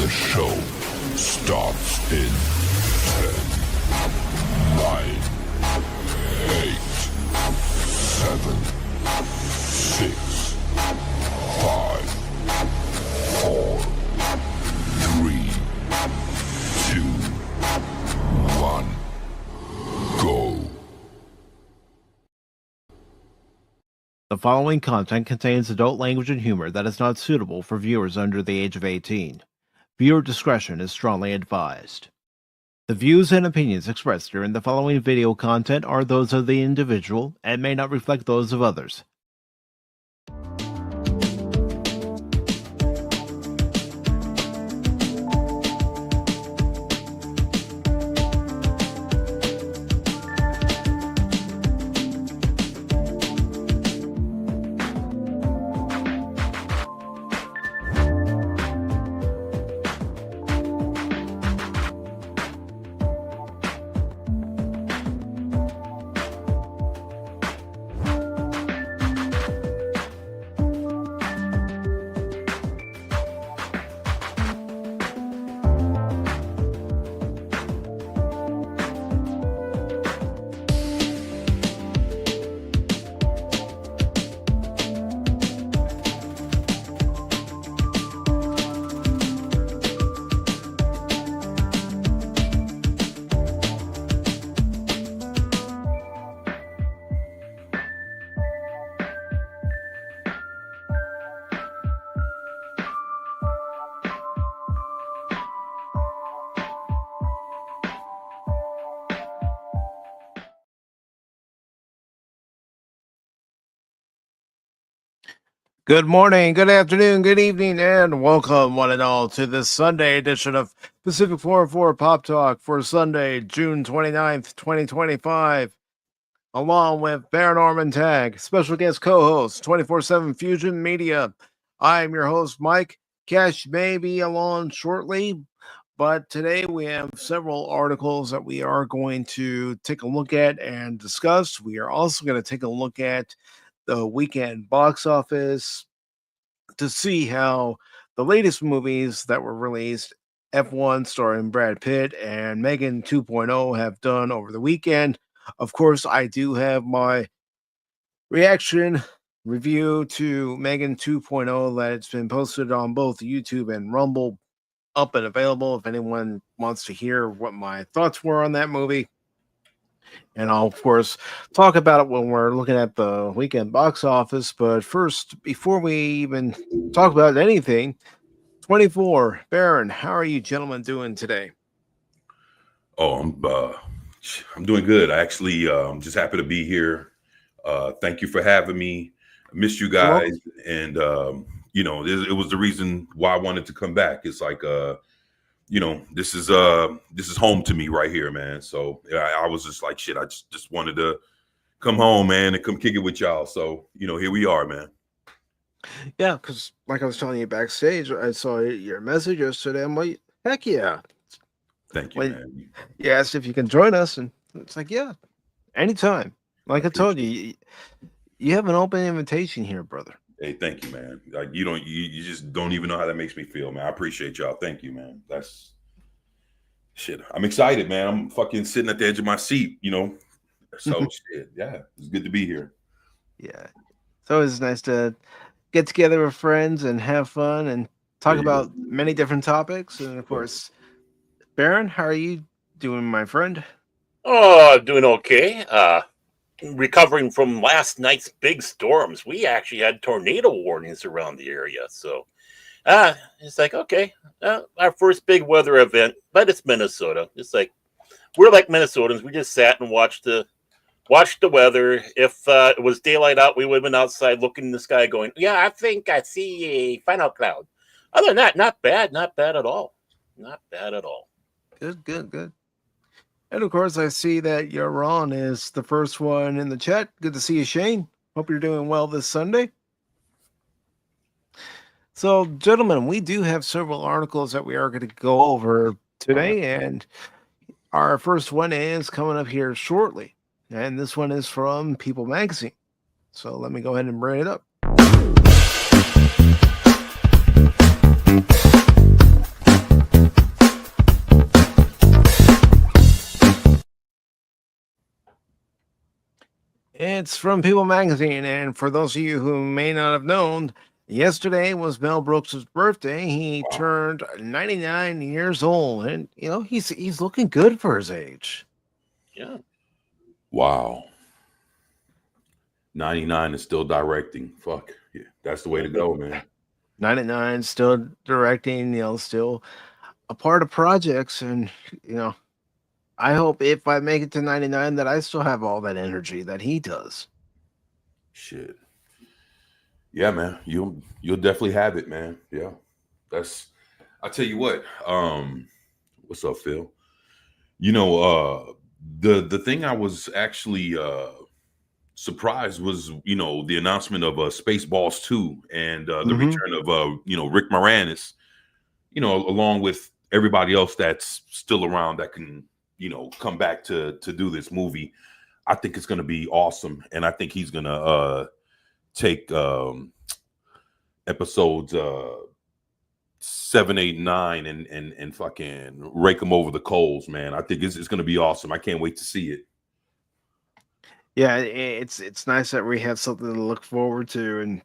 show starts in 10, 9, 8, 7, 6, 5, 4, 3, 2, 1, go. The following content contains adult language and humor that is not suitable for viewers under the age of 18. Viewer discretion is strongly advised. The views and opinions expressed during the following video content are those of the individual and may not reflect those of others. Good morning, good afternoon, good evening, and welcome one and all to this Sunday edition of Pacific414 Pop Talk for Sunday, June 29th, 2025, along with Paranorman Tag, special guest co-host, 24/7 Fusion Media. I'm your host, Mike. Cash may be along shortly, but today we have several articles that we are going to take a look at and discuss. We are also going to take a look at the weekend box office to see how the latest movies that were released, F1 starring Brad Pitt and Megan 2.0, have done over the weekend. Of course, I do have my reaction review to Megan 2.0 that it's been posted on both YouTube and Rumble up and available if anyone wants to hear what my thoughts were on that movie. And I'll, of course, talk about it when we're looking at the weekend box office. But first, before we even talk about anything, 24, Baron, how are you gentlemen doing today? Oh, I'm doing good. I actually just happy to be here. Thank you for having me. I missed you guys. And, it was the reason why I wanted to come back. It's like, this is home to me right here, man. So I was just like, shit, I just wanted to come home, man, and come kick it with y'all. So, here we are, man. Yeah, because like I was telling you backstage, I saw your message yesterday. I'm like, heck yeah. Thank you, man. You asked if you can join us, and it's like, yeah, anytime. Like I told you, you have an open invitation here, brother. Hey, thank you, man. Like you just don't even know how that makes me feel, man. I appreciate y'all. Thank you, man. That's shit. I'm excited, man. I'm fucking sitting at the edge of my seat, So shit, yeah, it's good to be here. Yeah, it's always nice to get together with friends and have fun and talk about many different topics. And of course, Baron, how are you doing, my friend? Oh, doing okay. Recovering from last night's big storms. We actually had tornado warnings around the area. So it's like, okay, our first big weather event, but it's Minnesota. It's like, we're like Minnesotans. We just sat and watched the weather. If it was daylight out, we would have been outside looking in the sky going, yeah, I think I see a final cloud. Other than that, not bad at all. Not bad at all. Good. And of course, I see that Yaron is the first one in the chat. Good to see you, Shane. Hope you're doing well this Sunday. So, gentlemen, we do have several articles that we are going to go over today, and our first one is coming up here shortly. And this one is from People Magazine. So let me go ahead and bring it up. It's from People Magazine, and for those of you who may not have known, yesterday was Mel Brooks' birthday. He Wow. turned 99 years old, and he's looking good for his age. Yeah. Wow. 99 is still directing. Fuck. Yeah, that's the way to go, man. 99, still directing, still a part of projects, and I hope if I make it to 99 that I still have all that energy that he does. Shit. Yeah, man. You'll definitely have it, man. Yeah. I tell you what, what's up, Phil? The thing I was actually surprised was, the announcement of Spaceballs 2 and the return of Rick Moranis, along with everybody else that's still around that can, come back to do this movie. I think it's gonna be awesome. And I think he's gonna take episodes 7, 8, 9 and fucking rake them over the coals, man. I think it's gonna be awesome. I can't wait to see it. Yeah, it's nice that we have something to look forward to, and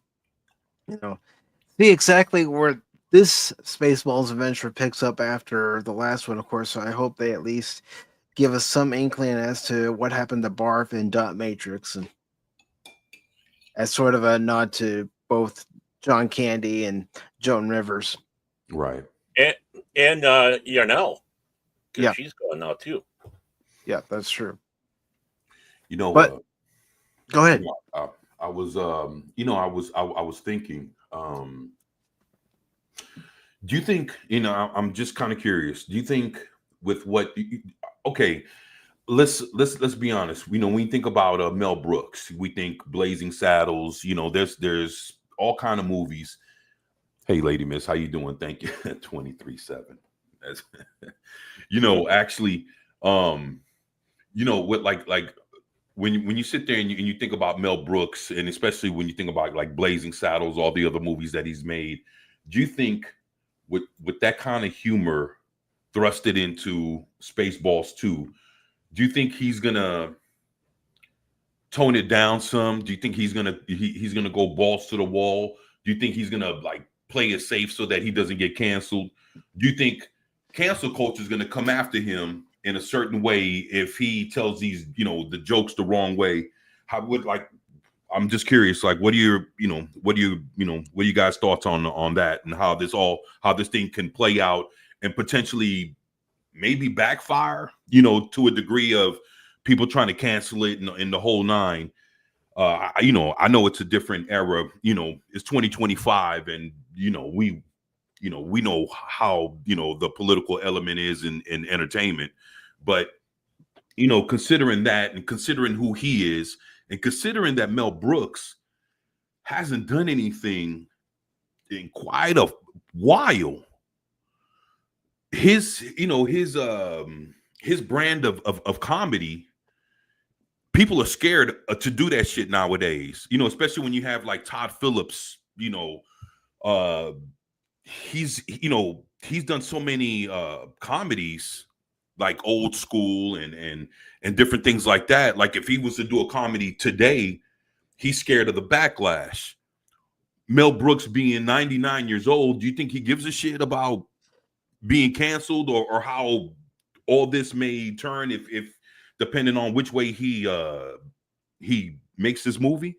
see exactly where this Spaceballs adventure picks up after the last one, of course. So I hope they at least give us some inkling as to what happened to Barf and Dot Matrix, and as sort of a nod to both John Candy and Joan Rivers. Right. And Yarnell. Yeah. She's gone now too. Yeah, that's true. But go ahead. I was thinking, do you think, I'm just kind of curious, do you think with what, okay, let's be honest, when you think about Mel Brooks, we think Blazing Saddles, there's all kind of movies. Hey, Lady Miss, how you doing? Thank you. 23/7. That's actually, what like when you sit there and you think about Mel Brooks, and especially when you think about like Blazing Saddles, all the other movies that he's made, do you think with that kind of humor thrusted into Spaceballs 2, do you think he's gonna tone it down some? Do you think he's gonna go balls to the wall? Do you think he's gonna like play it safe so that he doesn't get canceled? Do you think cancel culture is gonna come after him in a certain way if he tells these, the jokes the wrong way? I'm just curious, like, what are you guys' thoughts on that, and how this thing can play out and potentially maybe backfire, to a degree of people trying to cancel it in the whole nine. I know it's a different era, it's 2025, and we know how, the political element is in entertainment. But, considering that, and considering who he is, and considering that Mel Brooks hasn't done anything in quite a while, his brand of comedy, people are scared to do that shit nowadays, especially when you have like Todd Phillips, he's done so many comedies, like Old School and different things like that. Like if he was to do a comedy today, he's scared of the backlash. Mel Brooks being 99 years old, do you think he gives a shit about being canceled or how all this may turn if depending on which way he makes this movie?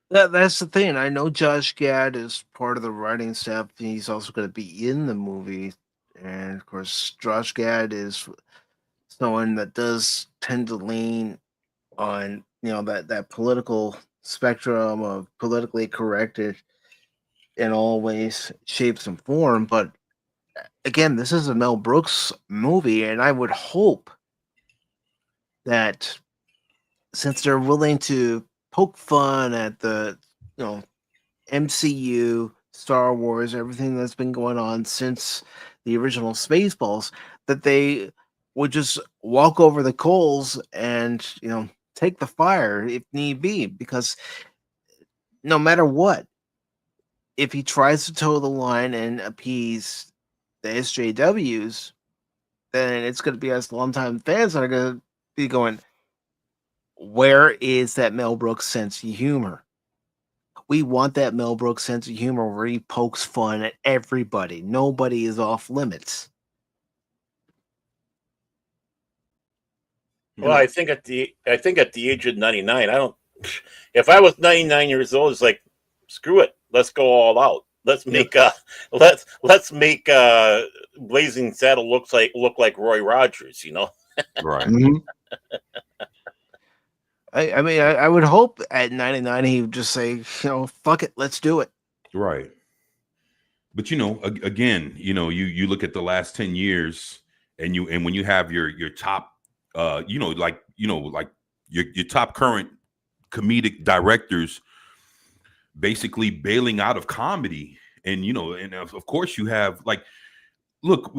That's the thing. I know Josh Gad is part of the writing staff. He's also going to be in the movie, and of course, Josh Gad is someone that does tend to lean on that political spectrum of politically corrected in all ways, shapes, and form. But again, this is a Mel Brooks movie, and I would hope that since they're willing to poke fun at the MCU, Star Wars, everything that's been going on since the original Spaceballs, that they would just walk over the coals and take the fire if need be, because no matter what, if he tries to toe the line and appease the SJWs, then it's going to be us longtime fans that are going to be going, where is that Mel Brooks sense of humor? We want that Mel Brooks sense of humor where he pokes fun at everybody. Nobody is off limits. Well, I think at the age of 99, I don't. If I was 99 years old, it's like, screw it, let's go all out. Let's make let's make Blazing Saddle look like Roy Rogers, you know? Right. Mm-hmm. I mean, I would hope at 99 he would just say, fuck it, let's do it. Right. But again, you look at the last 10 years, and when you have your top, like your top current comedic directors basically bailing out of comedy, and of course you have like, look,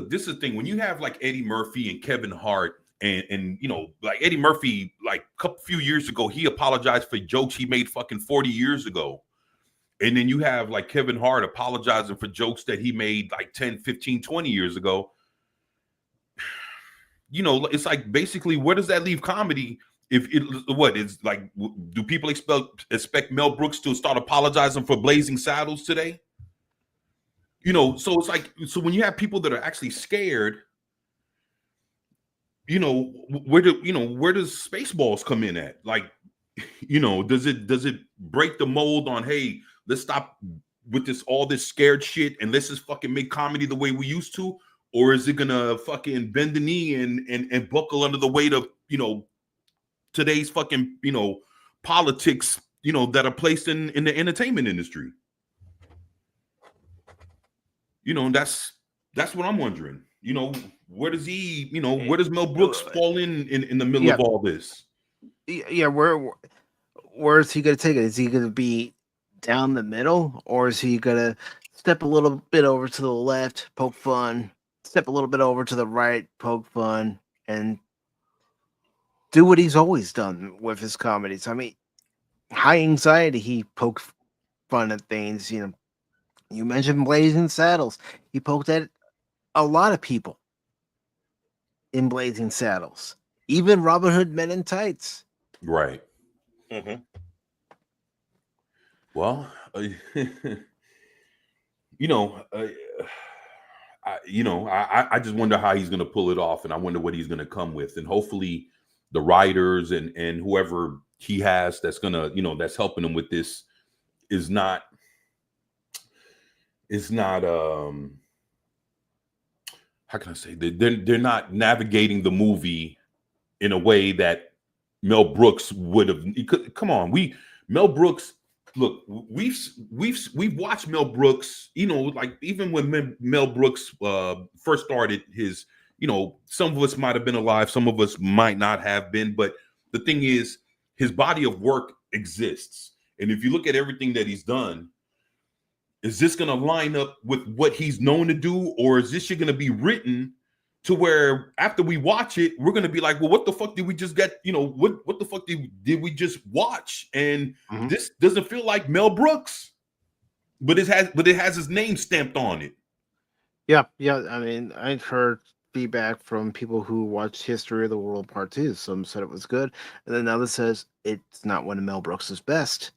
this is the thing, when you have like Eddie Murphy and Kevin Hart. And like Eddie Murphy, like a few years ago, he apologized for jokes he made fucking 40 years ago. And then you have like Kevin Hart apologizing for jokes that he made like 10, 15, 20 years ago. It's like, basically, where does that leave comedy? It's like, do people expect Mel Brooks to start apologizing for Blazing Saddles today? So it's like, so when you have people that are actually scared, where does Spaceballs come in at? Like, does it break the mold on, hey, let's stop with all this scared shit and let's just fucking make comedy the way we used to? Or is it gonna fucking bend the knee and buckle under the weight of today's fucking politics that are placed in the entertainment industry? That's what I'm wondering. Where does he, where does Mel Brooks fall in the middle of all this? Yeah, where is he going to take it? Is he going to be down the middle, or is he going to step a little bit over to the left, poke fun, step a little bit over to the right, poke fun, and do what he's always done with his comedies? I mean, High Anxiety, he poked fun at things. You mentioned Blazing Saddles. He poked at a lot of people in Blazing Saddles, even Robin Hood Men in Tights. Right. Mm-hmm. Well, I just wonder how he's going to pull it off, and I wonder what he's going to come with, and hopefully the writers and whoever he has that's going to, that's helping him with this is not how can I say, they're not navigating the movie in a way that Mel Brooks would have. Come on, Mel Brooks. Look, we've watched Mel Brooks. Like even when Mel Brooks first started his, some of us might have been alive, some of us might not have been. But the thing is, his body of work exists, and if you look at everything that he's done, is this going to line up with what he's known to do, or is this shit going to be written to where after we watch it, we're going to be like, well, what the fuck did we just get? What the fuck did we just watch? And this doesn't feel like Mel Brooks, but it has his name stamped on it. Yeah. I mean, I've heard feedback from people who watched History of the World Part 2. Some said it was good, and then others says it's not one of Mel Brooks' best.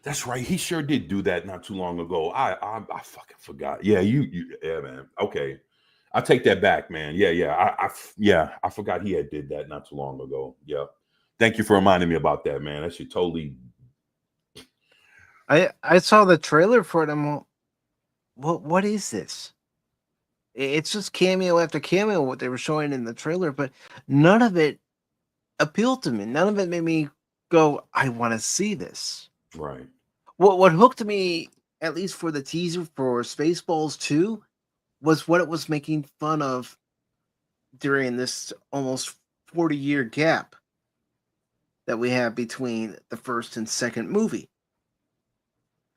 That's right. He sure did do that not too long ago. I fucking forgot. Yeah, yeah, man. Okay, I take that back, man. Yeah. I forgot he had did that not too long ago. Yeah. Thank you for reminding me about that, man. That should totally. I saw the trailer for it. I'm, what is this? It's just cameo after cameo what they were showing in the trailer, but none of it appealed to me. None of it made me go, I want to see this. Right. What hooked me, at least for the teaser for Spaceballs 2, was what it was making fun of during this almost 40-year gap that we have between the first and second movie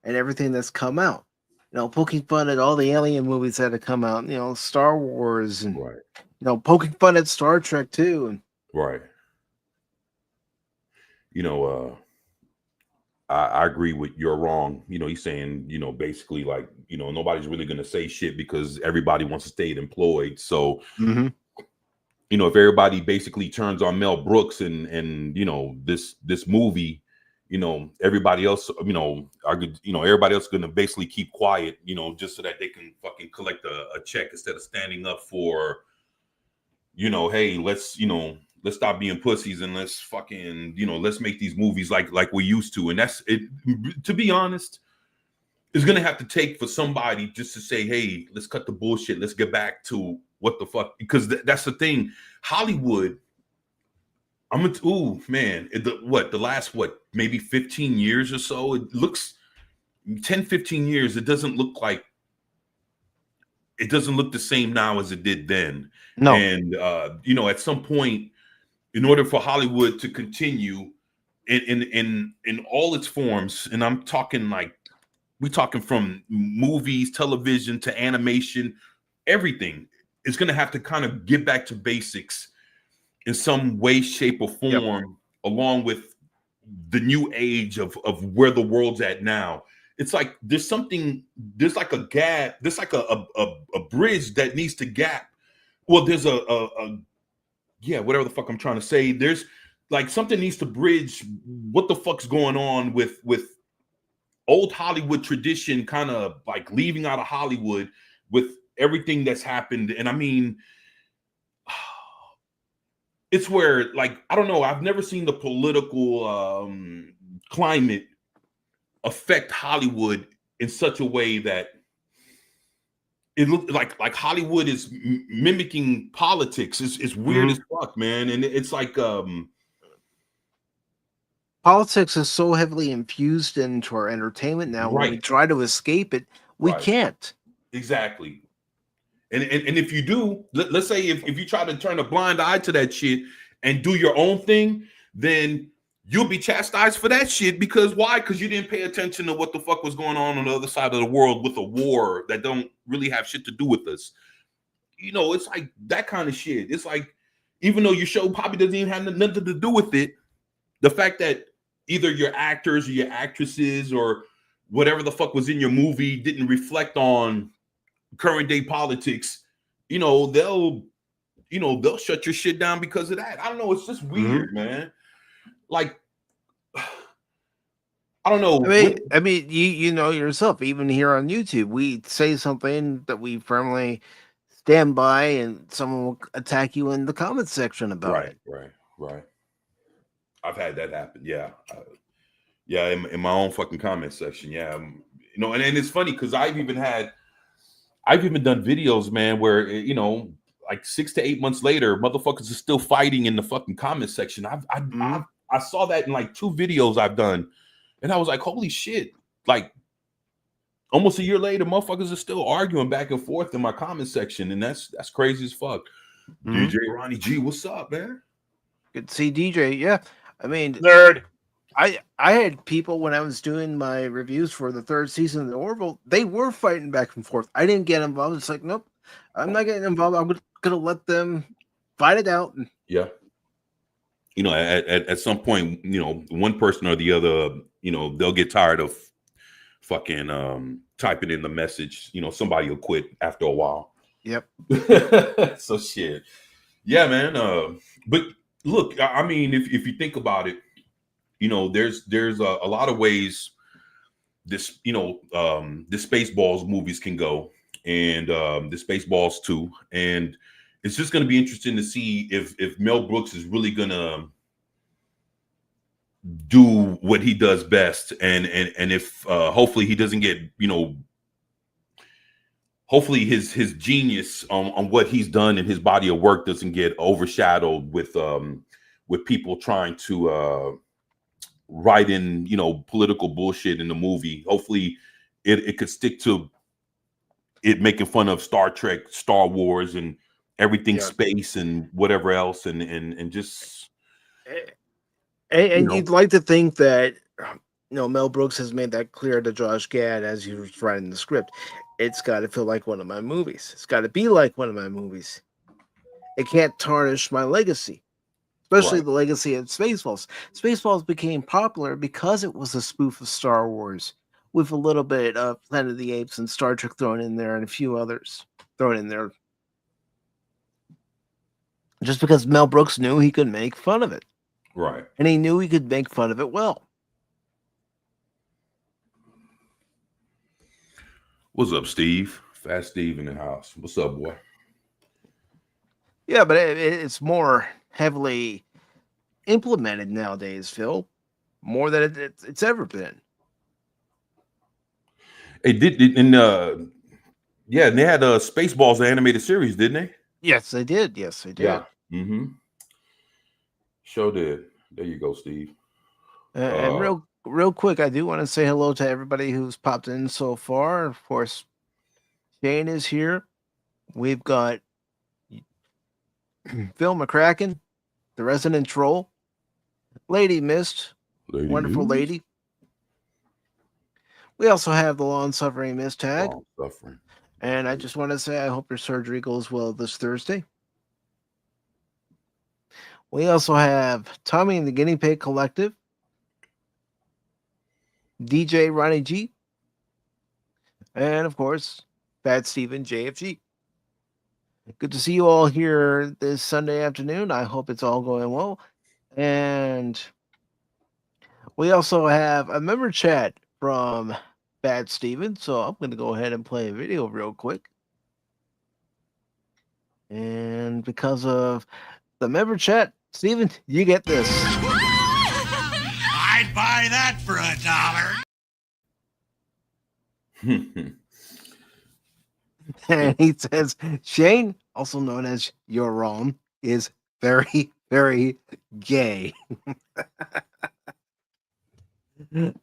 and everything that's come out. Poking fun at all the alien movies that have come out, Star Wars, and right. Poking fun at Star Trek too. And right. I agree with you're wrong. He's saying, basically like, nobody's really going to say shit because everybody wants to stay employed. So, you know, if everybody basically turns on Mel Brooks and you know, this movie, you know, everybody else, you know, everybody else is going to basically keep quiet, you know, just so that they can fucking collect a check instead of standing up for, you know, hey, let's stop being pussies and let's fucking, you know, let's make these movies like we used to. And that's it. To be honest, it's going to have to take for somebody just to say, hey, let's cut the bullshit. Let's get back to what the fuck, because that's the thing. Hollywood, the last, maybe 15 years or so, it looks 10, 15 years. It doesn't look the same now as it did then. No. And, you know, at some point, in order for Hollywood to continue in all its forms, and I'm talking we're talking from movies, television to animation, everything is going to have to kind of get back to basics in some way, shape, or form, along with the new age of where the world's at now. It's like there's like a gap, there's like a bridge that needs to gap. Well, there's whatever the fuck I'm trying to say. There's like something needs to bridge what the fuck's going on with old Hollywood tradition, kind of like leaving out of Hollywood with everything that's happened. And I mean, it's where, like, I don't know, I've never seen the political climate affect Hollywood in such a way that it looked like Hollywood is mimicking politics. It's weird as fuck, man. And it's like politics is so heavily infused into our entertainment now. When we try to escape it, we can't. Exactly. And if you do, let's say if you try to turn a blind eye to that shit and do your own thing, then you'll be chastised for that shit. Because why? Because you didn't pay attention to what the fuck was going on the other side of the world with a war that don't really have shit to do with us. You know, it's like that kind of shit. It's like, even though your show probably doesn't even have nothing to do with it, the fact that either your actors or your actresses or whatever the fuck was in your movie didn't reflect on current day politics, you know, they'll shut your shit down because of that. I don't know. It's just weird, man. Like, I don't know. I mean, you know yourself, even here on YouTube, we say something that we firmly stand by and someone will attack you in the comment section about it. Right. I've had that happen. Yeah. In my own fucking comment section. Yeah. You know, and it's funny because I've even done videos, man, where, you know, like 6 to 8 months later, motherfuckers are still fighting in the fucking comment section. I saw that in like 2 videos I've done, and I was like, holy shit! Like almost a year later, motherfuckers are still arguing back and forth in my comment section, and that's crazy as fuck. DJ Ronnie G, what's up, man? Good to see DJ. Yeah, I mean, nerd. I had people when I was doing my reviews for the 3rd season of the Orville, they were fighting back and forth. I didn't get involved. It's like, nope, I'm not getting involved. I'm gonna let them fight it out. Yeah. You know, at some point, you know, one person or the other, you know, they'll get tired of fucking typing in the message. You know, somebody will quit after a while. Yep. So shit. Yeah, man. But look, I mean, if you think about it, you know, there's a lot of ways this, you know, the Spaceballs movies can go, and the Spaceballs 2, and it's just going to be interesting to see if Mel Brooks is really going to do what he does best, and if hopefully he doesn't get, you know, hopefully his genius on what he's done and his body of work doesn't get overshadowed with people trying to write in, you know, political bullshit in the movie. Hopefully it could stick to it making fun of Star Trek, Star Wars, and everything space and whatever else, and just and you'd like to think that, you know, Mel Brooks has made that clear to Josh Gad as he was writing the script. It's got to feel like one of my movies. It's got to be like one of my movies. It can't tarnish my legacy, especially the legacy of Spaceballs. Spaceballs became popular because it was a spoof of Star Wars with a little bit of Planet of the Apes and Star Trek thrown in there and a few others thrown in there. just because Mel Brooks knew he could make fun of it. Right. And he knew he could make fun of it well. What's up, Steve? Fast Steve in the house. What's up, boy? Yeah, but it's more heavily implemented nowadays, Phil, more than it's ever been. It did, and yeah, and they had Spaceballs, the animated series, didn't they? Yes, they did. Yes, they did. Yeah. Mm-hmm. Sure did. There you go, Steve. And real quick, I do want to say hello to everybody who's popped in so far. Of course, Shane is here. We've got Phil McCracken, the resident troll, Lady Mist, wonderful Mist. lady. We also have the long-suffering Mist tag. Long-suffering. And I just want to say I hope your surgery goes well this Thursday. We also have Tommy and the Guinea Pig Collective, DJ Ronnie G, and of course, Fat Steven JFG. Good to see you all here this Sunday afternoon. I hope it's all going well. And we also have a member chat from Bad Steven. So I'm going to go ahead and play a video real quick. And because of the member chat, Steven, you get this. I'd buy that for $1. And he says, Shane, also known as Your Rom, is very, very gay. And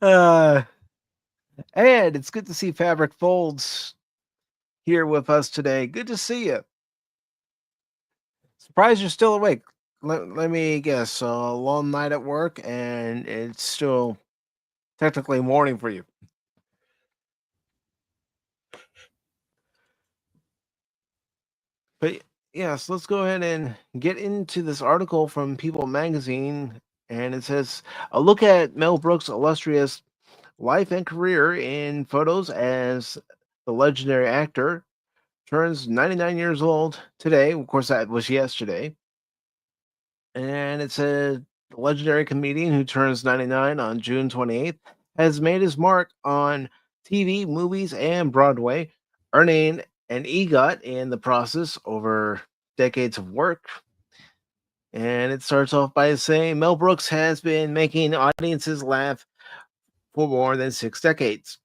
it's good to see Fabric Folds here with us today. Good to see you. Surprised you're still awake. Let me guess. A long night at work, and it's still technically morning for you. But yes, let's go ahead and get into this article from People Magazine. And it says, a look at Mel Brooks' illustrious life and career in photos as the legendary actor turns 99 years old today. Of course, that was yesterday. And it said, the legendary comedian who turns 99 on June 28th has made his mark on TV, movies, and Broadway, earning an EGOT in the process over decades of work. And it starts off by saying Mel Brooks has been making audiences laugh for more than 6 decades.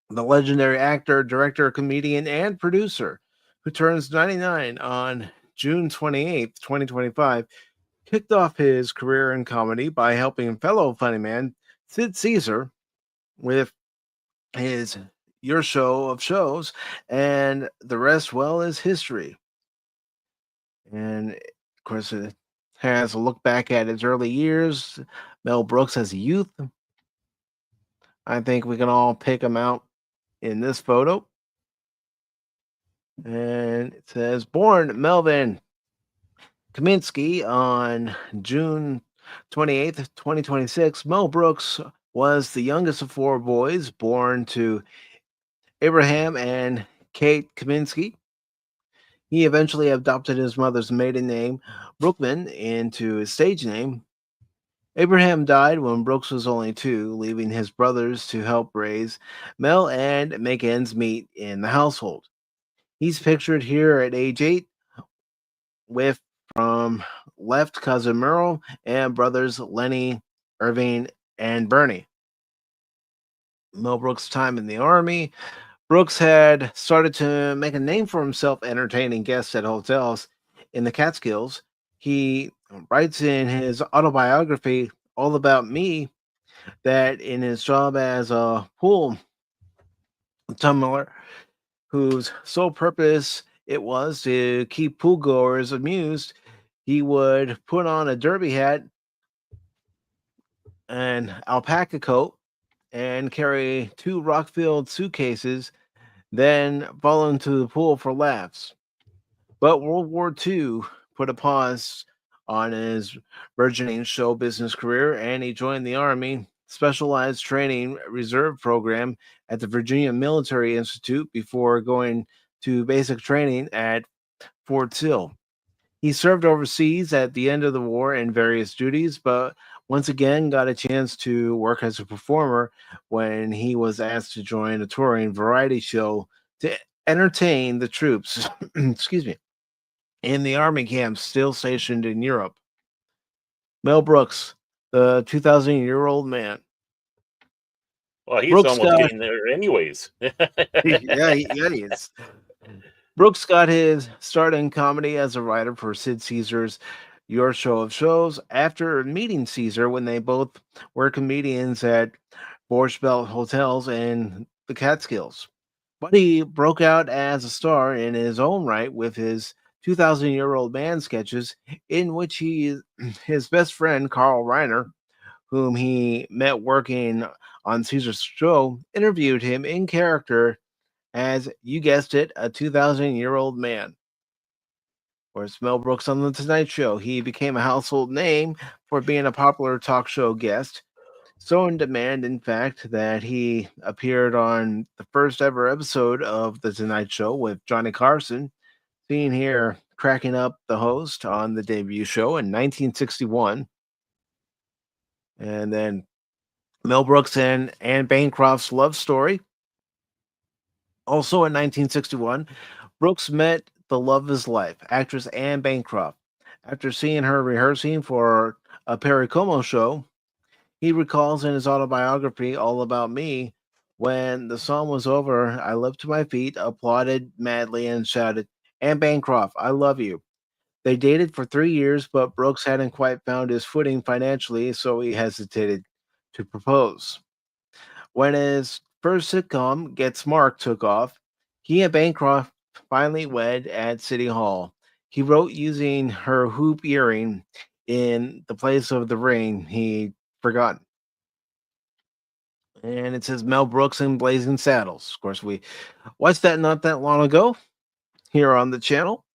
The legendary actor, director, comedian, and producer who turns 99 on June 28th, 2025, kicked off his career in comedy by helping fellow funny man Sid Caesar with his Your Show of Shows, and the rest, well, is history. And of course, it has a look back at his early years, Mel Brooks as a youth. I think we can all pick him out in this photo. And it says, born Melvin Kaminsky on June 28th, 2026, Mel Brooks was the youngest of 4 boys born to Abraham and Kate Kaminsky. He eventually adopted his mother's maiden name, Brookman, into his stage name. Abraham died when Brooks was only 2, leaving his brothers to help raise Mel and make ends meet in the household. He's pictured here at age 8 with, from left, cousin Merle and brothers Lenny, Irving, and Bernie. Mel Brooks' time in the Army. Brooks had started to make a name for himself entertaining guests at hotels in the Catskills. He writes in his autobiography, All About Me, that in his job as a pool tumbler, whose sole purpose it was to keep pool goers amused, he would put on a derby hat, an alpaca coat, and carry 2 rock-filled suitcases, then fall into the pool for laughs. But World War II put a pause on his burgeoning show business career, and he joined the Army Specialized Training Reserve Program at the Virginia Military Institute before going to basic training at Fort Sill. He served overseas at the end of the war in various duties, but once again got a chance to work as a performer when he was asked to join a touring variety show to entertain the troops, excuse me, in the army camps still stationed in Europe. Mel Brooks, the 2,000-year-old man. Well, he's Brooks almost got getting there anyways. yeah, he is. Brooks got his start in comedy as a writer for Sid Caesar's Your Show of Shows after meeting Caesar when they both were comedians at Borscht Belt hotels in the Catskills. But he broke out as a star in his own right with his 2,000-year-old man sketches, in which his best friend Carl Reiner, whom he met working on Caesar's show, interviewed him in character as, you guessed it, a 2,000-year-old man. Whereas Mel Brooks on The Tonight Show, he became a household name for being a popular talk show guest. So in demand, in fact, that he appeared on the first ever episode of The Tonight Show with Johnny Carson, seen here cracking up the host on the debut show in 1961. And then Mel Brooks and Anne Bancroft's love story. Also in 1961, Brooks met the love of his life, actress Anne Bancroft. After seeing her rehearsing for a Perry Como show, he recalls in his autobiography, All About Me, when the song was over, I leapt to my feet, applauded madly, and shouted, Anne Bancroft, I love you. They dated for 3 years, but Brooks hadn't quite found his footing financially, so he hesitated to propose. When his first sitcom, Get Smart, took off, he and Bancroft finally wed at City Hall. He wrote using her hoop earring in the place of the ring he'd forgotten. And it says Mel Brooks in Blazing Saddles. Of course, we watched that not that long ago here on the channel.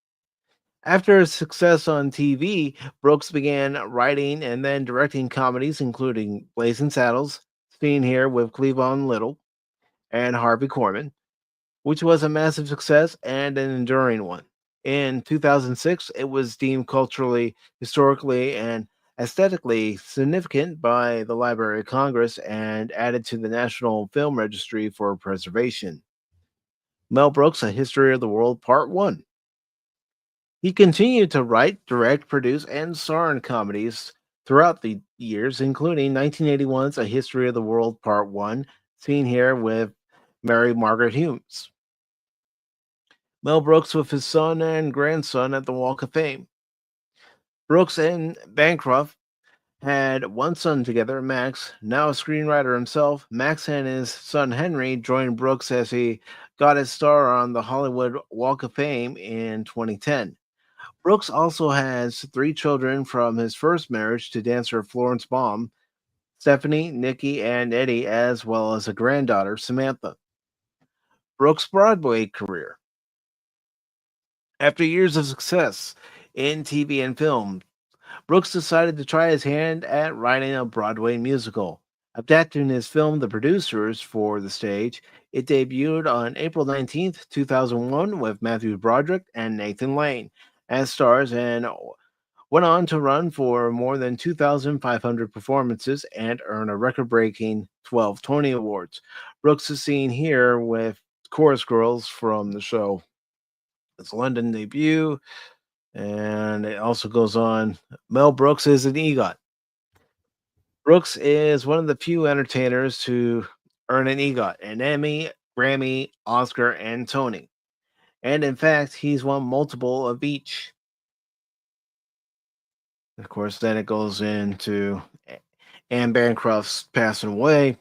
After his success on TV, Brooks began writing and then directing comedies, including Blazing Saddles, seen here with Cleavon Little and Harvey Korman, which was a massive success and an enduring one. In 2006, it was deemed culturally, historically, and aesthetically significant by the Library of Congress and added to the National Film Registry for preservation. Mel Brooks, A History of the World, Part 1. He continued to write, direct, produce, and star in comedies throughout the years, including 1981's A History of the World, Part 1, seen here with Mary Margaret Humes. Mel Brooks with his son and grandson at the Walk of Fame. Brooks and Bancroft had one son together, Max, now a screenwriter himself. Max and his son Henry joined Brooks as he got his star on the Hollywood Walk of Fame in 2010. Brooks also has 3 children from his first marriage to dancer Florence Baum, Stephanie, Nikki, and Eddie, as well as a granddaughter, Samantha. Brooks' Broadway career. After years of success in TV and film, Brooks decided to try his hand at writing a Broadway musical. Adapting his film The Producers for the stage, it debuted on April 19th, 2001 with Matthew Broderick and Nathan Lane as stars and went on to run for more than 2,500 performances and earn a record-breaking 12 Tony Awards. Brooks is seen here with chorus girls from the show. Its London debut, and it also goes on. Mel Brooks is an EGOT. Brooks is one of the few entertainers to earn an EGOT, an Emmy, Grammy, Oscar, and Tony. And in fact, he's won multiple of each. Of course, then it goes into Anne Bancroft's passing away.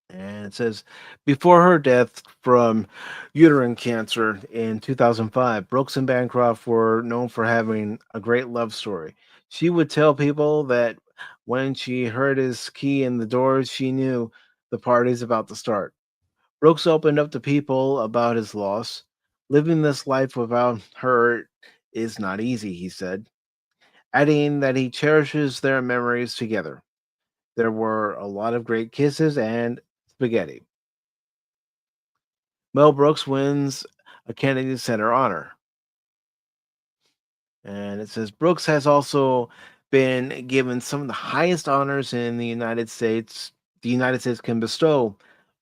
And it says, before her death from uterine cancer in 2005, Brooks and Bancroft were known for having a great love story. She would tell people that when she heard his key in the door, she knew the party's about to start. Brooks opened up to people about his loss. Living this life without her is not easy, he said, adding that he cherishes their memories together. There were a lot of great kisses and spaghetti. Mel Brooks wins a Kennedy Center honor. And it says Brooks has also been given some of the highest honors in the United States. The United States can bestow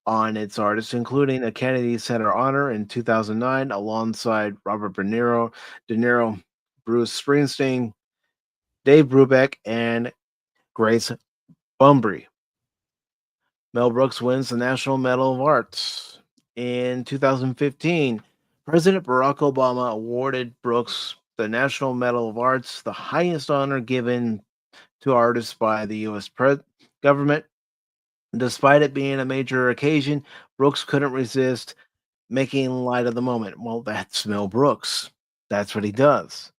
on its artists, including a Kennedy Center honor in 2009, alongside Robert De Niro, Bruce Springsteen, Dave Brubeck, and Grace Bumbry. Mel Brooks wins the National Medal of Arts. In 2015, President Barack Obama awarded Brooks the National Medal of Arts, the highest honor given to artists by the U.S. government. Despite it being a major occasion, Brooks couldn't resist making light of the moment. Well, that's Mel Brooks. That's what he does.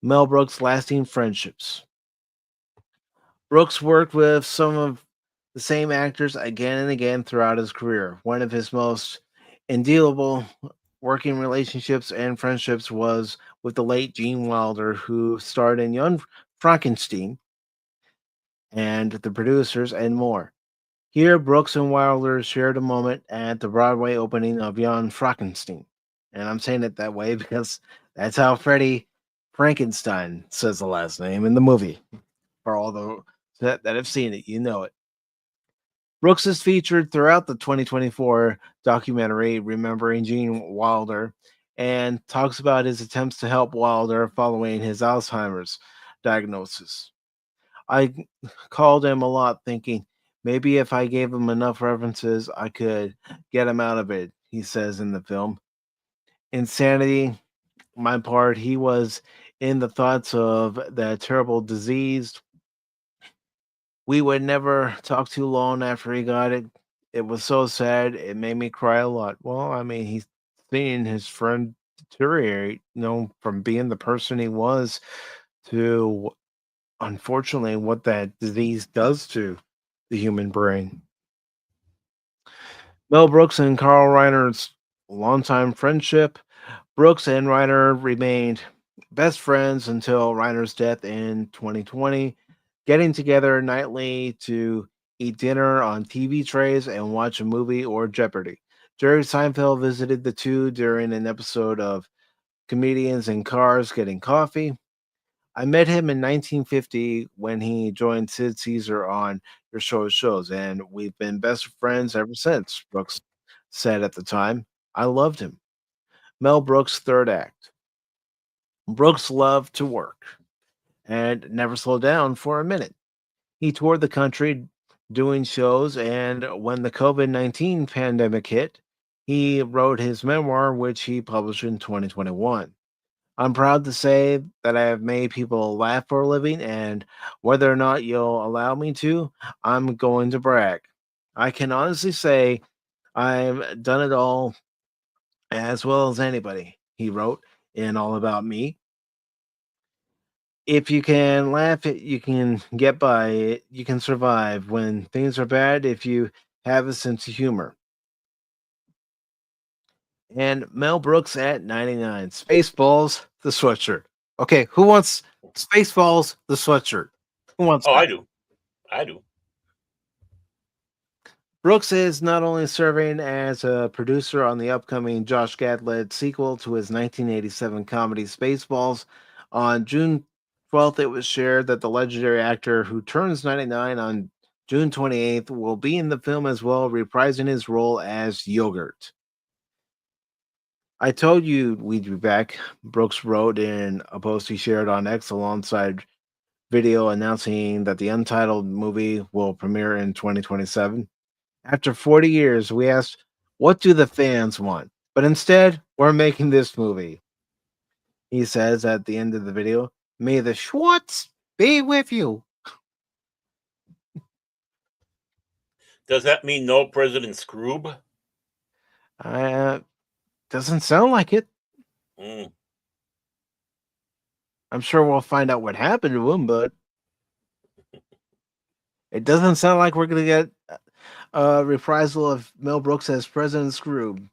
Mel Brooks' lasting friendships. Brooks worked with some of the same actors again and again throughout his career. One of his most indelible working relationships and friendships was with the late Gene Wilder, who starred in Young Frankenstein and the producers and more. Here, Brooks and Wilder shared a moment at the Broadway opening of Jan Frankenstein. And I'm saying it that way because that's how Freddie Frankenstein says the last name in the movie. For all the that have seen it, you know it. Brooks is featured throughout the 2024 documentary Remembering Gene Wilder and talks about his attempts to help Wilder following his Alzheimer's diagnosis. I called him a lot thinking maybe if I gave him enough references, I could get him out of it, he says in the film. Insanity, my part, he was in the thoughts of that terrible disease. We would never talk too long after he got it. It was so sad. It made me cry a lot. Well, I mean, he's seeing his friend deteriorate, from being the person he was to, unfortunately, what that disease does to the human brain. Mel Brooks and Carl Reiner's longtime friendship. Brooks and Reiner remained best friends until Reiner's death in 2020, getting together nightly to eat dinner on TV trays and watch a movie or Jeopardy. Jerry Seinfeld visited the two during an episode of Comedians in Cars Getting Coffee. I met him in 1950 when he joined Sid Caesar on Your Shows, and we've been best friends ever since, Brooks said at the time. I loved him. Mel Brooks' third act. Brooks loved to work and never slowed down for a minute. He toured the country doing shows, and when the COVID-19 pandemic hit, he wrote his memoir, which he published in 2021. I'm proud to say that I have made people laugh for a living, and whether or not you'll allow me to, I'm going to brag. I can honestly say I've done it all as well as anybody, he wrote in All About Me. If you can laugh, you can get by it, you can survive when things are bad if you have a sense of humor. And Mel Brooks at 99. Spaceballs, the sweatshirt. Okay, who wants Spaceballs, the sweatshirt? Who wants Oh, that? I do. I do. Brooks is not only serving as a producer on the upcoming Josh Gad-led sequel to his 1987 comedy Spaceballs. On June 12th, it was shared that the legendary actor who turns 99 on June 28th will be in the film as well, reprising his role as Yogurt. I told you we'd be back, Brooks wrote in a post he shared on X alongside video announcing that the untitled movie will premiere in 2027. After 40 years, we asked, what do the fans want? But instead, we're making this movie. He says at the end of the video, may the Schwartz be with you. Does that mean no President Scroob? Doesn't sound like it. Mm. I'm sure we'll find out what happened to him, but it doesn't sound like we're going to get a reprisal of Mel Brooks as President Scroob.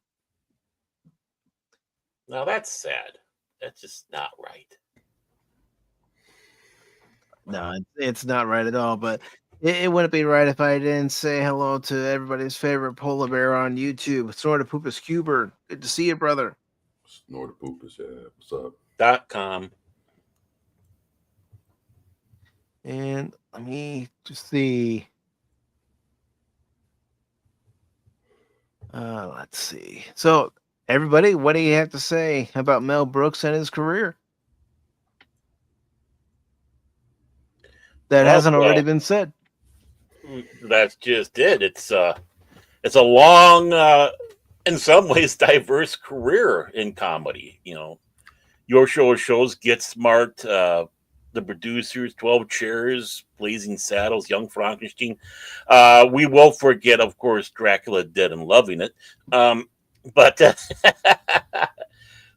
Now that's sad. That's just not right. No, it's not right at all, but it wouldn't be right if I didn't say hello to everybody's favorite polar bear on YouTube, Snortopoopas Cuber. Good to see you, brother. Snortopoopas, yeah. What's up? Pacific414.com. And let me just see. Let's see. So, everybody, what do you have to say about Mel Brooks and his career? That hasn't already been said. That's just it. It's a long, in some ways, diverse career in comedy. You know, your shows Get Smart, the producers, 12 Chairs, Blazing Saddles, Young Frankenstein. We will forget, of course, Dracula Dead and Loving It. But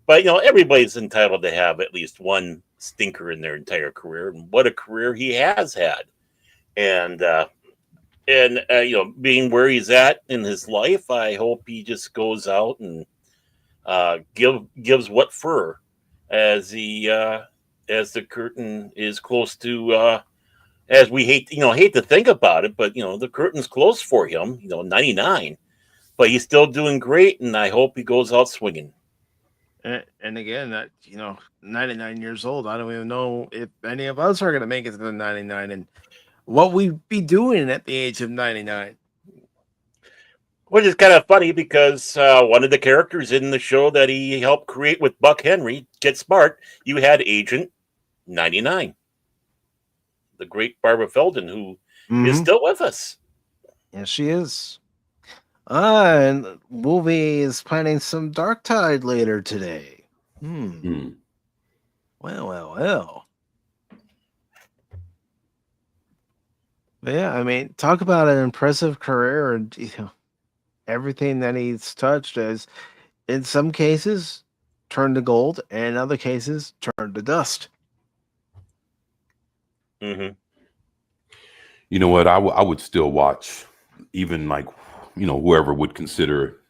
but you know, everybody's entitled to have at least one stinker in their entire career, and what a career he has had. And you know, being where he's at in his life, I hope he just goes out and gives what for as the curtain is close to as we hate to think about it, but you know, the curtain's close for him. You know, 99, but he's still doing great, and I hope he goes out swinging. And again, that 99 years old. I don't even know if any of us are going to make it to the 99, and what we'd be doing at the age of 99. Which is kind of funny because one of the characters in the show that he helped create with Buck Henry, Get Smart, you had Agent 99, the great Barbara Feldon, who is still with us. Yes, she is. And the movie is planning some Dark Tide later today. Well. But yeah, I mean, talk about an impressive career, and everything that he's touched has, in some cases, turned to gold, and in other cases, turned to dust. You know what? I would still watch, even like, whoever would consider,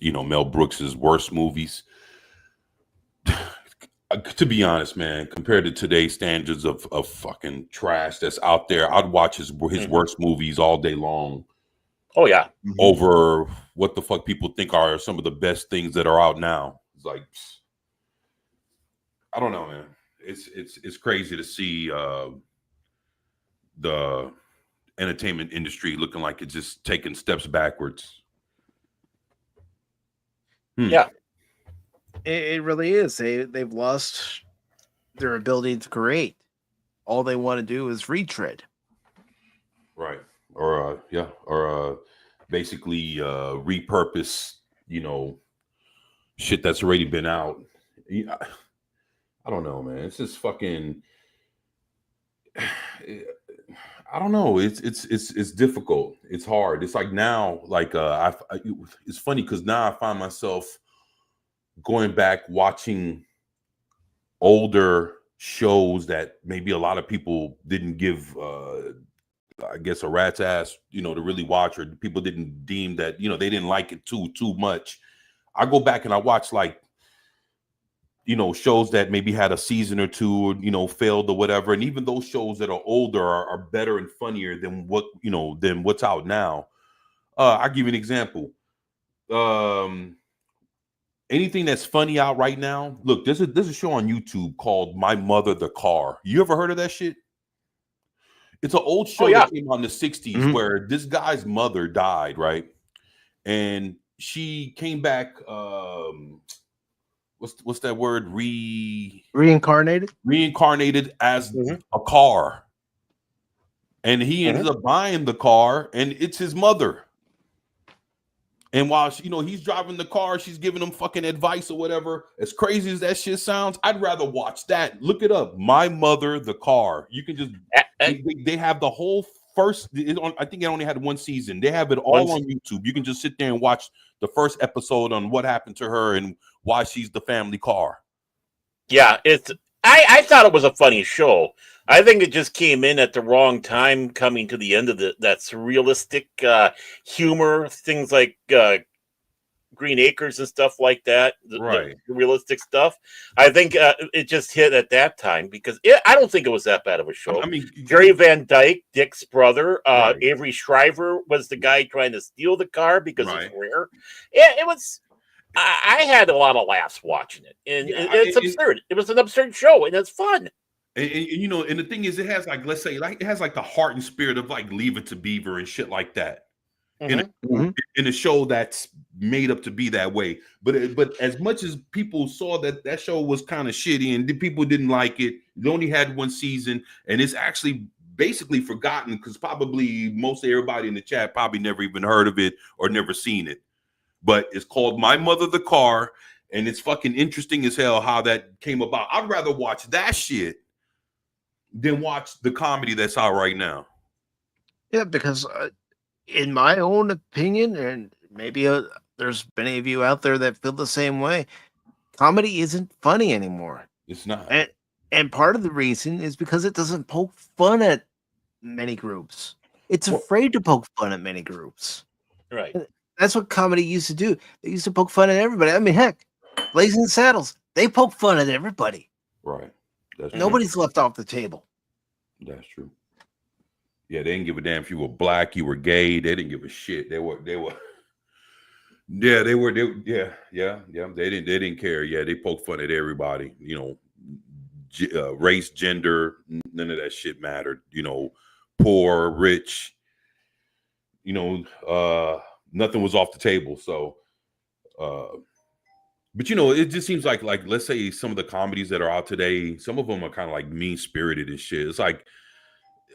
Mel Brooks's worst movies. To be honest, man, compared to today's standards of fucking trash that's out there, I'd watch his worst movies all day long. Oh yeah, over what the fuck people think are some of the best things that are out now. It's like, I don't know, man. It's crazy to see the entertainment industry looking like it's just taking steps backwards. Yeah. It really is. They've lost their ability to create. All they want to do is retread. Right. Or basically repurpose, shit that's already been out. I don't know, man. It's just fucking I don't know. It's difficult. It's hard. It's like now, like it's funny because now I find myself going back watching older shows that maybe a lot of people didn't give I guess a rat's ass, to really watch, or people didn't deem that, they didn't like it too much. I go back and I watch like, shows that maybe had a season or two, or, failed or whatever. And even those shows that are older are better and funnier than what's out now. I'll give you an example. Anything that's funny out right now. Look, there's a show on YouTube called My Mother the Car. You ever heard of that shit? It's an old show that came out in the 60s where this guy's mother died, right? And she came back, what's that word? Reincarnated? Reincarnated as a car. And he ends up buying the car, and it's his mother. And while he's driving the car, she's giving him fucking advice or whatever. As crazy as that shit sounds, I'd rather watch that. Look it up. My Mother the Car. You can just they have the whole first. I think it only had one season. They have it all on YouTube. You can just sit there and watch the first episode on what happened to her and why she's the family car. Yeah, I thought it was a funny show. I think it just came in at the wrong time, coming to the end of that surrealistic humor, things like Green Acres and stuff like that, the realistic stuff. I think it just hit at that time because I don't think it was that bad of a show. I mean, Jerry Van Dyke, Dick's brother, Avery Shriver was the guy trying to steal the car because it's rare. Yeah, it was. I had a lot of laughs watching it, and Yeah, it's absurd. It was an absurd show, and it's fun. and you know, and the thing is, it has like, let's say, like it has like the heart and spirit of like Leave It to Beaver and shit like that. In in a show that's made up to be that way, but as much as people saw that show was kind of shitty and the people didn't like it, it only had one season, and it's actually basically forgotten because probably most of everybody in the chat probably never even heard of it or never seen it. But it's called My Mother the Car, and it's fucking interesting as hell how that came about. I'd rather watch that shit than watch the comedy that's out right now. Yeah, because in my own opinion, and maybe there's many of you out there that feel the same way, comedy isn't funny anymore. It's not. And part of the reason is because it doesn't poke fun at many groups. It's afraid to poke fun at many groups. Right. That's what comedy used to do. They used to poke fun at everybody. I mean, heck, Blazing Saddles, they poke fun at everybody. Right. That's Nobody's left off the table. That's true. Yeah, they didn't give a damn if you were black, you were gay. They didn't give a shit. They were. Yeah, they were. They didn't care. Yeah, they poked fun at everybody. You know, race, gender, none of that shit mattered. You know, poor, rich. You know, nothing was off the table. So, but you know, it just seems like let's say some of the comedies that are out today, some of them are kind of like mean spirited and shit. It's like,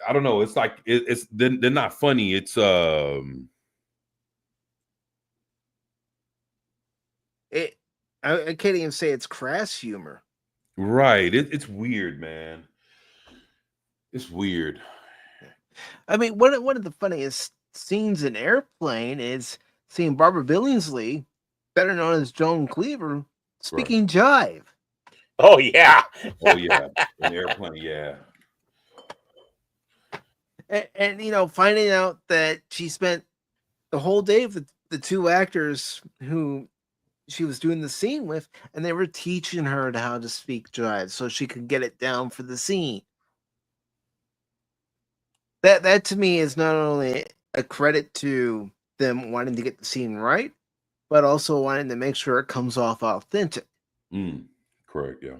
I don't know. It's like they're not funny. It's I can't even say it's crass humor. right. It's weird, man. It's weird. I mean, one of the funniest scenes in Airplane is seeing Barbara Billingsley, better known as Joan Cleaver, speaking jive. Oh yeah. Oh yeah. In Airplane, yeah. And you know, finding out that she spent the whole day with the two actors who she was doing the scene with, and they were teaching her how to speak jive so she could get it down for the scene. That to me is not only a credit to them wanting to get the scene right, but also wanting to make sure it comes off authentic. Correct, yeah.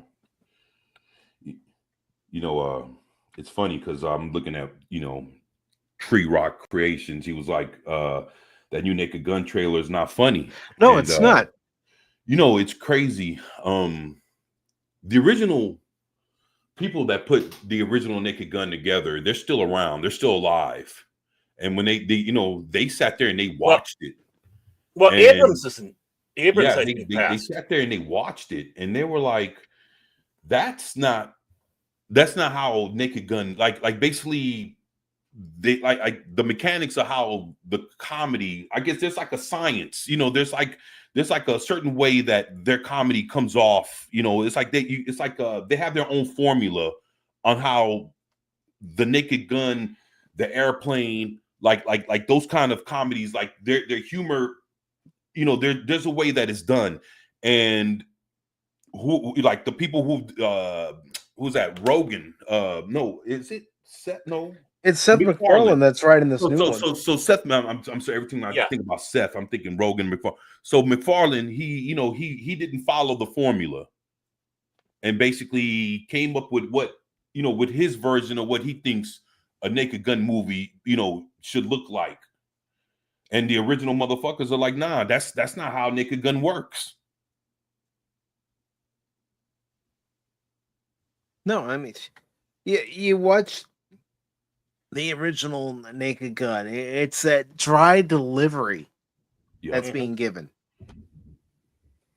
You know, it's funny because I'm looking at, you know, Tree Rock Creations. He was like, that new Naked Gun trailer is not funny. No, And, it's not. You know, it's crazy. The original people that put the original Naked Gun together, they're still around. They're still alive. And when they you know, they sat there and they watched it. Well, And, Abrams isn't. Abrams, yeah, I think, they sat there and they watched it, and they were like, that's not how Naked Gun, like basically they like the mechanics of how the comedy, I guess there's like a science, you know, there's like a certain way that their comedy comes off, you know, it's like they have their own formula on how the Naked Gun, the Airplane, like those kind of comedies, like their humor, you know, there's a way that it's done. And who like the people who who's that? Rogan? No, is it Seth? No, It's Seth MacFarlane that's writing this new one. So Seth, I'm sorry. Every time I think about Seth, I'm thinking Rogan, MacFarlane. So MacFarlane, he didn't follow the formula, and basically came up with what, you know, with his version of what he thinks a Naked Gun movie, you know, should look like. And the original motherfuckers are like, nah, that's not how Naked Gun works. No, I mean, you watch the original Naked Gun. It's that dry delivery that's being given.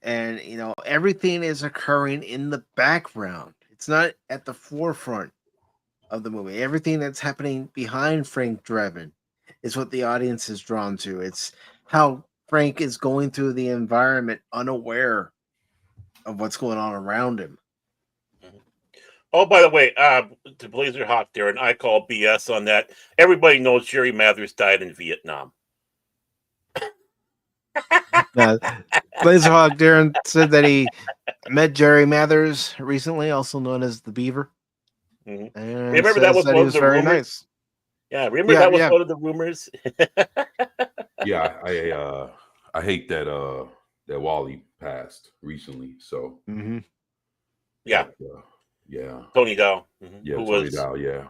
And, you know, everything is occurring in the background. It's not at the forefront of the movie. Everything that's happening behind Frank Drebin is what the audience is drawn to. It's how Frank is going through the environment unaware of what's going on around him. Oh, by the way, to Blazer Hawk there, and I call BS on that. Everybody knows Jerry Mathers died in Vietnam. Blazer Hawk Darren said that he met Jerry Mathers recently, also known as the Beaver. Mm-hmm. And remember that was one of the very rumors? Nice. Yeah, remember that was one of the rumors. Yeah, I hate that that Wally passed recently. So Yeah, yeah, Tony Dow, yeah, who Tony was Dow, yeah.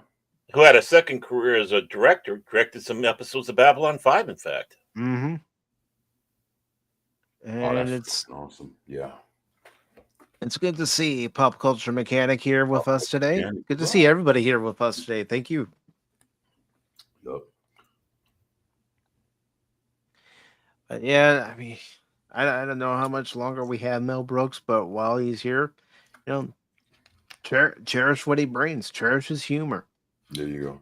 who had a second career as a director, directed some episodes of Babylon 5, in fact. And Oh, that's it's fucking awesome. Yeah. it's good to see Pop Culture Mechanic here with us today. Mechanic, Good to right. see everybody here with us today. Thank you. Yep. But yeah, I mean, I don't know how much longer we have Mel Brooks, but while he's here, you know, cherish what he brings, cherish his humor, There you go.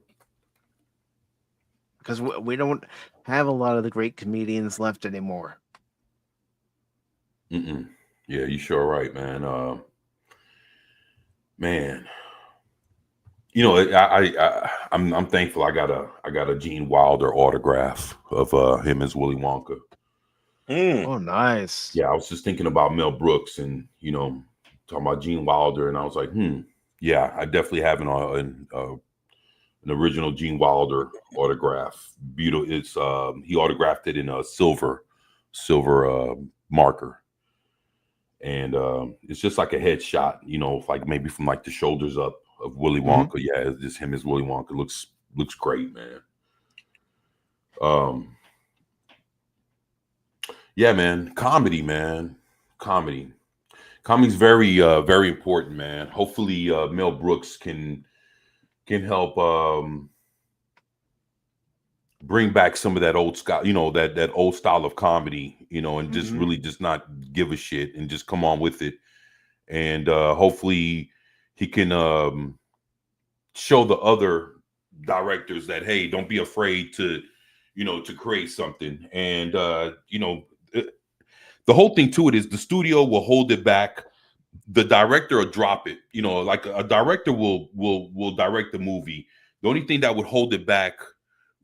because we don't have a lot of the great comedians left anymore. Yeah, you sure right, man. Man, you know, I'm thankful. I got a Gene Wilder autograph of him as Willy Wonka. Oh, nice. Yeah, I was just thinking about Mel Brooks and, you know, talking about Gene Wilder, and I was like, yeah, I definitely have an original Gene Wilder autograph. Beautiful. It's he autographed it in a silver marker, and it's just like a headshot, you know, like maybe from like the shoulders up of Willy Wonka. Yeah, it's just him as Willy Wonka. Looks great, man. Yeah, man. Comedy, man. Comedy's very very important, man. Hopefully Mel Brooks can help bring back some of that old style, you know, that old style of comedy, you know, and just really just not give a shit and just come on with it. And hopefully he can show the other directors that, hey, don't be afraid to, you know, to create something. And you know, the whole thing to it is the studio will hold it back. The director will drop it. You know, like a director will direct the movie. The only thing that would hold it back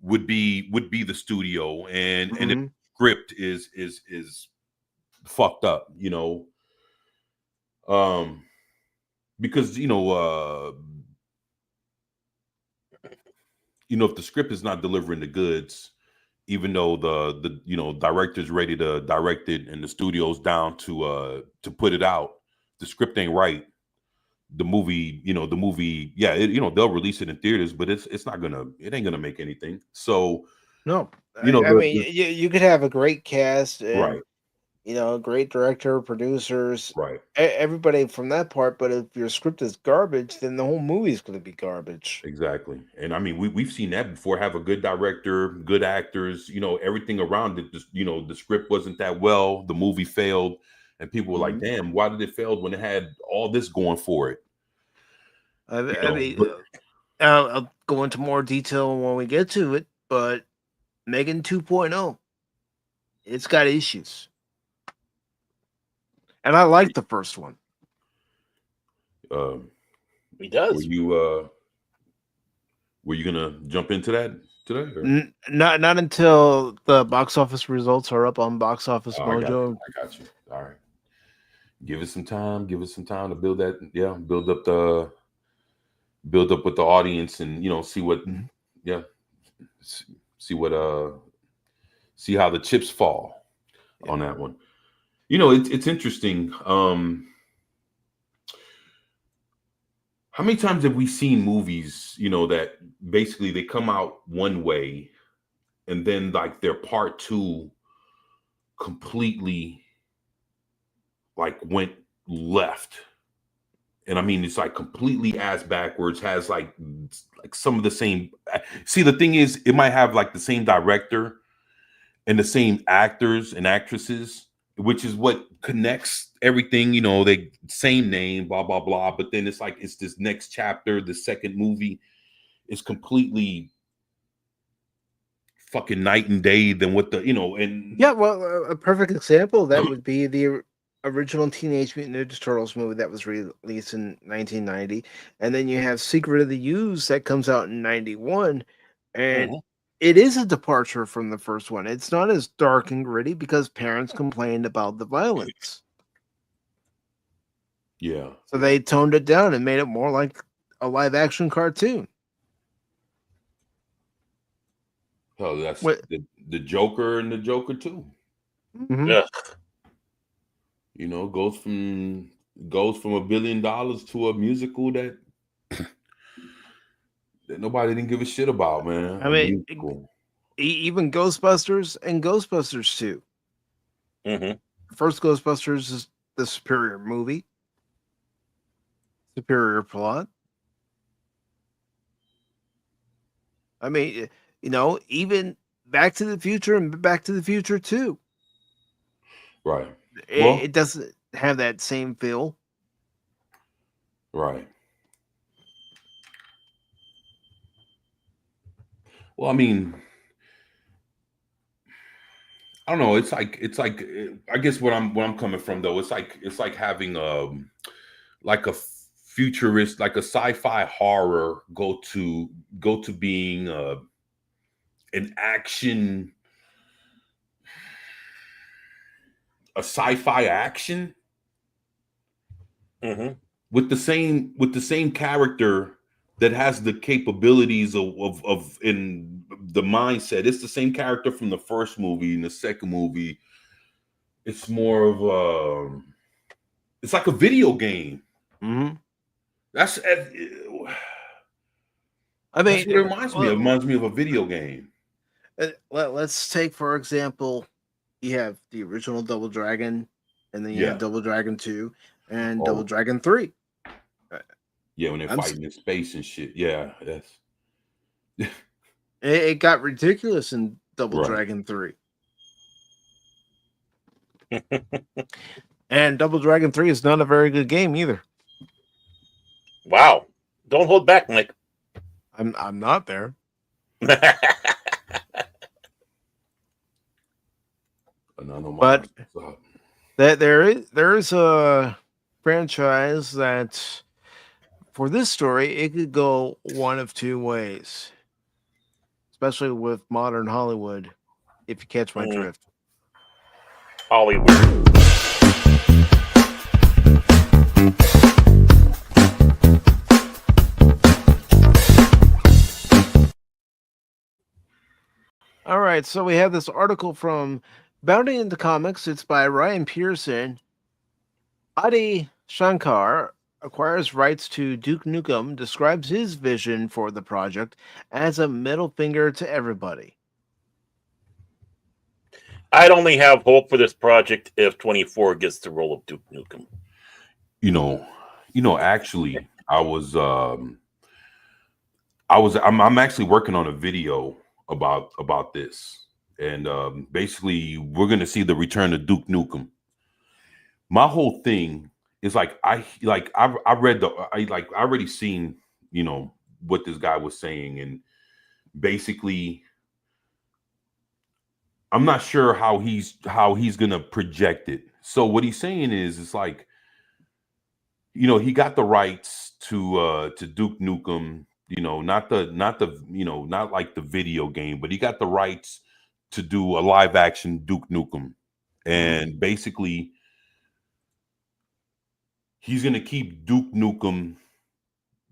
would be the studio, and if the script is fucked up, you know. Because if the script is not delivering the goods, even though the director's ready to direct it and the studio's down to put it out, the script ain't right. The movie, yeah, they'll release it in theaters, but it ain't gonna make anything. So no, I mean, you could have a great cast and right, a great director, producers, right, everybody from that part. But if your script is garbage, then the whole movie is going to be garbage. exactly. And I mean, we've seen that before. Have a good director, good actors, everything around it. Just, the script wasn't that well. The movie failed, and people were like, "Damn, why did it fail when it had all this going for it?" I mean, I'll go into more detail when we get to it, but Megan 2.0, it's got issues. And I like the first one. He does. Were you gonna jump into that today? Not until the box office results are up on Box Office Mojo. I got you. All right. Give us some time. Give us some time to build that. Yeah, build up with the audience, and see what. Yeah, see how the chips fall on that one. It's interesting. How many times have we seen movies, that basically they come out one way and then like their part two completely like went left. And I mean, it's like completely ass backwards, has like some of the same. See, the thing is, it might have like the same director and the same actors and actresses, which is what connects everything, they same name, blah, blah, blah. But then it's like, it's this next chapter, the second movie is completely fucking night and day than what and yeah, well, a perfect example that would be the original Teenage Mutant Ninja Turtles movie that was released in 1990, and then you have Secret of the Use that comes out in 91, and it is a departure from the first one. It's not as dark and gritty because parents complained about the violence. Yeah. So they toned it down and made it more like a live action cartoon. Oh, that's the Joker and the Joker 2. Yeah. You know, goes from $1 billion to a musical that nobody didn't give a shit about, man. I A mean, musical. even Ghostbusters and Ghostbusters 2. Mm-hmm. First Ghostbusters is the superior movie, superior plot. I mean, even Back to the Future and Back to the Future 2. Right. It doesn't have that same feel. Right. Well, I mean, I don't know. It's like I guess what I'm coming from though. It's like having like a futurist, like a sci-fi horror go to being an action, a sci-fi action Mm-hmm. with the same character that has the capabilities of in the mindset. It's the same character from the first movie and the second movie. It's more of it's like a video game. Mm-hmm. That's I that's mean, what it reminds me of. It reminds me of a video game. let's take, for example, you have the original Double Dragon, and then you have Yeah. Double Dragon 2 and Double Oh, Dragon 3. yeah, when they're I'm s- fighting in space and shit. Yeah, that's It got ridiculous in Double right. Dragon 3. And Double Dragon 3 is not a very good game either. Wow. Don't hold back, Mike. I'm not there. But there is a franchise that, for this story, it could go one of two ways, especially with modern Hollywood, if you catch my drift. Hollywood. All right, so we have this article from Bounding into Comics. It's by Ryan Pearson. Adi Shankar acquires rights to Duke Nukem, describes his vision for the project as a middle finger to everybody. I'd only have hope for this project if 24 gets the role of Duke Nukem. Actually, I'm actually working on a video about this, and basically we're gonna see the return of Duke Nukem. My whole thing is I already seen what this guy was saying, and basically I'm not sure how he's gonna project it. So what he's saying is it's like, he got the rights to Duke Nukem, not like the video game, but he got the rights to do a live action Duke Nukem. And basically he's going to keep Duke Nukem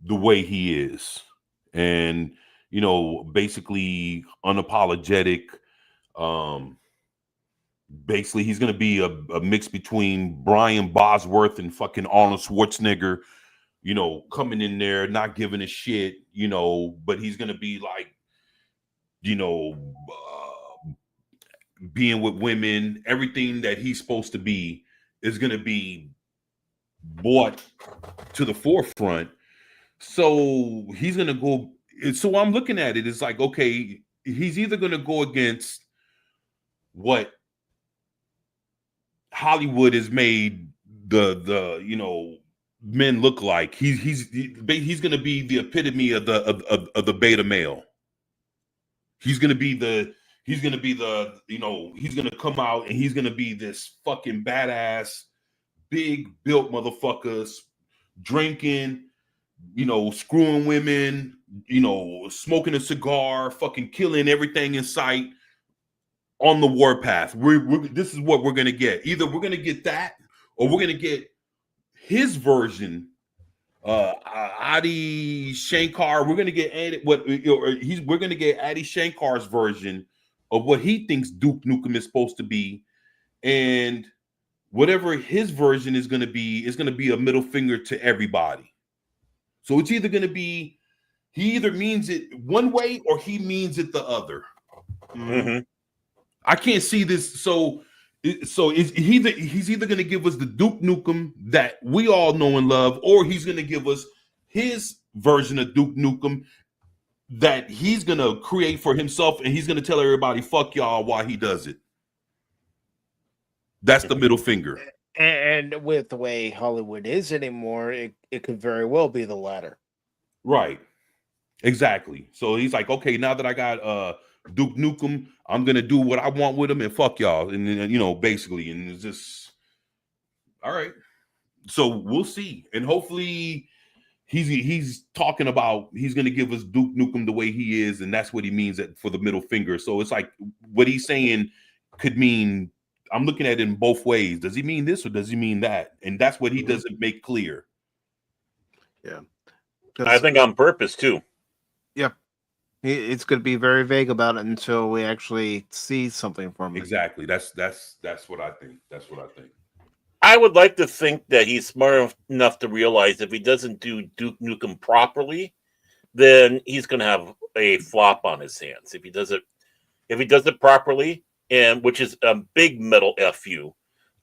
the way he is. And, basically unapologetic. Basically he's going to be a mix between Brian Bosworth and fucking Arnold Schwarzenegger, coming in there, not giving a shit, but he's going to be like, being with women. Everything that he's supposed to be is going to be brought to the forefront. So he's going to go. So I'm looking at it. It's like, okay, he's either going to go against what Hollywood has made the men look like. He's going to be the epitome of the beta male. He's going to be he's going to come out and he's going to be this fucking badass, big built motherfuckers, drinking, screwing women, smoking a cigar, fucking killing everything in sight on the warpath. This is what we're going to get. Either we're going to get that or we're going to get his version, Adi Shankar. We're going to get we're going to get Adi Shankar's version of what he thinks Duke Nukem is supposed to be, and whatever his version is going to be a middle finger to everybody. So it's either going to be he either means it one way or he means it the other. Mm-hmm. I can't see this. So he's either going to give us the Duke Nukem that we all know and love, or he's going to give us his version of Duke Nukem that he's going to create for himself, and he's going to tell everybody, fuck y'all, while he does it. That's the middle finger. And with the way Hollywood is anymore, it could very well be the latter. Right. Exactly. So he's like, okay, now that I got Duke Nukem, I'm gonna do what I want with him and fuck y'all, and then basically, and it's just all right. So we'll see, and hopefully he's talking about he's gonna give us Duke Nukem the way he is, and that's what he means for the middle finger. So it's like what he's saying could mean. I'm looking at it in both ways. Does he mean this or does he mean that? And that's what he doesn't make clear. Yeah, I think on purpose too. Yep. It's going to be very vague about it until we actually see something from it. Exactly. That's what I think. That's what I think. I would like to think that he's smart enough to realize if he doesn't do Duke Nukem properly, then he's going to have a flop on his hands. If he does it properly, and which is a big metal FU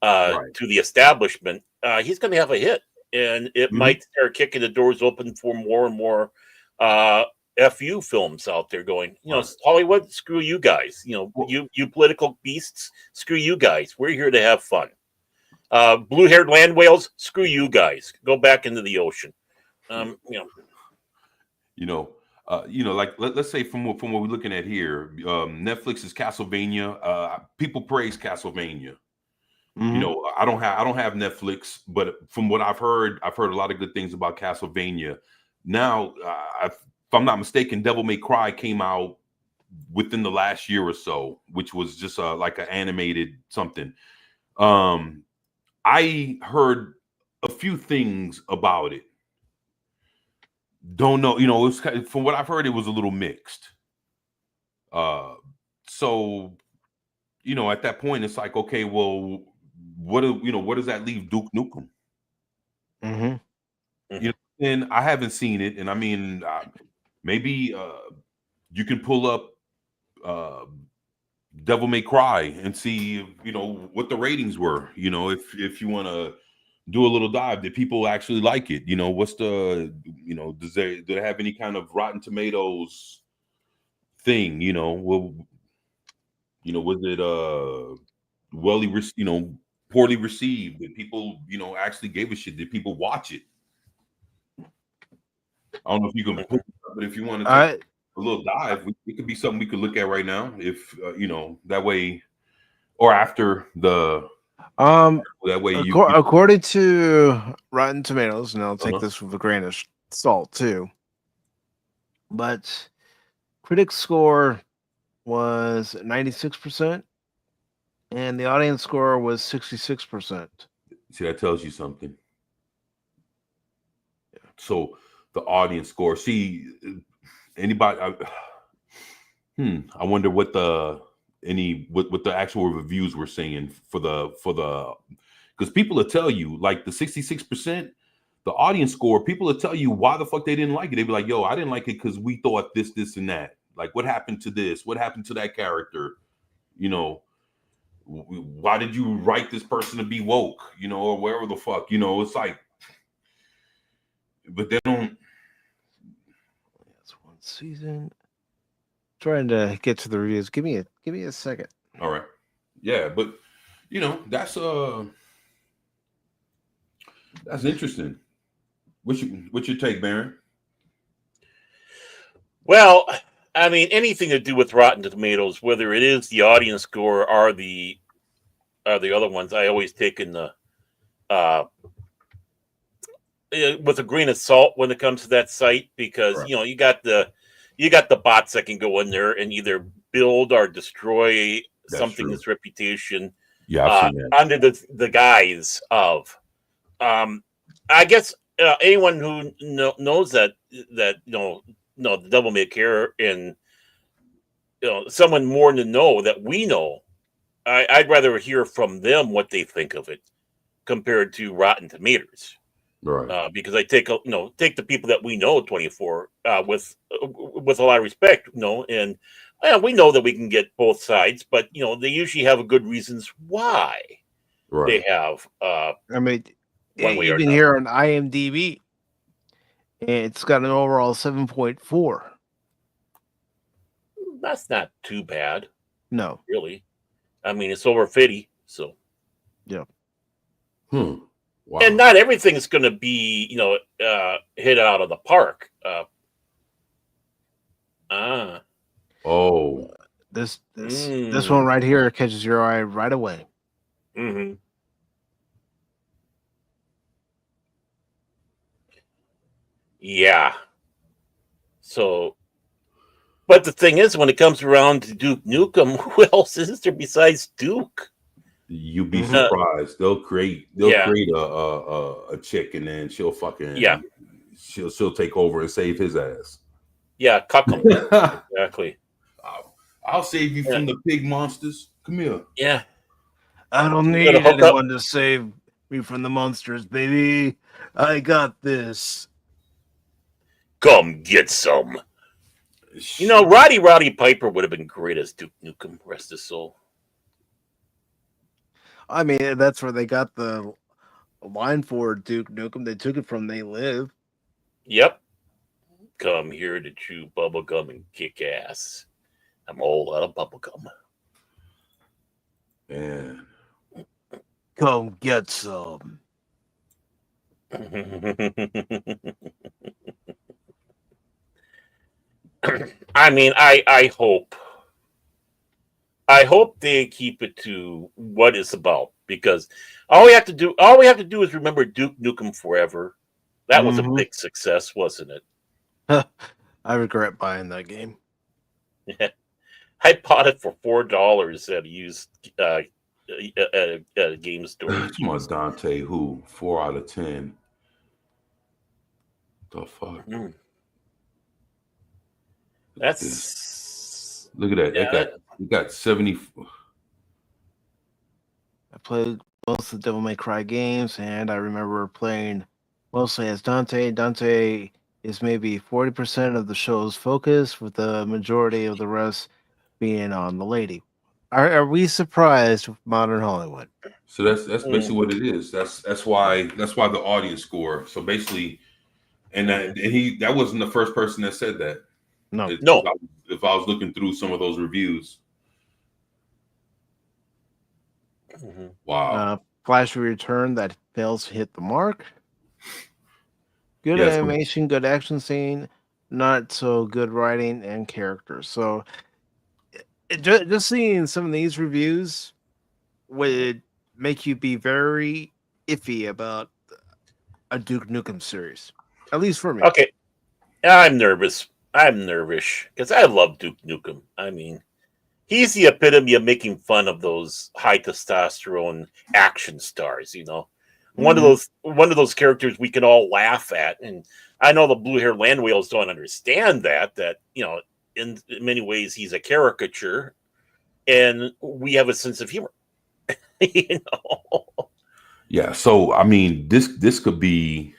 to the establishment, he's going to have a hit, and it might start kicking the doors open for more and more FU films out there going, Hollywood, screw you guys. You political beasts, screw you guys. We're here to have fun. Blue-haired land whales, screw you guys. Go back into the ocean. Like let's say from what we're looking at here, Netflix's Castlevania. People praise Castlevania. I don't have Netflix, but from what I've heard a lot of good things about Castlevania. Now, if I'm not mistaken, Devil May Cry came out within the last year or so, which was just like an animated something. I heard a few things about it. Don't know, it's from what I've heard, it was a little mixed. So, at that point, it's like, okay, well, what does that leave Duke Nukem? And I haven't seen it, and I mean, maybe you can pull up Devil May Cry and see, what the ratings were. If you want to do a little dive, did people actually like it? What's the, do they have any kind of Rotten Tomatoes thing? Was it poorly received? Did people, actually gave a shit? Did people watch it? I don't know if you can, but if you want to take a little dive, it could be something we could look at right now. If that way, or after the. That way, according to Rotten Tomatoes, and I'll take this with a grain of salt too, but critics' score was 96%, and the audience score was 66%. See, that tells you something. So the audience score. See, anybody? I wonder what the actual reviews were saying for the because people will tell you, like, the 66%, the audience score, people will tell you why the fuck they didn't like it. They'd be like, yo, I didn't like it because we thought this, and that. Like, what happened to this? What happened to that character? Why did you write this person to be woke? Or wherever the fuck, it's like, but they don't. That's one season. Trying to get to the reviews. Give me a second. All right. Yeah, but that's interesting. What's your take, Baron? Well, I mean, anything to do with Rotten Tomatoes, whether it is the audience score or the other ones, I always take in the with a grain of salt when it comes to that site, because right. You got the bots that can go in there and either build or destroy something's reputation. Yeah, under the guise of, I guess anyone who knows that the Devil May Cry, and someone more to know that we know, I'd rather hear from them what they think of it compared to Rotten Tomatoes. Right. Because I take the people that we know at 24 with a lot of respect, and we know that we can get both sides, but they usually have a good reasons why they Right. have I mean, one way or even another. here on IMDb, it's got an overall 7.4. That's not too bad, No. really. I mean, it's over 50, so. Yeah. Wow. And not everything's going to be, hit out of the park. Oh. This one right here catches your eye right away. Mm-hmm. Yeah. So, but the thing is, when it comes around to Duke Nukem, who else is there besides Duke? You'd be surprised. They'll create a chick, and then she'll she'll take over and save his ass. Yeah, cuck him. Exactly. I'll save you from the pig monsters. Come here. Yeah. I don't need anyone to save me from the monsters, baby. I got this. Come get some. Roddy Piper would have been great as Duke Nukem, rest his soul. I mean, that's where they got the line for Duke Nukem. They took it from They Live. Yep. Come here to chew bubblegum and kick ass. I'm all out of bubblegum. Man. Come get some. I mean, I hope they keep it to what it's about, because all we have to do is remember Duke Nukem Forever. That was a big success, wasn't it? I regret buying that game. I bought it for $4 at a used at a game store. Come on, Dante. Who 4 out of 10? The fuck. Look at that. Yeah. They got 70. I played most of the Devil May Cry games, and I remember playing mostly as Dante. Dante is maybe 40% of the show's focus, with the majority of the rest being on the lady. Are we surprised with modern Hollywood? So that's basically what it is. That's why the audience score. So basically, and that wasn't the first person that said that. No. If I was looking through some of those reviews. Wow. Flash return that fails to hit the mark. Good animation, good action scene, not so good writing and characters. So just seeing some of these reviews would make you be very iffy about a Duke Nukem series, at least for me. Okay, I'm nervous. I'm nervous because I love Duke Nukem. I mean, he's the epitome of making fun of those high testosterone action stars. One of those characters we can all laugh at, and I know the blue-haired land whales don't understand that in many ways he's a caricature, and we have a sense of humor. Yeah. So I mean, this could be,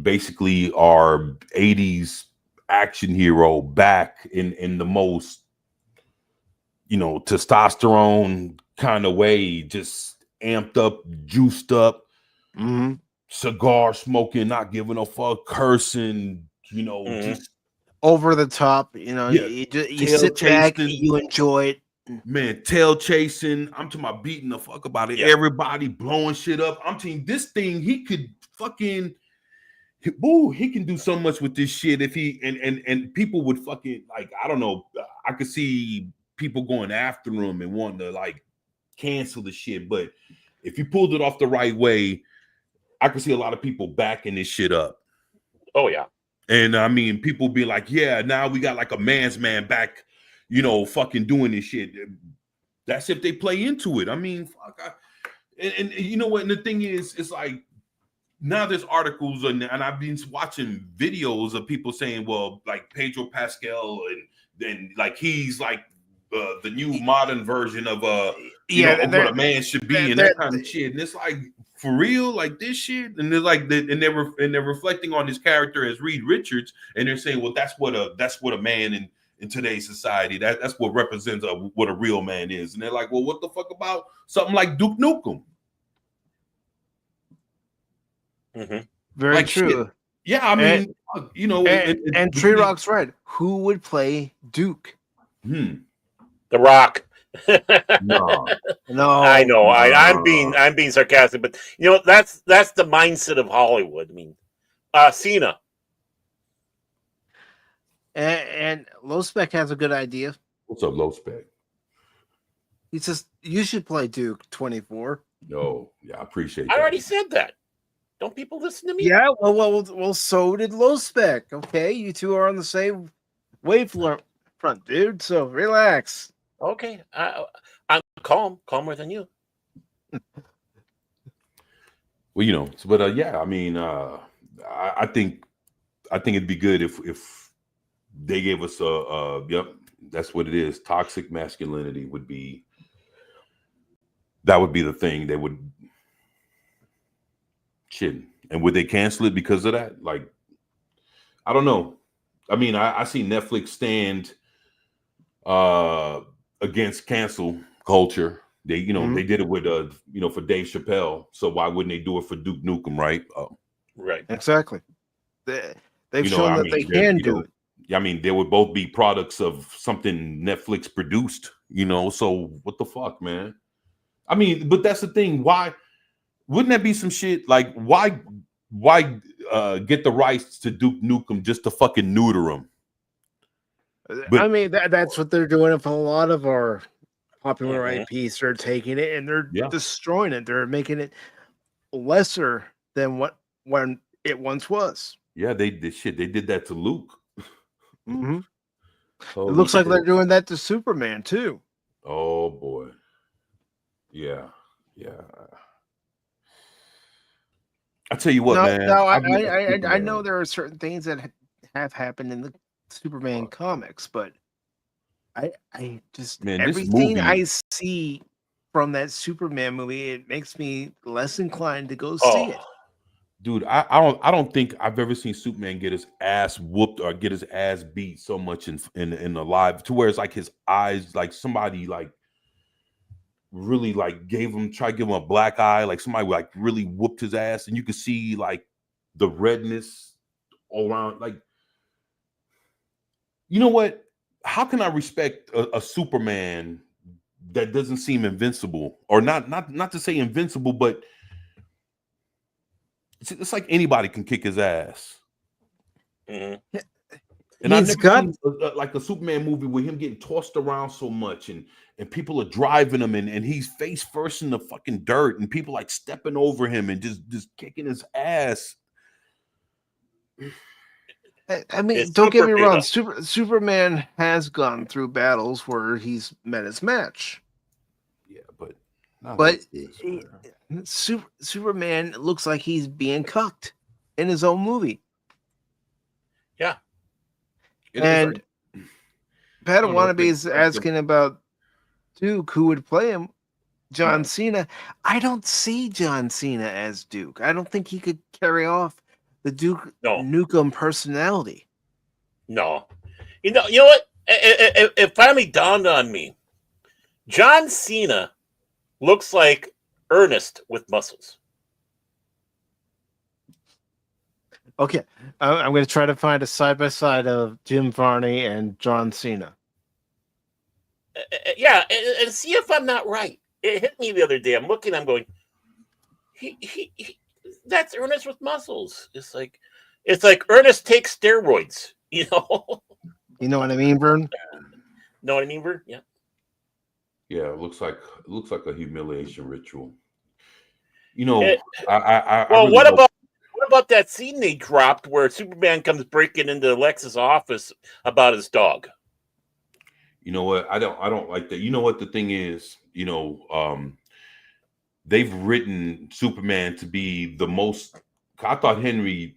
basically our 80s action hero back in the most, testosterone kind of way, just amped up, juiced up, cigar smoking, not giving a fuck, cursing, just over the top. You sit back, you enjoy it. Man, tail chasing. I'm talking about beating the fuck about it. Yeah. Everybody blowing shit up. I'm telling this thing, he could fucking, he can do so much with this shit if he and people would fucking, like, I don't know. I could see people going after him and wanting to like cancel the shit, but if you pulled it off the right way, I could see a lot of people backing this shit up. Oh yeah. And I mean, people be like, yeah, now we got like a man's man back, fucking doing this shit. That's if they play into it. I mean, fuck. And you know what? And the thing is, it's like now there's articles and I've been watching videos of people saying, well, like Pedro Pascal and then like he's like the new modern version of Yeah, of what a man should be and that kind of shit. And it's like, for real, like this shit. And they're like, they're reflecting on his character as Reed Richards, and they're saying, well, that's what a man in today's society, that's what represents what a real man is. And they're like, well, what the fuck about something like Duke Nukem? Very like true. Shit. Yeah, I mean, and Tree Rock's right. Who would play Duke? The Rock. No, I know. I'm being sarcastic, but that's the mindset of Hollywood. I mean, Cena. And Low Spec has a good idea. What's up, Low Spec? He says you should play Duke 24. No, yeah, I appreciate I that. already said that. Don't people listen to me? Yeah, well, so did Low Spec. Okay, you two are on the same wavefront, dude. So relax. Okay, I'm calmer than you. Well, but yeah, I mean, I think it'd be good if they gave us yep, that's what it is. Toxic masculinity would be the thing. They would shit. And would they cancel it because of that? Like, I don't know. I mean, I see Netflix stand against cancel culture. They, they did it with for Dave Chappelle. So why wouldn't they do it for Duke Nukem, right? Right. Exactly. They've shown that they can do it. I mean, they would both be products of something Netflix produced, so what the fuck, man? I mean, but that's the thing. Why wouldn't that be some shit? Like, why get the rights to Duke Nukem just to fucking neuter him? But, I mean, that's what they're doing with a lot of our popular IPs. They're taking it and they're destroying it. They're making it lesser than when it once was. Yeah, they did that to Luke. Mm-hmm. It looks like they're doing that to Superman too. Oh boy. Yeah. I tell you what, man. No, I know there are certain things that have happened in the Superman comics, but I just everything I see from that Superman movie, it makes me less inclined to go see it. Dude, I don't think I've ever seen Superman get his ass whooped or get his ass beat so much in the live, to where it's like his eyes, like somebody like really like tried to give him a black eye, like somebody like really whooped his ass, and you could see like the redness all around. Like, you know what? How can I respect a Superman that doesn't seem invincible, or not to say invincible, but it's like anybody can kick his ass. Mm-hmm. And I've never seen like a Superman movie with him getting tossed around so much, and people are driving him, and he's face first in the fucking dirt, and people like stepping over him and just kicking his ass. I mean, don't get me wrong. Superman has gone through battles where he's met his match. Yeah, but Superman looks like he's being cucked in his own movie. Yeah. And Pat Wannabe is asking about Duke, who would play him. John Cena. I don't see John Cena as Duke. I don't think he could carry off the Duke Nukem personality. No. You know what? It finally dawned on me. John Cena looks like Ernest with muscles. Okay, I'm going to try to find a side-by-side of Jim Varney and John Cena. Yeah, and see if I'm not right. It hit me the other day. I'm looking, I'm going, he that's Ernest with muscles. It's like Ernest takes steroids, You know what I mean, Vern? Know what I mean, Vern? Yeah. Yeah, it looks like a humiliation ritual. What about that scene they dropped where Superman comes breaking into Lex's office about his dog? You know what? I don't like that. You know what the thing is? They've written Superman to be the most. I thought Henry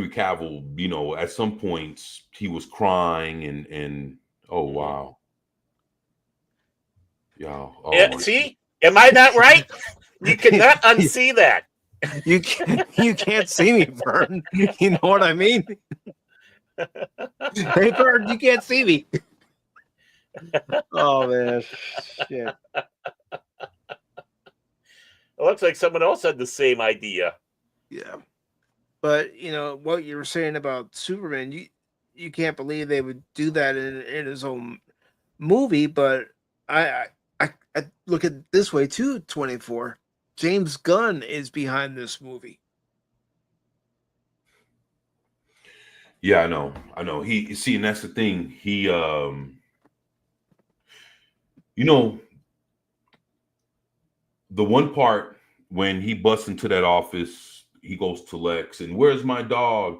Cavill, at some points he was crying and Oh wow. Yeah. Oh, Yeah, see, am I not right? You cannot unsee that. You can't see me, Vern. You know what I mean? Hey, Vern, you can't see me. Oh man, shit. It looks like someone else had the same idea. Yeah, but you know what you were saying about Superman. You can't believe they would do that in his own movie. But I look at it this way too. 24. James Gunn is behind this movie. Yeah, I know. He see, and that's the thing. He you know, the one part when he busts into that office, he goes to Lex and where's my dog?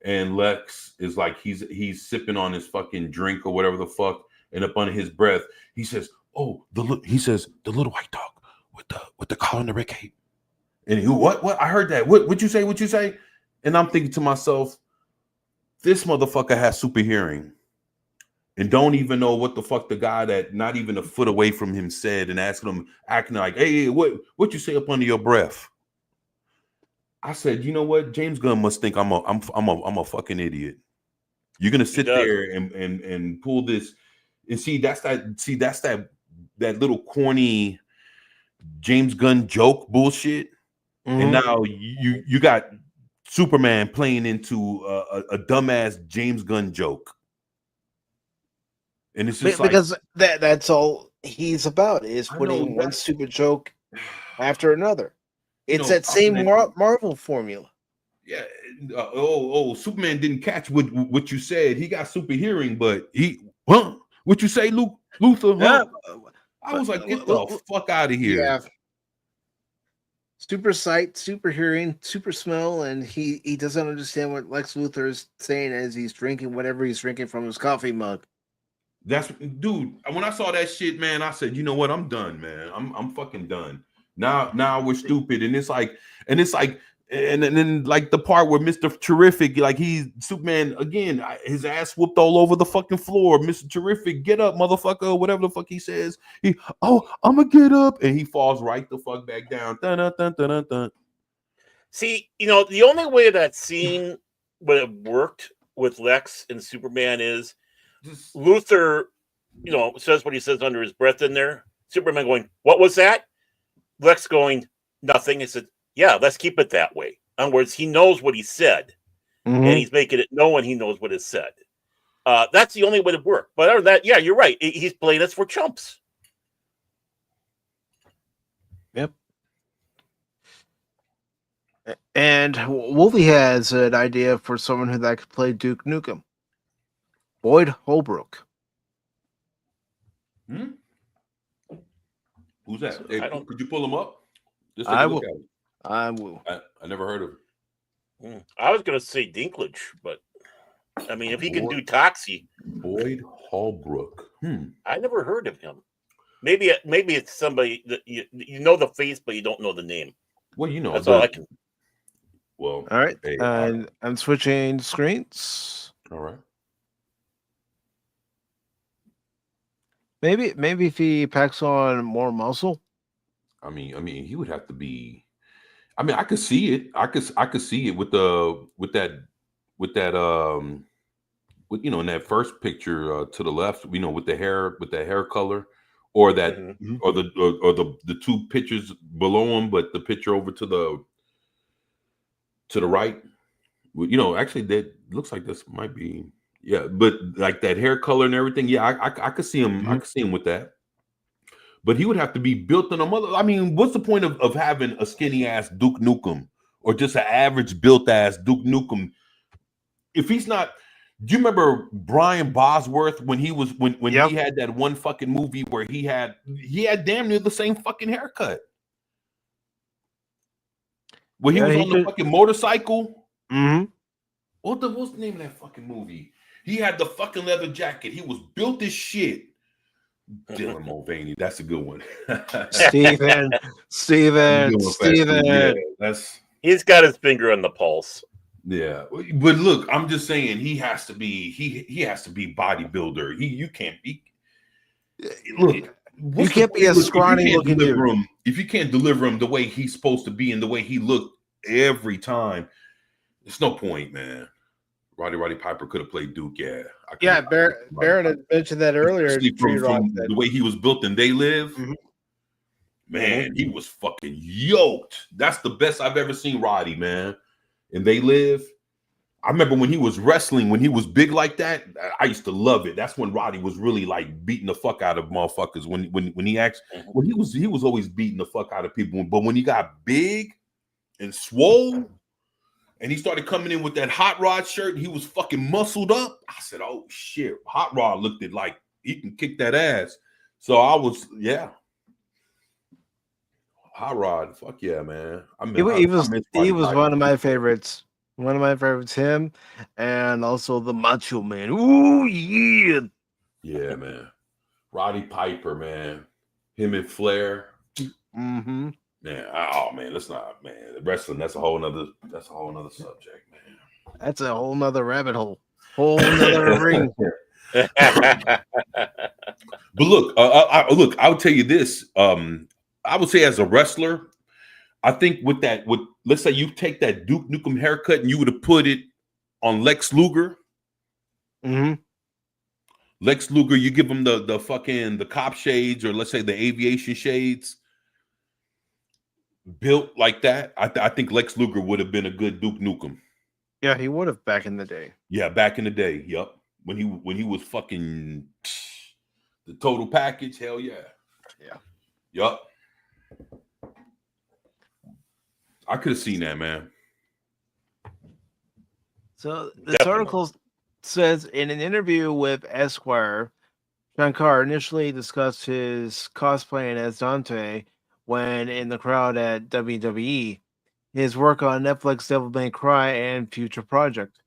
And Lex is like he's sipping on his fucking drink or whatever the fuck, and up under his breath, he says, "Oh, the little white dog with the collar and the red cape." And he, what? I heard that. What you say? What you say? And I'm thinking to myself, this motherfucker has super hearing and don't even know what the fuck the guy that not even a foot away from him said, and asking him, acting like, hey, what you say up under your breath? I said, you know what? James Gunn must think I'm a fucking idiot. You're gonna sit there and pull this and see that's that little corny James Gunn joke bullshit. Mm-hmm. And now you got Superman playing into a dumbass James Gunn joke. And it's just because that's all he's about is putting one stupid joke after another. It's that same Marvel formula. Yeah. Superman didn't catch what you said. He got super hearing, but what you say, Luther? Huh? Yeah. I was like, get the fuck out of here. Yeah. Super sight, super hearing, super smell, and he doesn't understand what Lex Luthor is saying as he's drinking whatever he's drinking from his coffee mug. Dude, when I saw that shit, man, I said, you know what? I'm done, man. I'm fucking done. Now we're stupid, and it's like, and then like the part where Mr. Terrific, like he's Superman again, his ass whooped all over the fucking floor. Mr. Terrific, get up, motherfucker, whatever the fuck he says. I'm gonna get up, and he falls right the fuck back down. Dun, dun, dun, dun, dun, dun. See, the only way that scene would have worked with Lex and Superman is Luthor, says what he says under his breath in there. Superman going, "What was that?" Lex going, "Nothing." I said, "Yeah, let's keep it that way." In other words, he knows what he said, and he's making it known he knows what is said. That's the only way to work. But other than that, yeah, you're right. He's playing us for chumps. Yep. And Wolfie has an idea for someone that could play Duke Nukem. Boyd Holbrook. Who's that? Hey, could you pull him up? Just I will. I will. I never heard of him. I was going to say Dinklage, but I mean, if he can do Toxie. Boyd Holbrook. I never heard of him. Maybe it's somebody that you know the face, but you don't know the name. Well, that's all I can. Well, all right. And I'm switching screens. All right. Maybe if he packs on more muscle. I mean, he would have to be. I mean, I could see it. I could see it with that in that first picture to the left. With the hair color, or that or the two pictures below him, but the picture over to the right. Actually, that looks like this might be. Yeah, but like that hair color and everything, yeah, I could see him. I could see him with that. But he would have to be built on a mother. I mean, what's the point of having a skinny ass Duke Nukem or just an average built ass Duke Nukem if he's not? Do you remember Brian Bosworth when he was when he had that one fucking movie where he had damn near the same fucking haircut? When he was on the fucking motorcycle. What's the name of that fucking movie? He had the fucking leather jacket. He was built as shit. Dylan Mulvaney, that's a good one. Steven. Yeah, he's got his finger on the pulse. Yeah, but look, I'm just saying he has to be he has to be bodybuilder. You can't be. Look, You can't be a scrawny looking dude. If you can't deliver him the way he's supposed to be and the way he looked every time, there's no point, man. Roddy Piper could have played Duke. Yeah, Barrett had mentioned that earlier. From the way he was built in They Live. Mm-hmm. Man, he was fucking yoked. That's the best I've ever seen Roddy, man. And They Live. I remember when he was wrestling, when he was big like that, I used to love it. That's when Roddy was really like beating the fuck out of motherfuckers. When he was always beating the fuck out of people. But when he got big and swole, and he started coming in with that Hot Rod shirt, and he was fucking muscled up. I said, "Oh shit, Hot Rod looked at like he can kick that ass." So I was, yeah. Hot Rod, fuck yeah, man. He was one of my favorites. One of my favorites, him, and also the Macho Man. Ooh, yeah. Yeah, man. Roddy Piper, man. Him and Flair. Mm-hmm. Man, oh man, let's not, man. Wrestling, that's a whole nother subject, man. That's a whole nother rabbit hole. Whole nother ring. But look, I'll tell you this. I would say as a wrestler, I think with let's say you take that Duke Nukem haircut and you would have put it on Lex Luger. Mm-hmm. Lex Luger, you give him the fucking the cop shades, or let's say the aviation shades, built like that. I think Lex Luger would have been a good Duke Nukem. Yeah, he would have back in the day. Yeah, back in the day. Yep. When he was fucking the total package, hell yeah. Yeah. Yep. I could have seen that, man. So this article says in an interview with Esquire, Shankar initially discussed his cosplaying as Dante when in the crowd at WWE, his work on Netflix Devil May Cry and future project.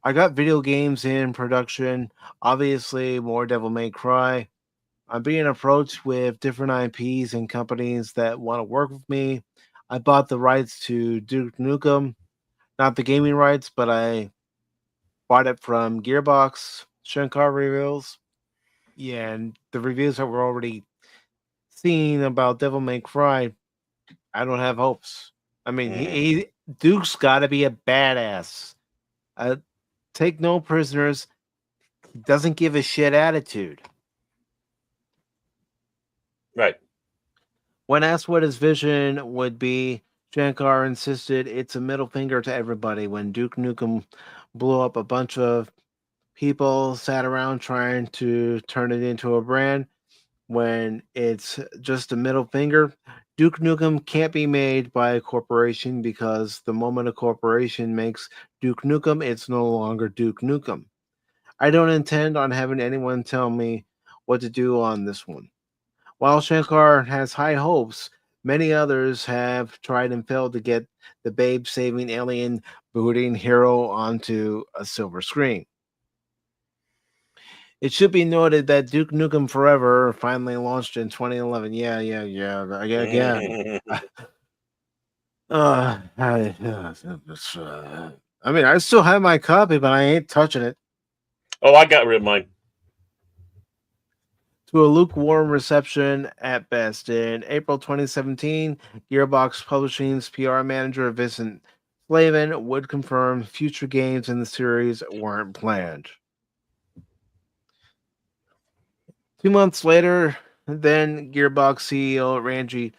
I got video games in production, obviously more Devil May Cry. I'm being approached with different IPs and companies that want to work with me. I bought the rights to Duke Nukem, not the gaming rights, but I bought it from Gearbox. Shankar reveals. Yeah, and the reviews that we're already seeing about Devil May Cry, I don't have hopes. I mean, Duke's got to be a badass. Take no prisoners. He doesn't give a shit attitude. Right. When asked what his vision would be, Shankar insisted it's a middle finger to everybody. When Duke Nukem blew up, a bunch of people sat around trying to turn it into a brand. When it's just a middle finger, Duke Nukem can't be made by a corporation, because the moment a corporation makes Duke Nukem, it's no longer Duke Nukem. I don't intend on having anyone tell me what to do on this one. While Shankar has high hopes, many others have tried and failed to get the babe-saving alien booting hero onto a silver screen. It should be noted that Duke Nukem Forever finally launched in 2011. Yeah. I mean, I still have my copy, but I ain't touching it. Oh, I got rid of mine. To a lukewarm reception at best. In April 2017, Gearbox Publishing's PR manager, Vincent Slavin, would confirm future games in the series weren't planned. 2 months later, then Gearbox CEO Randy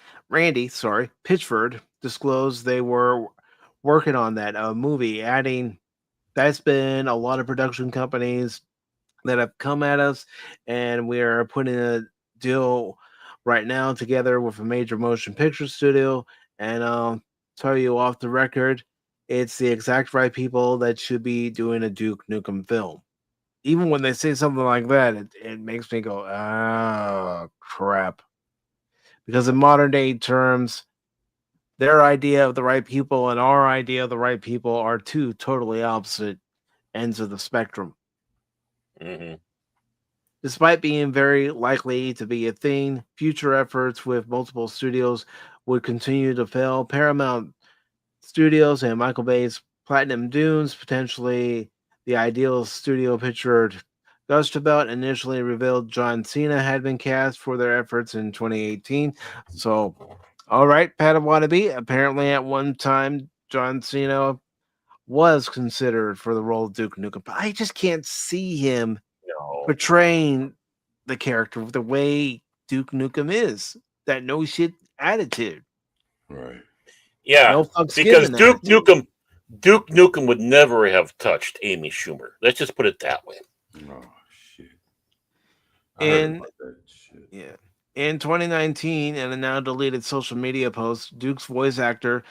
Pitchford disclosed they were working on that movie, adding, "That's been a lot of production companies that have come at us, and we are putting a deal right now together with a major motion picture studio, and I'll tell you off the record, it's the exact right people that should be doing a Duke Nukem film." Even when they say something like that, it makes me go, oh, crap. Because in modern day terms, their idea of the right people and our idea of the right people are two totally opposite ends of the spectrum. Mm-hmm. Despite being very likely to be a thing, future efforts with multiple studios would continue to fail. Paramount Studios and Michael Bay's Platinum Dunes, potentially the ideal studio picture just about initially revealed John Cena had been cast for their efforts in 2018. So, all right, Padawannabe. Apparently, at one time, John Cena was considered for the role of Duke Nukem, but I just can't see him No. portraying the character the way Duke Nukem is. That no shit attitude. Right. Yeah, No fucks because given attitude. Duke Nukem would never have touched Amy Schumer. Let's just put it that way. Oh shit. I heard In about that shit. yeah. In 2019, in a now deleted social media post, Duke's voice actor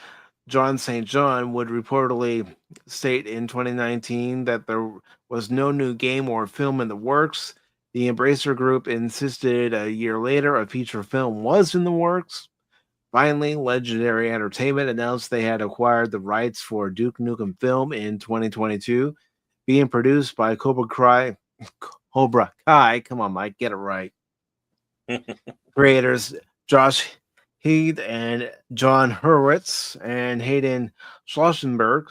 John St. John would reportedly state in 2019 that there was no new game or film in the works. The Embracer Group insisted a year later a feature film was in the works. Finally, Legendary Entertainment announced they had acquired the rights for Duke Nukem film in 2022, being produced by Cobra Kai. Come on, Mike, get it right. Creators Josh Heath and John Hurwitz and Hayden Schlossberg,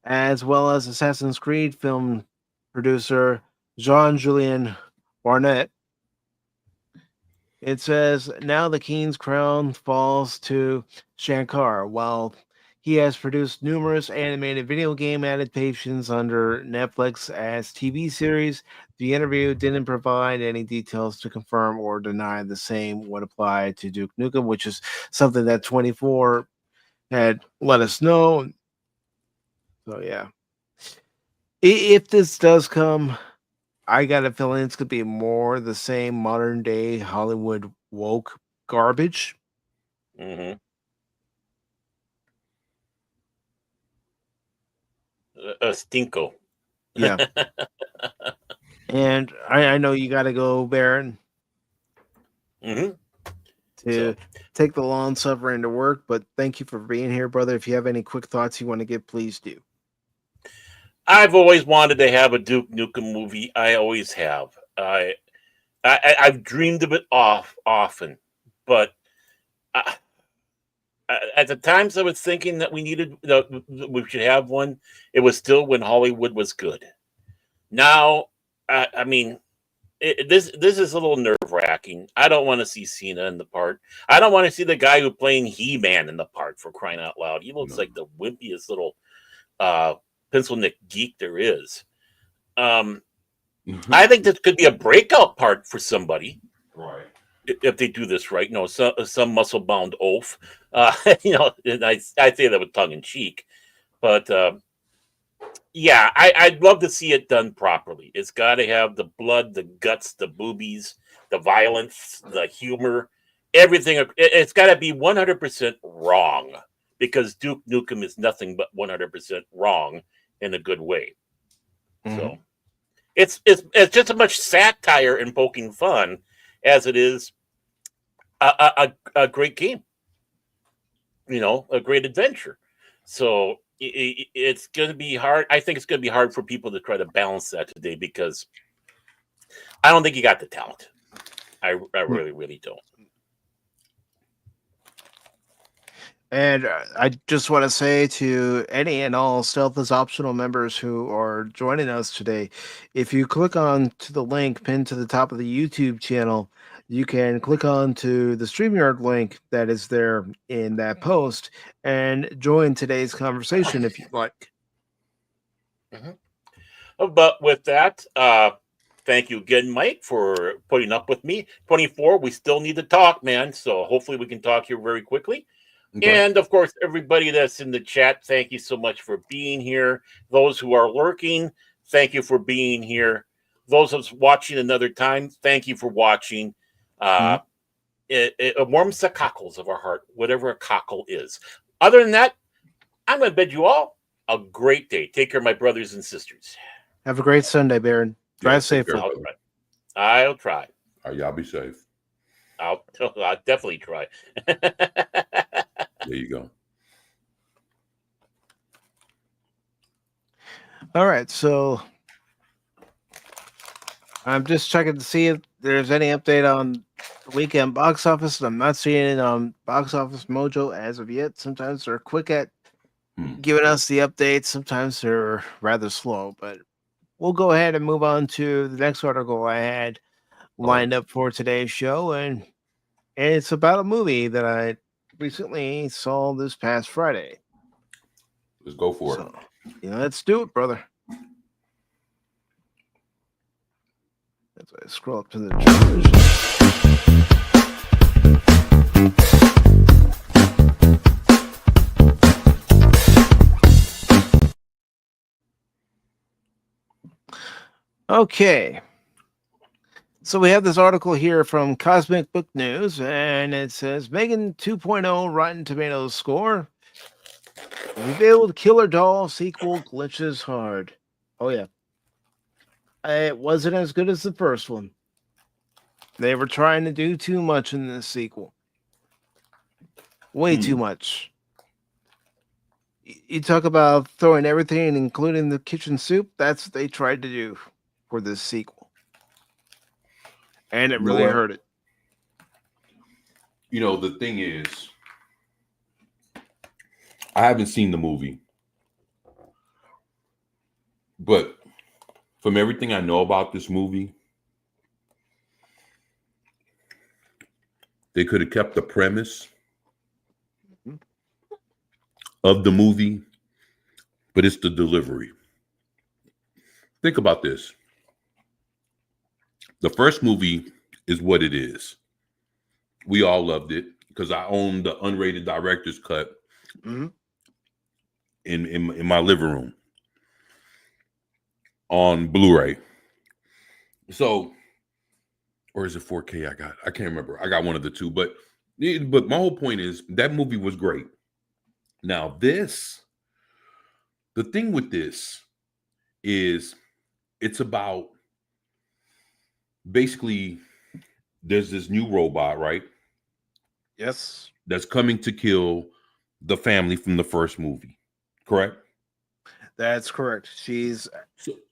as well as Assassin's Creed film producer Jean-Julien Barnett. It says, now the king's crown falls to Shankar. While he has produced numerous animated video game adaptations under Netflix as TV series, the interview didn't provide any details to confirm or deny the same would apply to Duke Nukem, which is something that 24 had let us know. So, yeah. If this does come, I got a feeling it's going to be more the same modern day Hollywood woke garbage. Mm-hmm. A stinko. Yeah. And I know you got to go, Baron, Mm-hmm. to take the long suffering to work, but thank you for being here, brother. If you have any quick thoughts you want to give, please do. I've always wanted to have a Duke Nukem movie. I always have. I've dreamed of it often, but at the times I was thinking that we should have one. It was still when Hollywood was good. Now, I mean, this is a little nerve wracking. I don't want to see Cena in the part. I don't want to see the guy who playing He-Man in the part, for crying out loud. He looks like the wimpiest little pencil neck geek there is. I think this could be a breakout part for somebody, Right. if they do this right. Some muscle bound oaf. And I say that with tongue in cheek, but yeah, I'd love to see it done properly. It's got to have the blood, the guts, the boobies, the violence, the humor, everything. It's got to be 100% wrong, because Duke Nukem is nothing but 100% wrong in a good way. Mm-hmm. So it's just as much satire and poking fun as it is a great game. A great adventure. So it's going to be hard. I think it's going to be hard for people to try to balance that today, because I don't think you got the talent. I really, really don't. And I just want to say to any and all Stealth is Optional members who are joining us today, if you click on to the link pinned to the top of the YouTube channel, you can click on to the StreamYard link that is there in that post and join today's conversation if you'd like. Mm-hmm. But with that, thank you again, Mike, for putting up with me. 24, we still need to talk, man. So hopefully we can talk here very quickly. Okay. And, of course, everybody that's in the chat, thank you so much for being here. Those who are lurking, thank you for being here. Those of us watching another time, thank you for watching. It warms the cockles of our heart, whatever a cockle is. Other than that, I'm going to bid you all a great day. Take care, my brothers and sisters. Have a great Sunday, Baron. Drive safely. I'll try. All right, y'all be safe. I'll definitely try. There you go. All right, so I'm just checking to see if there's any update on the weekend box office. I'm not seeing it on Box Office Mojo as of yet. Sometimes they're quick at giving us the updates. Sometimes they're rather slow, but we'll go ahead and move on to the next article I had lined up for today's show, and it's about a movie that I recently saw this past Friday. Let's go for it. Let's do it, brother. As I scroll up to the trailers. Okay. So we have this article here from Cosmic Book News, and it says Megan 2.0 Rotten Tomatoes score. Revealed Killer Doll sequel glitches hard. Oh, yeah. It wasn't as good as the first one. They were trying to do too much in this sequel. Way too much. You talk about throwing everything, including the kitchen soup. That's what they tried to do for this sequel. And it really hurt it. You know, the thing is, I haven't seen the movie, but from everything I know about this movie, they could have kept the premise of the movie, but it's the delivery. Think about this. The first movie is what it is. We all loved it because I own the unrated director's cut in my living room on Blu-ray. So, or is it 4K? I can't remember. I got one of the two, but my whole point is that movie was great. Now the thing with this is it's about basically there's this new robot, right? Yes. That's coming to kill the family from the first movie, correct? That's correct. She's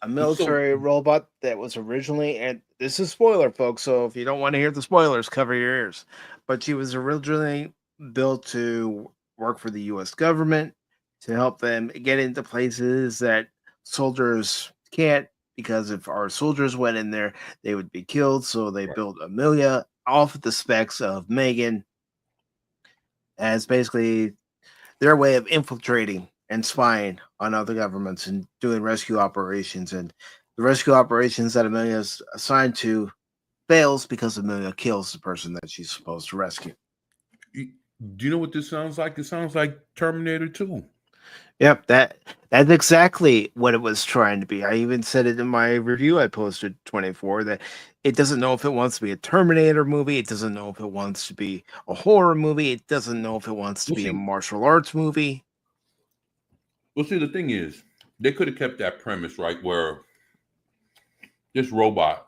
a military robot that was originally, and this is spoiler, folks, so if you don't want to hear the spoilers, cover your ears. But she was originally built to work for the U.S. government, to help them get into places that soldiers can't, because if our soldiers went in there, they would be killed. So they built Amelia off of the specs of Megan as basically their way of infiltrating and spying on other governments and doing rescue operations. And the rescue operations that Amelia is assigned to fails because Amelia kills the person that she's supposed to rescue. Do you know what this sounds like? It sounds like Terminator 2. Yep, that's exactly what it was trying to be. I even said it in my review I posted 24 that it doesn't know if it wants to be a Terminator movie. It doesn't know if it wants to be a horror movie. It doesn't know if it wants to be a martial arts movie. Well, see, the thing is, they could have kept that premise, right, where this robot.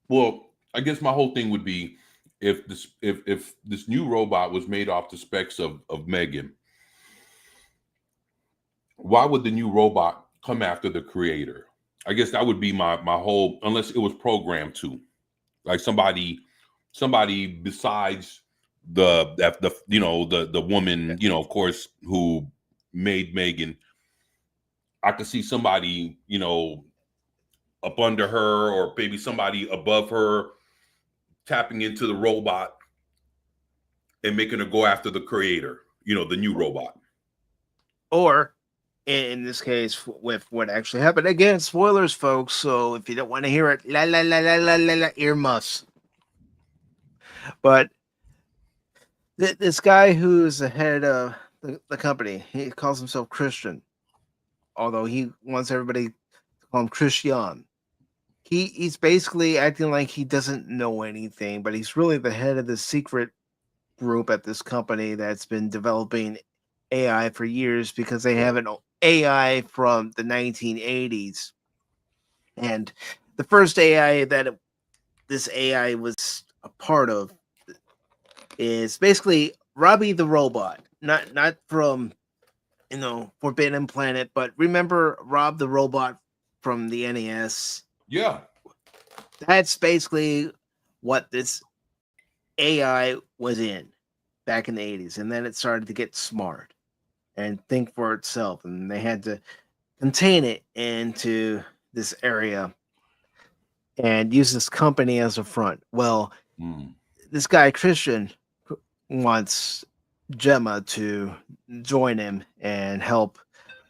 Well, I guess my whole thing would be if this new robot was made off the specs of Megan, why would the new robot come after the creator? I guess that would be my whole, unless it was programmed to, like somebody besides the woman, of course, who made Megan. I could see somebody, up under her, or maybe somebody above her tapping into the robot and making her go after the creator, the new robot. Or in this case, with what actually happened, again, spoilers, folks. So if you don't want to hear it, earmuffs. But this guy who's the head of the company, he calls himself Christian, although he wants everybody to call him Christian. He's basically acting like he doesn't know anything, but he's really the head of the secret group at this company that's been developing AI for years, because they have an AI from the 1980s. And the first AI that this AI was a part of is basically Robbie the robot, not from Forbidden Planet, but remember Rob the robot from the NES? Yeah. That's basically what this AI was in. back in the 80s, and then it started to get smart and think for itself, and they had to contain it into this area and use this company as a front. Well, this guy Christian wants Gemma to join him and help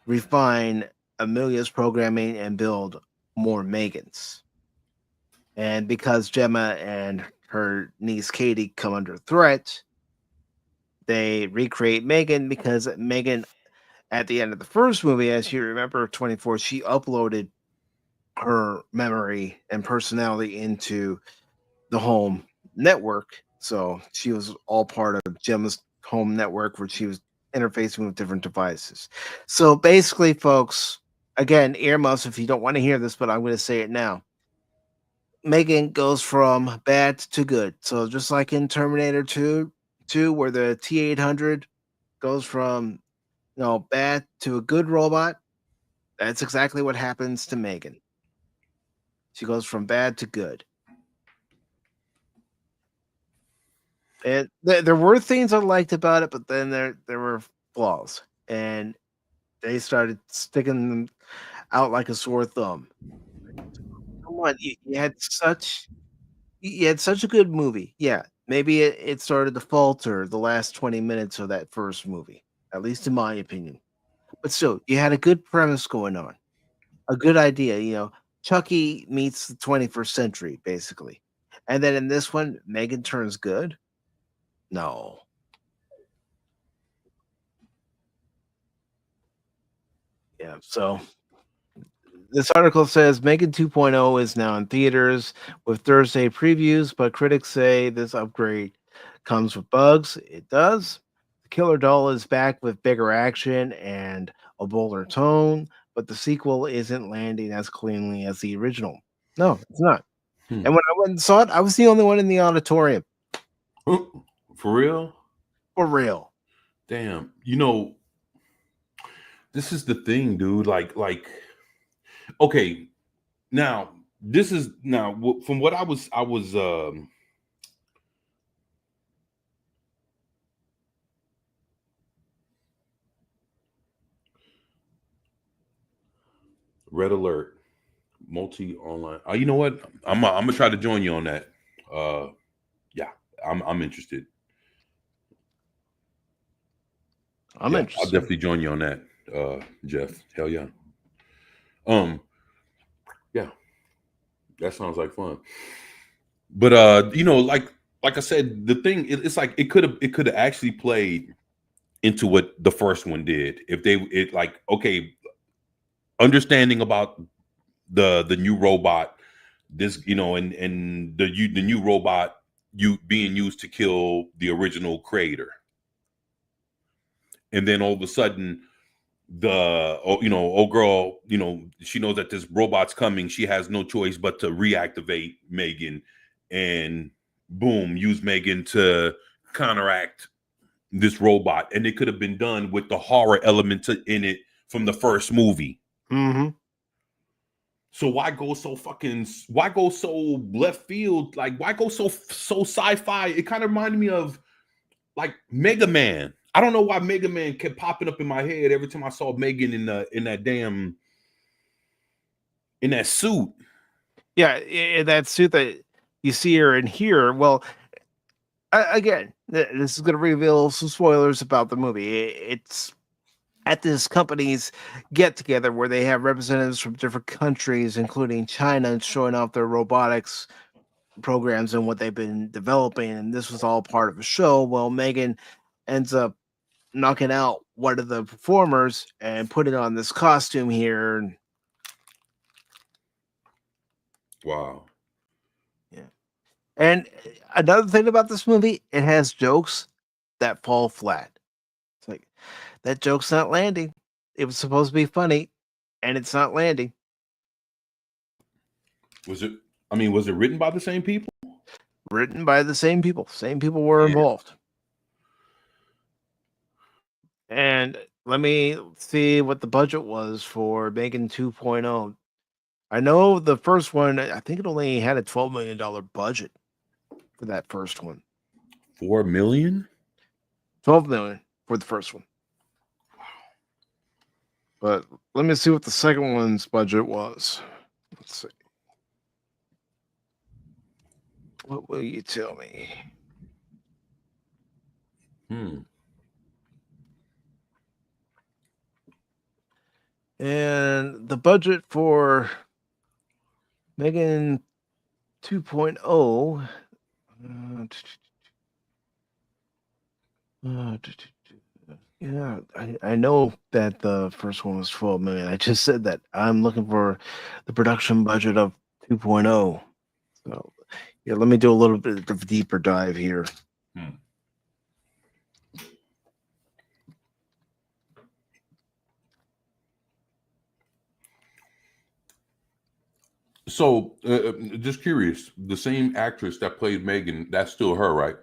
refine Amelia's programming and build more Megans. And because Gemma and her niece Katie come under threat, they recreate Megan, because Megan, at the end of the first movie, as you remember, 24, she uploaded her memory and personality into the home network. So she was all part of Gemma's home network, where she was interfacing with different devices. So basically, folks, again, earmuffs if you don't want to hear this, but I'm going to say it now. Megan goes from bad to good. So just like in Terminator 2, where the T-800 goes from bad to a good robot, that's exactly what happens to Megan. She goes from bad to good. And there were things I liked about it, but then there were flaws, and they started sticking them out like a sore thumb. Come on, you had such a good movie. Yeah, maybe it started to falter the last 20 minutes of that first movie, at least in my opinion. But still, you had a good premise going on, a good idea. Chucky meets the 21st century, basically. And then in this one, Megan turns good. No. Yeah, so this article says Megan 2.0 is now in theaters with Thursday previews, but critics say this upgrade comes with bugs. It does. The killer doll is back with bigger action and a bolder tone, but the sequel isn't landing as cleanly as the original. No, it's not. And when I went and saw it, I was the only one in the auditorium. For real? For real. Damn. This is the thing, dude. Like, okay, now from what I was red alert, multi online. You know what? I'm gonna try to join you on that. Yeah, I'm interested. I'm interested. I'll definitely join you on that, Jeff. Hell yeah. Yeah, that sounds like fun. But like I said, the thing it's like it could have actually played into what the first one did if okay, understanding about the new robot, this and the new robot being used to kill the original creator, and then all of a sudden old girl, she knows that this robot's coming. She has no choice but to reactivate Megan and boom, use Megan to counteract this robot. And it could have been done with the horror element in it from the first movie. Mm-hmm. So why go so left field? Like, why go so sci-fi? It kind of reminded me of like Mega Man. I don't know why Mega Man kept popping up in my head every time I saw Megan in that suit. Yeah, in that suit that you see her in here. Well, again, this is going to reveal some spoilers about the movie. It's at this company's get together where they have representatives from different countries, including China, showing off their robotics programs and what they've been developing. And this was all part of a show. Well, Megan ends up knocking out one of the performers and putting on this costume here. Wow. Yeah. And another thing about this movie, it has jokes that fall flat. It's like, that joke's not landing. It was supposed to be funny, and it's not landing. Was it written by the same people? Written by the same people. Same people were involved. And let me see what the budget was for Megan 2.0. I know the first one, I think it only had a $12 million budget for that first one. 4 million? $12 million for the first one. But let me see what the second one's budget was. Let's see. What will you tell me? And the budget for Megan 2.0. Yeah, I know that the first one was 12 million. I just said that I'm looking for the production budget of 2.0. So, yeah, let me do a little bit of a deeper dive here. So, just curious, the same actress that played Megan, that's still her, right?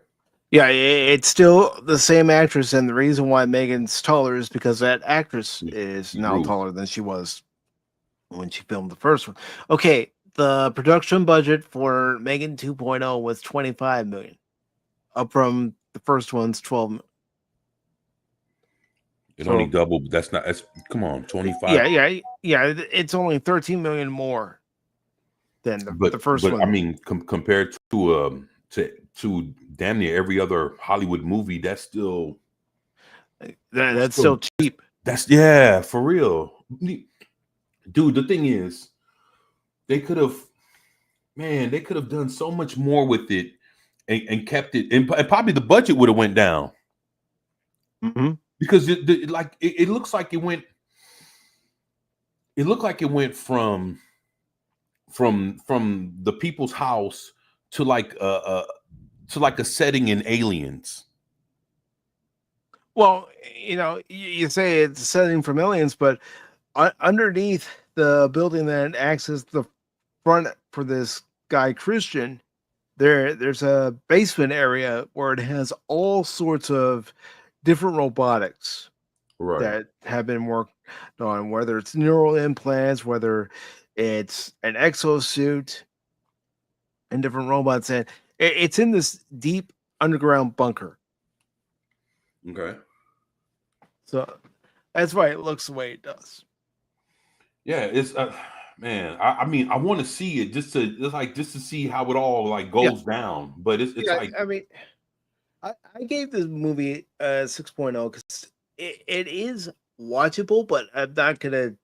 Yeah, it's still the same actress, and the reason why Megan's taller is because that actress is now taller than she was when she filmed the first one. Okay, the production budget for Megan 2.0 was 25 million, up from the first one's 12 million. It only doubled, but that's come on, 25. Yeah. It's only 13 million more than the first one. I mean, compared to damn near every other Hollywood movie, that's still still cheap. That's for real, dude. The thing is, they could have done so much more with it and kept it, and probably the budget would have went down. Because it looks like it went. It looked like it went from the people's house to like a setting in Aliens. Well, you say it's a setting from Aliens, but underneath the building that acts as the front for this guy Christian, there's a basement area where it has all sorts of different robotics that have been worked on, whether it's neural implants, whether it's an exosuit, and different robots. And it's in this deep underground bunker. Okay. So that's why it looks the way it does. Yeah, it's man. I mean, I want to see it just to see how it all goes down. But it's like, I mean, I gave this movie a 6.0 because it is watchable, but I'm not gonna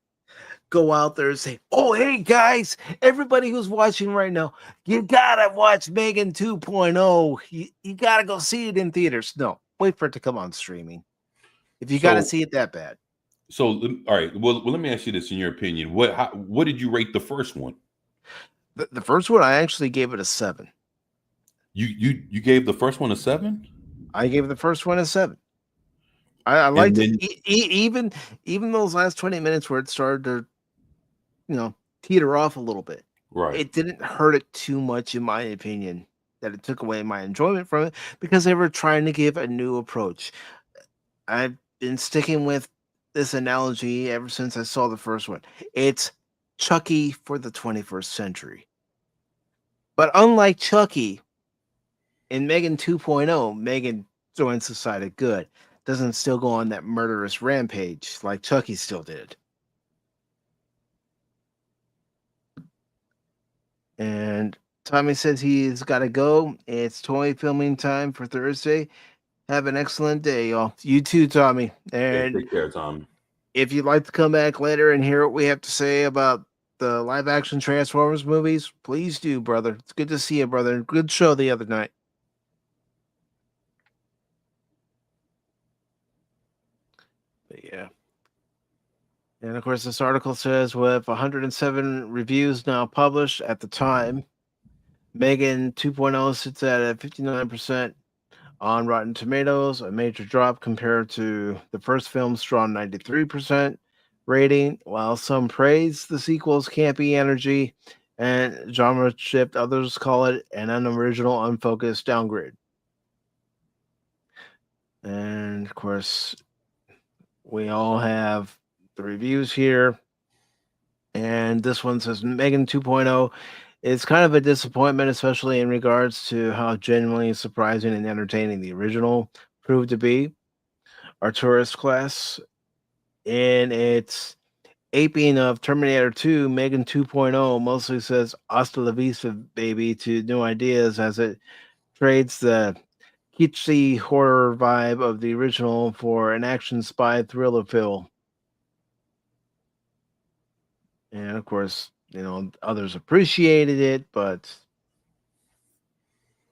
go out there and say, "Oh, hey guys, everybody who's watching right now, you gotta watch Megan 2.0. You gotta go see it in theaters." No, wait for it to come on streaming. If you gotta see it that bad. So, all right. Well, let me ask you this: in your opinion, what did you rate the first one? The first one, I actually gave it a 7. You gave the first one a 7? I gave the first one a 7. I liked it. Even those last 20 minutes where it started to, teeter off a little bit. Right. It didn't hurt it too much, in my opinion, that it took away my enjoyment from it because they were trying to give a new approach. I've been sticking with this analogy ever since I saw the first one. It's Chucky for the 21st century. But unlike Chucky, in Megan 2.0, Megan joins the side of good. Doesn't still go on that murderous rampage like Chucky still did. And Tommy says he's got to go. It's toy filming time for Thursday. Have an excellent day, y'all. You too, Tommy. And take care, Tommy. If you'd like to come back later and hear what we have to say about the live-action Transformers movies, please do, brother. It's good to see you, brother. Good show the other night. But yeah. And of course, this article says with 107 reviews now published at the time, Megan 2.0 sits at a 59% on Rotten Tomatoes, a major drop compared to the first film's strong 93% rating. While some praise the sequel's campy energy and genre shift, others call it an unoriginal, unfocused downgrade. And of course, we all have the reviews here. And this one says Megan 2.0 is kind of a disappointment, especially in regards to how genuinely surprising and entertaining the original proved to be. Arturus class in its aping of Terminator 2, Megan 2.0 mostly says hasta la vista, baby, to new ideas as it trades the kitschy horror vibe of the original for an action spy thriller film. And of course, others appreciated it, but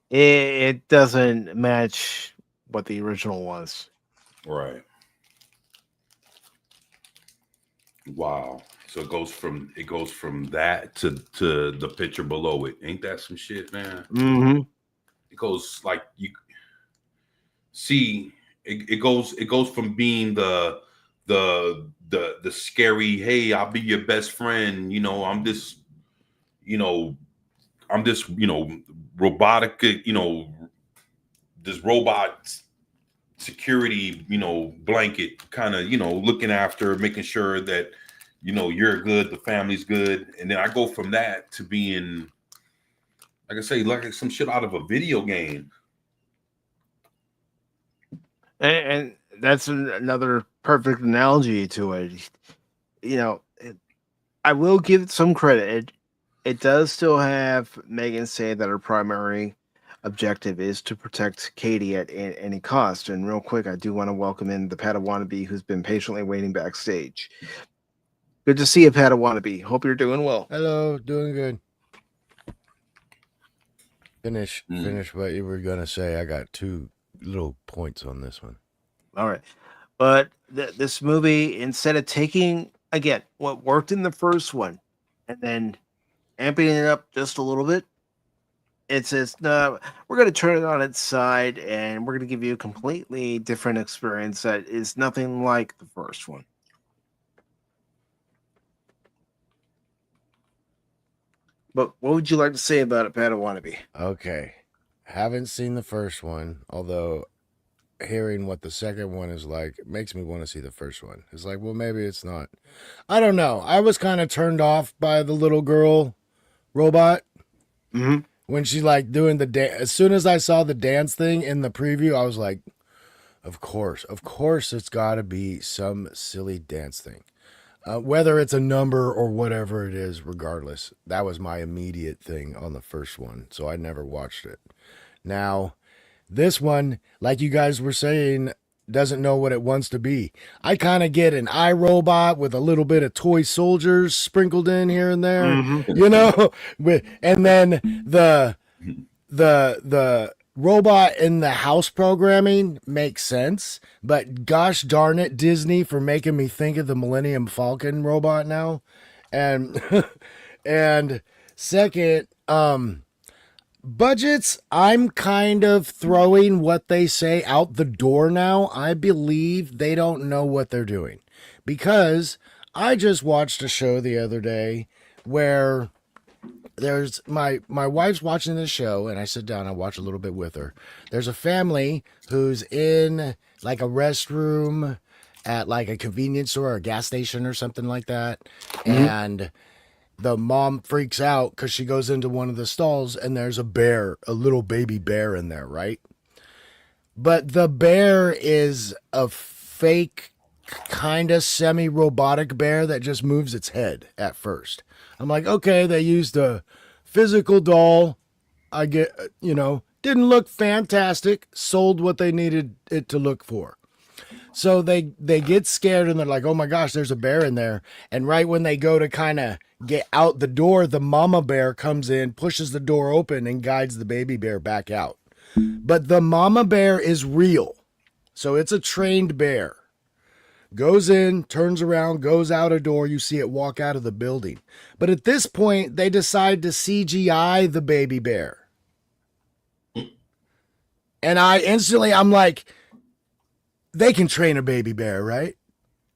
it doesn't match what the original was. Right. Wow. So it goes from that to the picture below it. Ain't that some shit, man? Mm-hmm. It goes like you see. It goes from being the scary. Hey, I'll be your best friend. I'm this. I'm this. Robotic. This robot security. Blanket kind of. Looking after, making sure that. You're good, the family's good. And then I go from that to being, like I say, like some shit out of a video game. And that's another perfect analogy to it. I will give it some credit. It does still have Megan say that her primary objective is to protect Katie at any cost. And real quick, I do want to welcome in the Padawannabe who's been patiently waiting backstage. Good to see you, Padawannabe. Hope you're doing well. Hello, doing good. Finish what you were gonna say. I got 2 little points on this one. All right, but this movie, instead of taking again what worked in the first one and then amping it up just a little bit, it says no, we're going to turn it on its side and we're going to give you a completely different experience that is nothing like the first one. But what would you like to say about it, Padawannabe? Okay. Haven't seen the first one, although hearing what the second one is like makes me want to see the first one. It's like, well, maybe it's not. I don't know. I was kind of turned off by the little girl robot. Mm-hmm. When she like doing the dance. As soon as I saw the dance thing in the preview, I was like, of course it's got to be some silly dance thing. Whether it's a number or whatever it is, regardless, that was my immediate thing on the first one. So I never watched it. Now, this one, like you guys were saying, doesn't know what it wants to be. I kind of get an iRobot with a little bit of toy soldiers sprinkled in here and there, and then the robot in the house programming makes sense, but gosh darn it, Disney, for making me think of the Millennium Falcon robot now. And and second, budgets, I'm kind of throwing what they say out the door now. I believe they don't know what they're doing, because I just watched a show the other day where there's my wife's watching this show, and I sit down and watch a little bit with her. There's a family who's in like a restroom at like a convenience store or a gas station or something like that. Mm-hmm. And the mom freaks out because she goes into one of the stalls and there's a bear, a little baby bear in there, right? But the bear is a fake, kind of semi-robotic bear that just moves its head at first. I'm like, okay, they used a physical doll. I get, didn't look fantastic. Sold what they needed it to look for. So they get scared and they're like, oh my gosh, there's a bear in there. And right when they go to kind of get out the door, the mama bear comes in, pushes the door open, and guides the baby bear back out. But the mama bear is real. So it's a trained bear. Goes in, turns around, goes out a door. You see it walk out of the building. But at this point, they decide to CGI the baby bear. And I'm like, they can train a baby bear, right?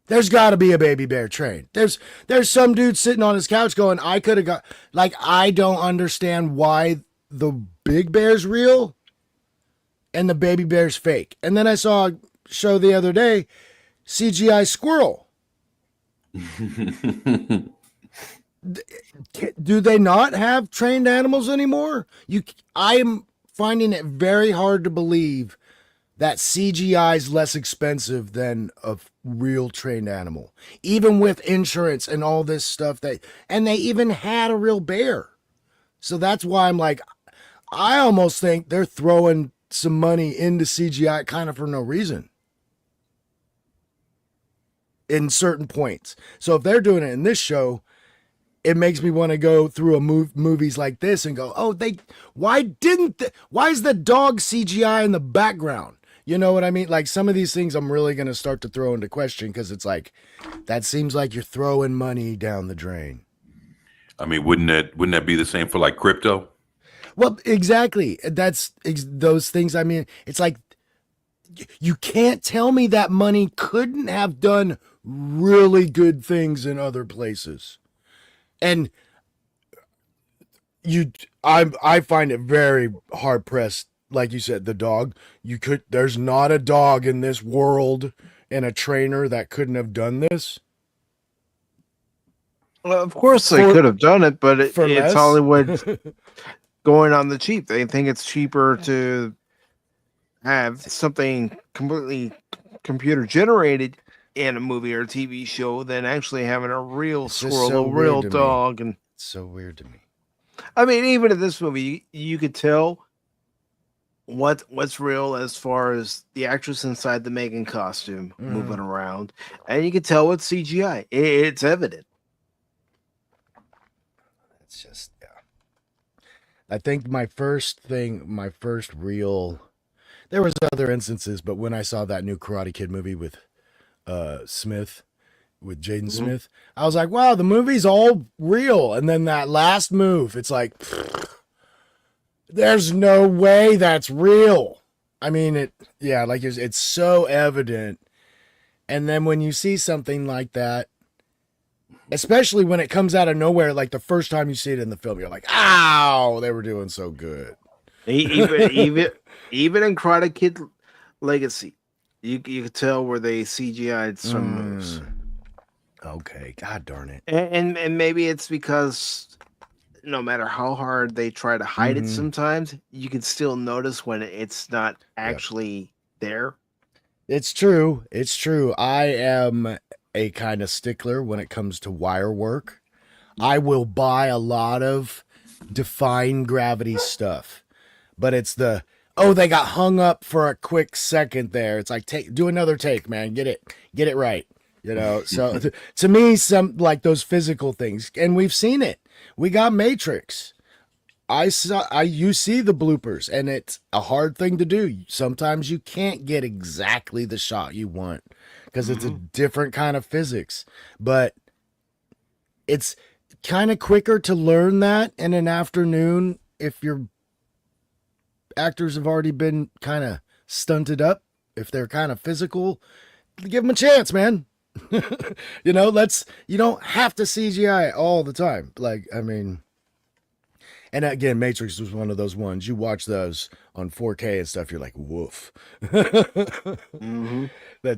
There's got to be a baby bear trained. There's some dude sitting on his couch going, I could have got, like, I don't understand why the big bear's real and the baby bear's fake. And then I saw a show the other day, CGI squirrel. Do they not have trained animals anymore? I am finding it very hard to believe that CGI is less expensive than a real trained animal, even with insurance and all this stuff and they even had a real bear. So that's why I'm like, I almost think they're throwing some money into CGI kind of for no reason in certain points. So if they're doing it in this show, it makes me want to go through movies like this and go, oh, why is the dog CGI in the background? You know what I mean? Like some of these things I'm really going to start to throw into question because it's like, that seems like you're throwing money down the drain. I mean, wouldn't that be the same for like crypto? Well, exactly. That's those things. I mean, it's like, you can't tell me that money couldn't have done really good things in other places. And I find it very hard pressed. Like you said, the dog, there's not a dog in this world and a trainer that couldn't have done this. Well, of course they could have done it, but it's less. Hollywood going on the cheap. They think it's cheaper to have something completely computer generated in a movie or TV show than actually having a real squirrel, so a real weird to dog. me. And It's so weird to me. I mean, even in this movie, you could tell what's real as far as the actress inside the Megan costume moving around, and you can tell what's CGI. It's evident. It's just, yeah. I think my first real, there was other instances, but when I saw that new Karate Kid movie with Smith, with Jaden Smith, I was like, wow, the movie's all real. And then that last move, it's like, there's no way that's real. I mean, it's so evident. And then when you see something like that, especially when it comes out of nowhere, like the first time you see it in the film, you're like, ow, they were doing so good. Even in Karate Kid Legacy, you could tell where they CGI'd some moves. Okay, god darn it. And maybe it's because no matter how hard they try to hide it, sometimes you can still notice when it's not actually there. It's true. It's true. I am a kind of stickler when it comes to wire work. I will buy a lot of defying gravity stuff, but it's they got hung up for a quick second there. It's like, do another take, man. Get it right. You know, so to me, some like those physical things, and we've seen it. We got Matrix. You see the bloopers, and it's a hard thing to do. Sometimes you can't get exactly the shot you want because it's a different kind of physics, but it's kind of quicker to learn that in an afternoon if your actors have already been kind of stunted up. If they're kind of physical, give them a chance, man. You don't have to CGI all the time. Like, I mean, and again, Matrix was one of those ones. You watch those on 4K and stuff, you're like, woof. That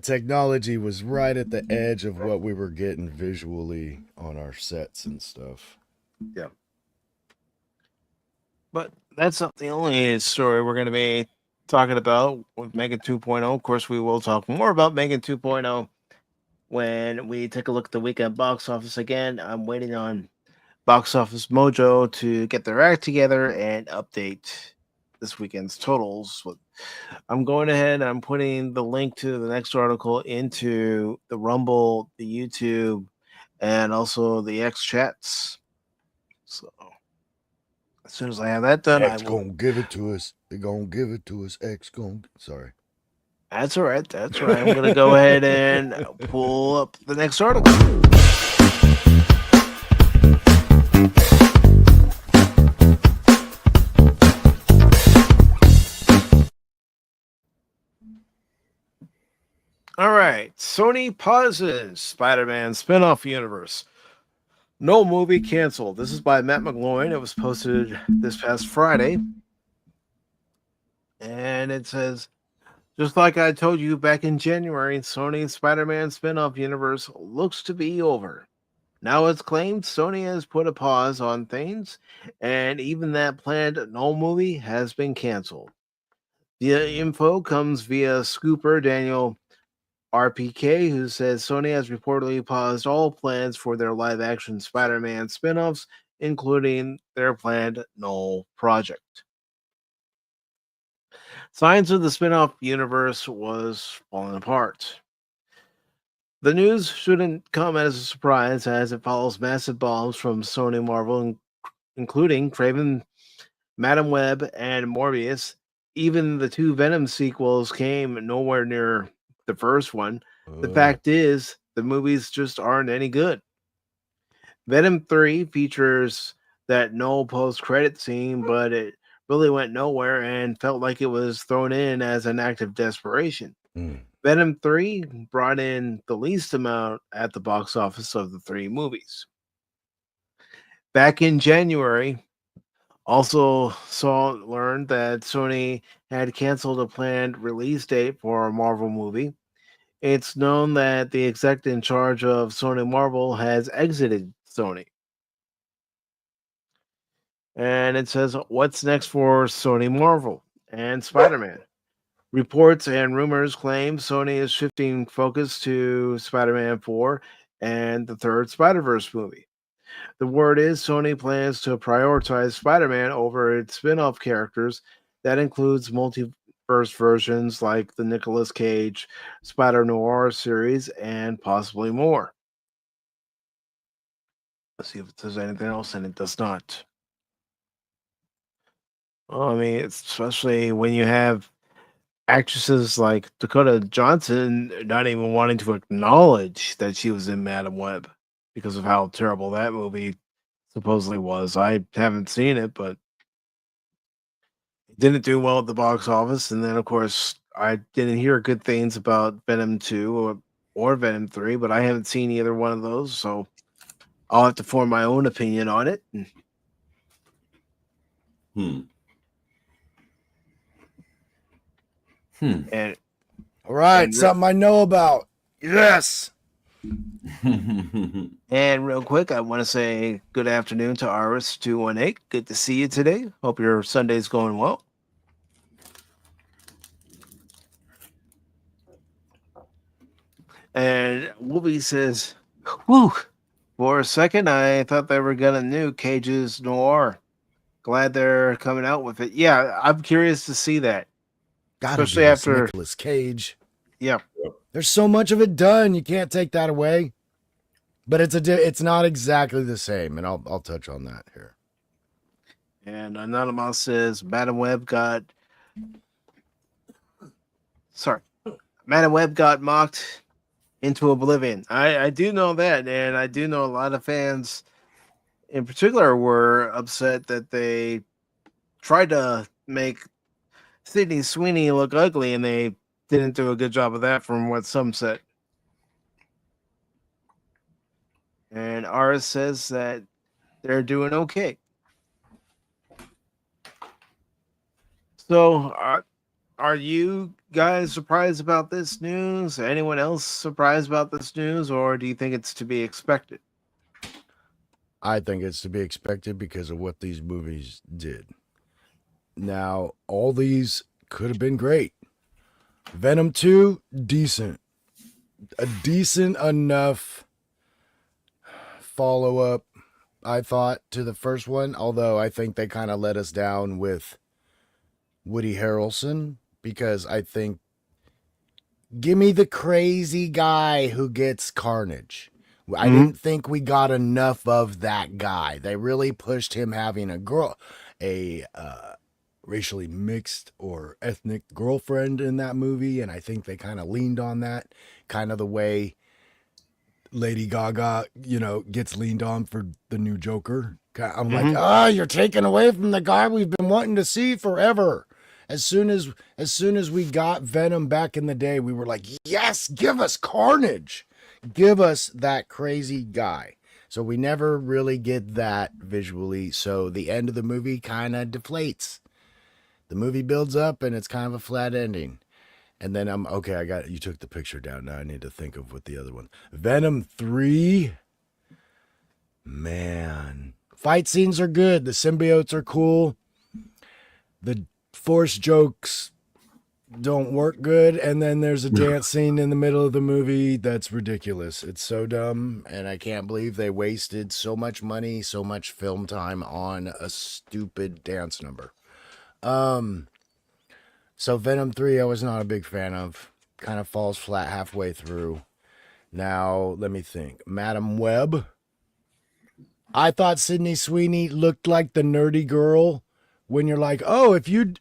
technology was right at the edge of what we were getting visually on our sets and stuff. Yeah. But that's not the only story we're going to be talking about with Megan 2.0. Of course, we will talk more about Megan 2.0 when we take a look at the weekend box office again. I'm waiting on Box Office Mojo to get their act together and update this weekend's totals. I'm going ahead and I'm putting the link to the next article into the Rumble, the YouTube, and also the X chats. So as soon as I have that done, X gonna give it to us. They're gonna give it to us. Sorry. That's all right. That's right. I'm going to go ahead and pull up the next article. All right. Sony pauses Spider-Man spin-off universe. No movie canceled. This is by Matt McGloin. It was posted this past Friday. And it says, just like I told you back in January, Sony's Spider-Man spin-off universe looks to be over. Now it's claimed Sony has put a pause on things, and even that planned no movie has been canceled. The info comes via scooper Daniel RPK, who says Sony has reportedly paused all plans for their live action Spider Man spin offs, including their planned Null project. Signs of the spin off universe was falling apart. The news shouldn't come as a surprise, as it follows massive bombs from Sony Marvel, including Craven, Madam Web, and Morbius. Even the two Venom sequels came nowhere near the first one. The fact is, the movies just aren't any good. Venom 3 features that no post-credit scene, but it really went nowhere and felt like it was thrown in as an act of desperation. Venom 3 brought in the least amount at the box office of the three movies. Back in January, learned that Sony had canceled a planned release date for a Marvel movie. It's known that the exec in charge of Sony Marvel has exited Sony. And it says, what's next for Sony Marvel and Spider-Man? Reports and rumors claim Sony is shifting focus to Spider-Man 4 and the third Spider-Verse movie. The word is Sony plans to prioritize Spider-Man over its spin-off characters. That includes multiverse versions like the Nicolas Cage Spider-Noir series and possibly more. Let's see if it says anything else, and it does not. Well, I mean, especially when you have actresses like Dakota Johnson not even wanting to acknowledge that she was in Madam Web because of how terrible that movie supposedly was. I haven't seen it, but it didn't do well at the box office. And then, of course, I didn't hear good things about Venom 2 or Venom 3, but I haven't seen either one of those. So I'll have to form my own opinion on it. And all right, and something I know about. Yes. And real quick, I want to say good afternoon to Iris218. Good to see you today. Hope your Sunday's going well. And Whoopi says, whew, for a second, I thought they were going to nuke Cage's Noir. Glad they're coming out with it. Yeah, I'm curious to see that. Gotta Especially give us after Nicolas Cage. Yeah. There's so much of it done. You can't take that away. But it's not exactly the same, and I'll touch on that here. And Anonymous says Madam Web got mocked into oblivion. I do know that, and I do know a lot of fans in particular were upset that they tried to make Sydney Sweeney look ugly, and they didn't do a good job of that from what some said. And Aris says that they're doing okay. So are you guys surprised about this news? Anyone else surprised about this news, or do you think it's to be expected? I think it's to be expected because of what these movies did. Now, all these could have been great. Venom 2, decent. A decent enough follow-up, I thought, to the first one, although I think they kind of let us down with Woody Harrelson, because I think, give me the crazy guy who gets Carnage. I didn't think we got enough of that guy. They really pushed him having a racially mixed or ethnic girlfriend in that movie, and I think they kind of leaned on that, kind of the way Lady Gaga, gets leaned on for the new Joker. I'm like, you're taking away from the guy we've been wanting to see forever. As soon as we got Venom back in the day, we were like, yes, give us Carnage. Give us that crazy guy. So we never really get that visually. So the end of the movie kind of deflates. The movie builds up and it's kind of a flat ending. And then you took the picture down. Now I need to think of what the other one. Venom 3. Man. Fight scenes are good. The symbiotes are cool. The Force jokes don't work good, and then there's a dance scene in the middle of the movie that's ridiculous. It's so dumb, and I can't believe they wasted so much money, so much film time on a stupid dance number. So Venom 3 I was not a big fan of. Kind of falls flat halfway through. Now, let me think. Madam Web. I thought Sydney Sweeney looked like the nerdy girl when you're like, oh, if you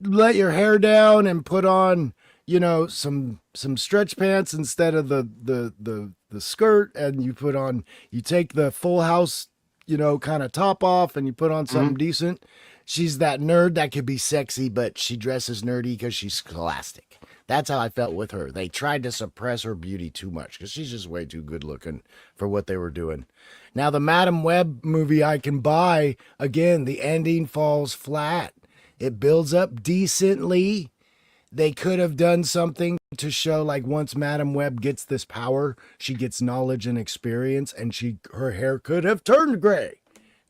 let your hair down and put on, you know, some stretch pants instead of the skirt, and you take the Full House, you know, kind of top off, and you put on something decent. She's that nerd that could be sexy, but she dresses nerdy because she's scholastic. That's how I felt with her. They tried to suppress her beauty too much because she's just way too good looking for what they were doing. Now, the Madam Web movie I can buy, again, the ending falls flat. It builds up decently. They could have done something to show, like, once Madam Web gets this power, she gets knowledge and experience, and her hair could have turned gray.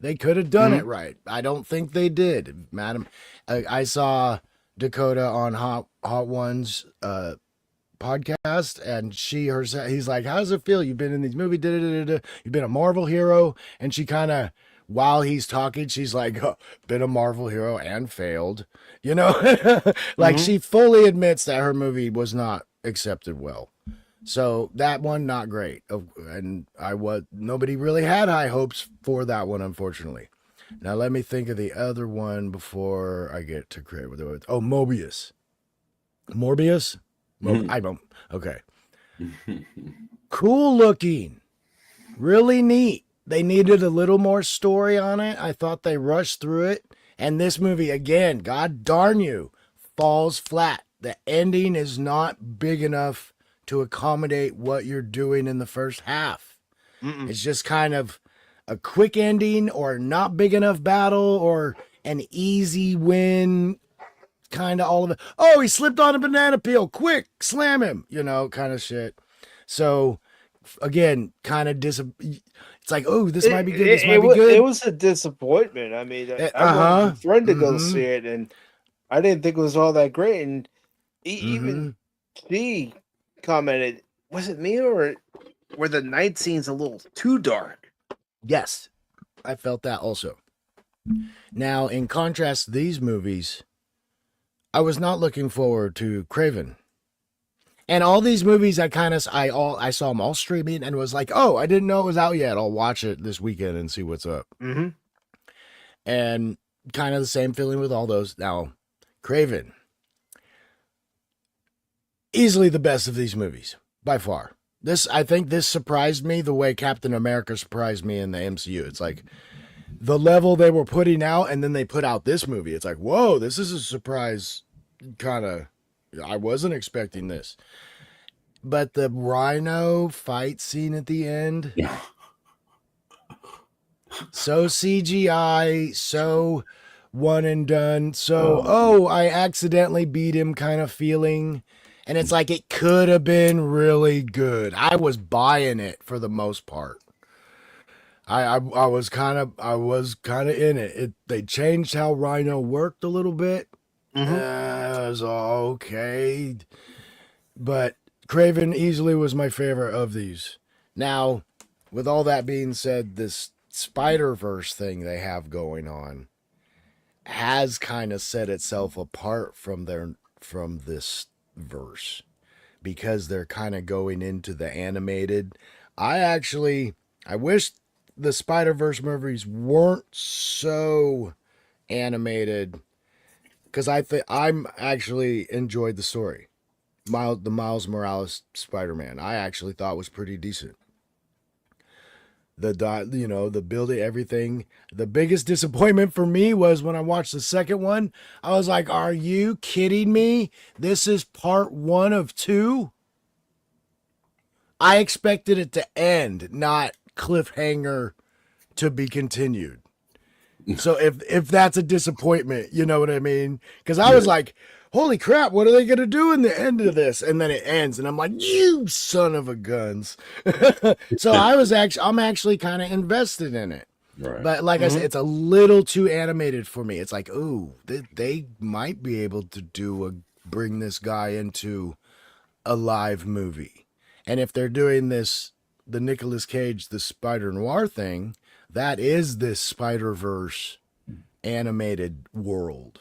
They could have done it right. I don't think they did. I saw Dakota on Hot Ones podcast, and he's like, how does it feel? You've been in these movies, you've been a Marvel hero, and she kind of, while he's talking, she's like, oh, been a Marvel hero and failed, you know. Like, she fully admits that her movie was not accepted well. So that one, not great. And nobody really had high hopes for that one, unfortunately. Now let me think of the other one before I get to create. Oh, Mobius. Morbius? I don't. Okay. Cool looking. Really neat. They needed a little more story on it. I thought they rushed through it. And this movie, again, God darn you, falls flat. The ending is not big enough to accommodate what you're doing in the first half. It's just kind of a quick ending, or not big enough battle, or an easy win, kind of all of it. Oh, he slipped on a banana peel. Quick, slam him, you know, kind of shit. So, again, kind of it's like, oh, this might be good. This might be good. It was a disappointment. I mean, I wanted a friend to go see it, and I didn't think it was all that great. And even she commented, was it me, or were the night scenes a little too dark? Yes, I felt that also. Now, in contrast to these movies, I was not looking forward to Craven. And all these movies, I saw them all streaming and was like, oh, I didn't know it was out yet. I'll watch it this weekend and see what's up. And kind of the same feeling with all those. Now, Craven, easily the best of these movies, by far. I think this surprised me the way Captain America surprised me in the MCU. It's like the level they were putting out, and then they put out this movie. It's like, whoa, this is a surprise. Kind of, I wasn't expecting this. But the Rhino fight scene at the end, so CGI, so one and done, so, I accidentally beat him kind of feeling. And it's like, it could have been really good. I was buying it for the most part. I was kind of in it. They changed how Rhino worked a little bit. It was okay. But Craven easily was my favorite of these. Now, with all that being said, this Spider-Verse thing they have going on has kind of set itself apart from this verse, because they're kind of going into the animated. I wish the Spider-Verse movies weren't so animated, because I'm actually enjoyed the story. The Miles Morales Spider-Man, I actually thought was pretty decent. The building, everything. The biggest disappointment for me was when I watched the second one. I was like, are you kidding me? This is part 1 of 2? I expected it to end, not cliffhanger to be continued. So if that's a disappointment, you know what I mean? Because I was like, holy crap, what are they going to do in the end of this? And then it ends, and I'm like, you son of a guns. So I'm actually kind of invested in it. Right. But like I said, it's a little too animated for me. It's like, ooh, they might be able to do a bring this guy into a live movie. And if they're doing this, the Nicolas Cage, the Spider Noir thing, that is this Spider-Verse animated world.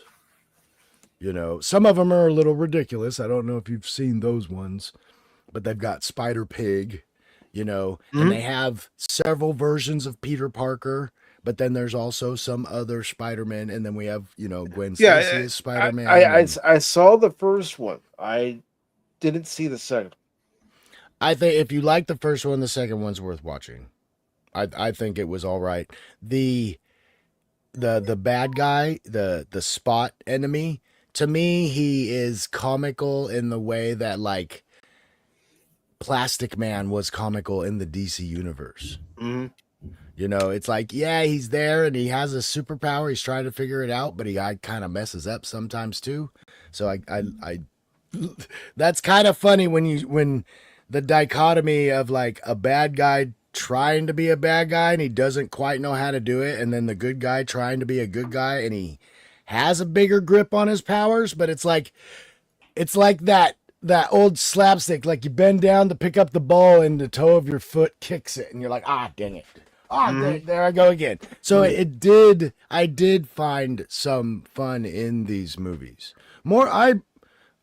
You know, some of them are a little ridiculous. I don't know if you've seen those ones, but they've got Spider Pig, you know, and they have several versions of Peter Parker, but then there's also some other Spider-Man, and then we have, you know, Gwen Stacy as Spider-Man. I saw the first one. I didn't see the second. I think if you like the first one, the second one's worth watching. I think it was all right. The bad guy, the Spot enemy, to me, he is comical in the way that like Plastic Man was comical in the DC universe. Mm-hmm. You know, it's like, yeah, he's there and he has a superpower. He's trying to figure it out, but he kind of messes up sometimes too. So I that's kind of funny when the dichotomy of like a bad guy trying to be a bad guy and he doesn't quite know how to do it, and then the good guy trying to be a good guy and he has a bigger grip on his powers, but it's like that old slapstick, like you bend down to pick up the ball and the toe of your foot kicks it and you're like, ah, dang it. There I go again. So I did find some fun in these movies.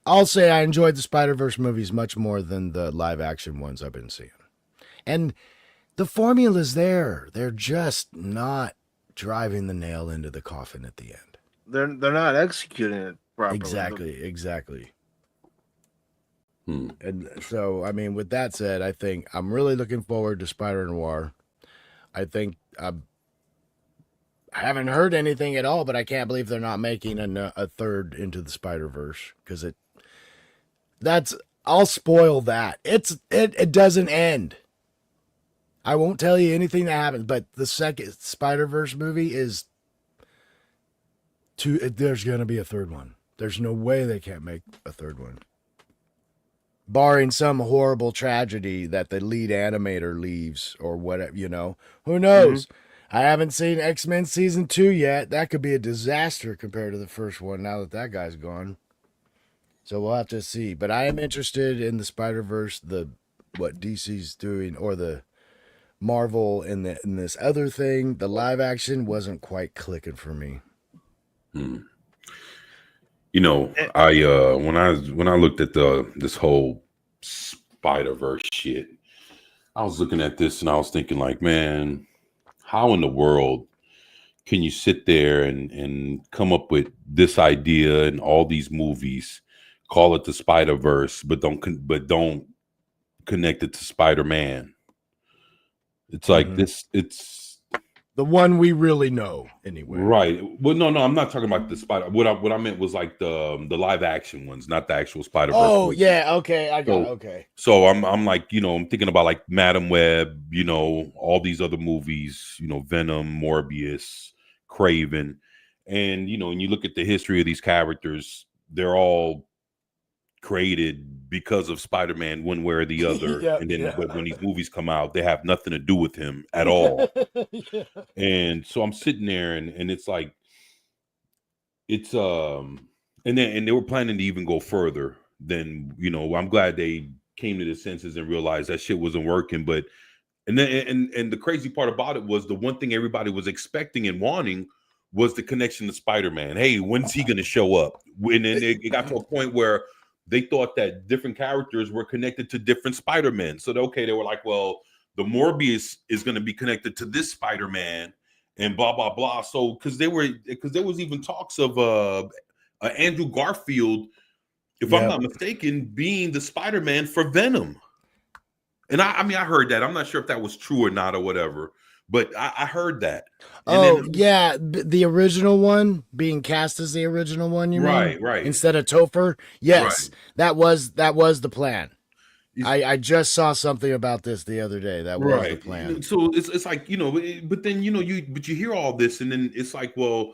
I'll say I enjoyed the Spider-Verse movies much more than the live action ones I've been seeing. And the formula's there. They're just not driving the nail into the coffin at the end. They're not executing it properly. Exactly. And so, I mean, with that said, I think I'm really looking forward to Spider Noir. I think I haven't heard anything at all, but I can't believe they're not making a third Into the Spider-Verse, because I'll spoil that. It doesn't end. I won't tell you anything that happens, but the second Spider-Verse movie is there's going to be a third one. There's no way they can't make a third one. Barring some horrible tragedy that the lead animator leaves or whatever, you know. Who knows? I haven't seen X-Men Season 2 yet. That could be a disaster compared to the first one now that guy's gone. So we'll have to see. But I am interested in the Spider-Verse, what DC's doing, or the Marvel in this other thing. The live action wasn't quite clicking for me. You know, I when I looked at this whole Spider-Verse shit, I was looking at this and I was thinking, like, man, how in the world can you sit there and come up with this idea and all these movies, call it the Spider-Verse, but don't connect it to Spider-Man? It's like this. It's the one we really know, anyway. Right. Well, no, I'm not talking about the Spider. What I meant was like the live action ones, not the actual Spider-Verse. Oh, ones. yeah. Okay, I got it. Okay. So I'm like, you know, I'm thinking about like Madam Web, you know, all these other movies, you know, Venom, Morbius, Craven, and you know, when you look at the history of these characters, they're all created because of Spider-Man one way or the other. And then when these movies come out, they have nothing to do with him at all. And so I'm sitting there and it's like, it's and they were planning to even go further than, you know, I'm glad they came to their senses and realized that shit wasn't working. But and the crazy part about it was the one thing everybody was expecting and wanting was the connection to Spider-Man. Hey, when's he gonna show up? And then it got to a point where they thought that different characters were connected to different Spider-Men. So they were like, well, the Morbius is going to be connected to this Spider-Man and blah, blah, blah. So because there was even talks of Andrew Garfield, if I'm not mistaken, being the Spider-Man for Venom. And I mean, I heard that. I'm not sure if that was true or not or whatever, but I heard that. And the original one being cast as the original one, you mean? Right. Instead of Topher? Yes, that was the plan. I just saw something about this the other day. That was the plan. So it's like, you know, but then, you know, you hear all this and then it's like, well,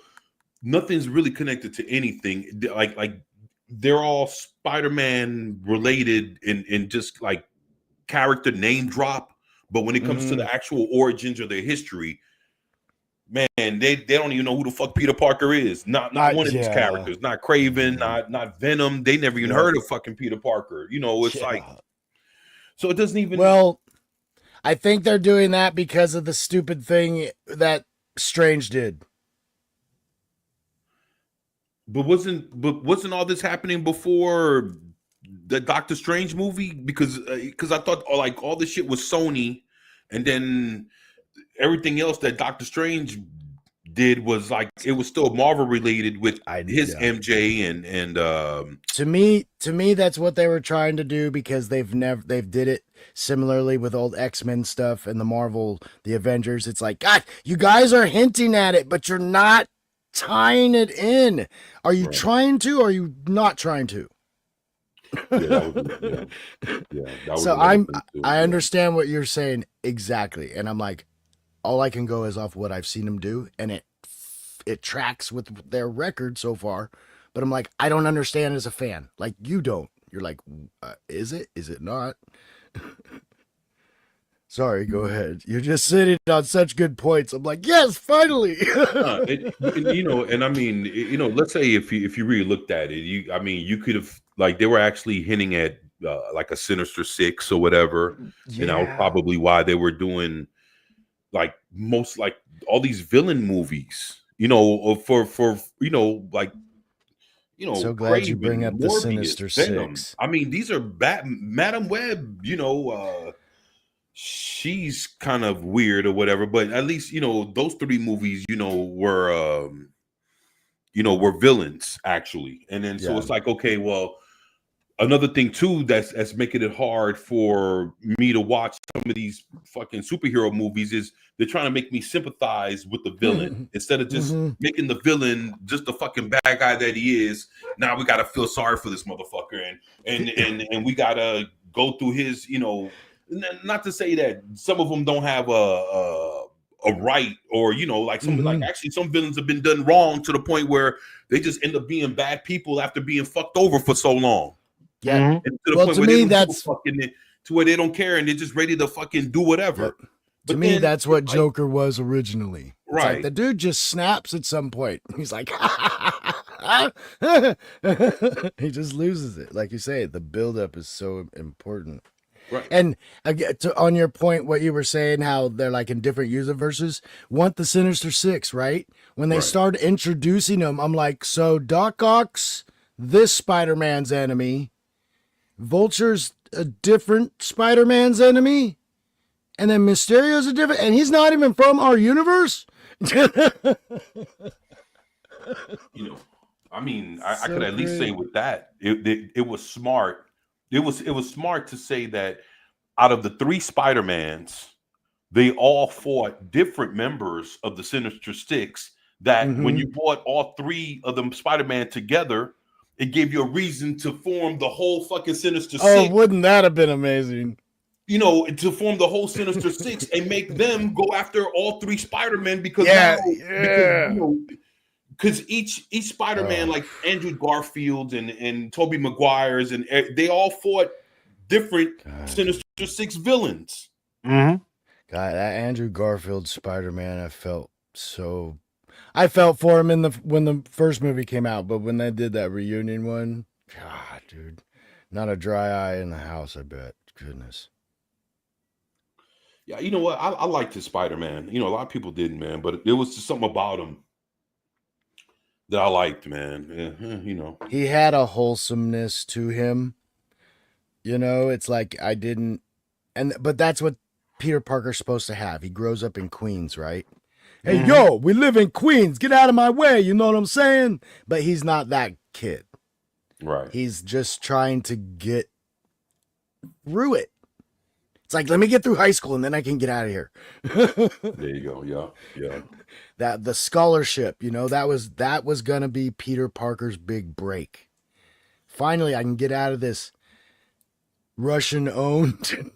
nothing's really connected to anything. Like they're all Spider-Man related and just like character name drop. But when it comes to the actual origins or their history, man, they don't even know who the fuck Peter Parker is. Not one of these Yeah. characters. Not Craven. Not Venom. They never even Yep. heard of fucking Peter Parker. You know, it's like, so it doesn't even. Well, I think they're doing that because of the stupid thing that Strange did. But wasn't all this happening before the Doctor Strange movie? Because I thought like all this shit was Sony, and then everything else that Doctor Strange did was like it was still Marvel related with his MJ and to me that's what they were trying to do, because they've did it similarly with old X-Men stuff and the Marvel, the Avengers. It's like, God, you guys are hinting at it, but you're not tying it in. Are you trying to, or are you not trying to? So I understand what you're saying exactly, and I'm like, all I can go is off what I've seen them do, and it tracks with their record so far. But I'm like, I don't understand as a fan. Like, you don't. You're like, is it? Is it not? Sorry, go ahead. You're just sitting on such good points. I'm like, yes, finally. you know, and I mean, you know, let's say if you really looked at it, you could have, like, they were actually hinting at like a Sinister Six or whatever, and that was probably why they were doing like most, like, all these villain movies, you know, for you know, like, you know, so glad you bring up the Sinister Six. I mean, these are Madam Web, you know, she's kind of weird or whatever, but at least, you know, those three movies, you know, were villains actually. And then so it's like, okay, well, another thing too that's making it hard for me to watch some of these fucking superhero movies is they're trying to make me sympathize with the villain instead of just making the villain just the fucking bad guy that he is. Now we gotta feel sorry for this motherfucker and we gotta go through his, you know, not to say that some of them don't have a right, or, you know, like some like actually some villains have been done wrong to the point where they just end up being bad people after being fucked over for so long. Yeah. And to the point to where me, that's to where they don't care and they're just ready to fucking do whatever. Yep. But to me, then, that's what Joker was originally. It's right. Like the dude just snaps at some point. He's like, he just loses it. Like you say, the buildup is so important. Right. And again, on your point, what you were saying, how they're like in different universes, want the Sinister Six, right? When they start introducing them, I'm like, so Doc Ock's this Spider-Man's enemy, Vulture's a different Spider-Man's enemy, and then Mysterio's a different, and he's not even from our universe. You know, I mean, I could at least say with that, it was smart. It was smart to say that out of the three Spider-Mans, they all fought different members of the Sinister Six. That when you brought all three of them Spider-Man together, it gave you a reason to form the whole fucking Sinister Six. Oh, wouldn't that have been amazing? You know, to form the whole Sinister Six and make them go after all three Spider-Men because because each Spider-Man, like Andrew Garfield and Tobey Maguire's, and they all fought different Sinister Six villains. God, that Andrew Garfield Spider-Man, I felt for him when the first movie came out, but when they did that reunion one, God, dude, not a dry eye in the house, I bet. Goodness. Yeah, you know what? I liked his Spider-Man. You know, a lot of people didn't, man, but it was just something about him that I liked, man. Yeah, you know, he had a wholesomeness to him. You know, it's like but that's what Peter Parker's supposed to have. He grows up in Queens, right? Hey, yo, we live in Queens. Get out of my way. You know what I'm saying? But he's not that kid. Right. He's just trying to get through it. It's like, let me get through high school and then I can get out of here. There you go. Yeah. That the scholarship, you know, that was gonna be Peter Parker's big break. Finally, I can get out of this Russian-owned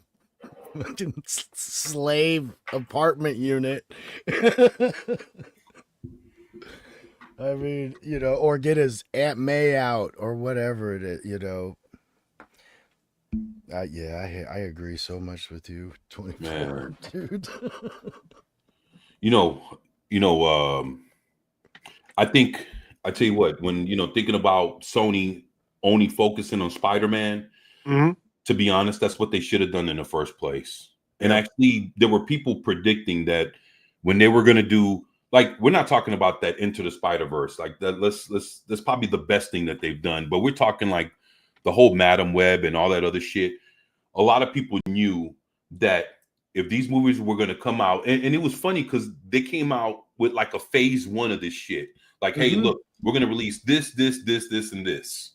slave apartment unit. I mean, you know, or get his Aunt May out or whatever it is, you know. I agree so much with you. 24, dude. You know, you know, I think I tell you what, when thinking about Sony only focusing on Spider-Man, Mm-hmm. to be honest, that's what they should have done in the first place. And Yeah. actually, there were people predicting that when they were going to do, like, we're not talking about that Into the Spider-Verse, like that. That's probably the best thing that they've done, but we're talking like the whole Madam Web and all that other shit. A lot of people knew that if these movies were going to come out, and it was funny because they came out with like a phase one of this shit. Like, hey, Mhm. look, we're going to release this, and this.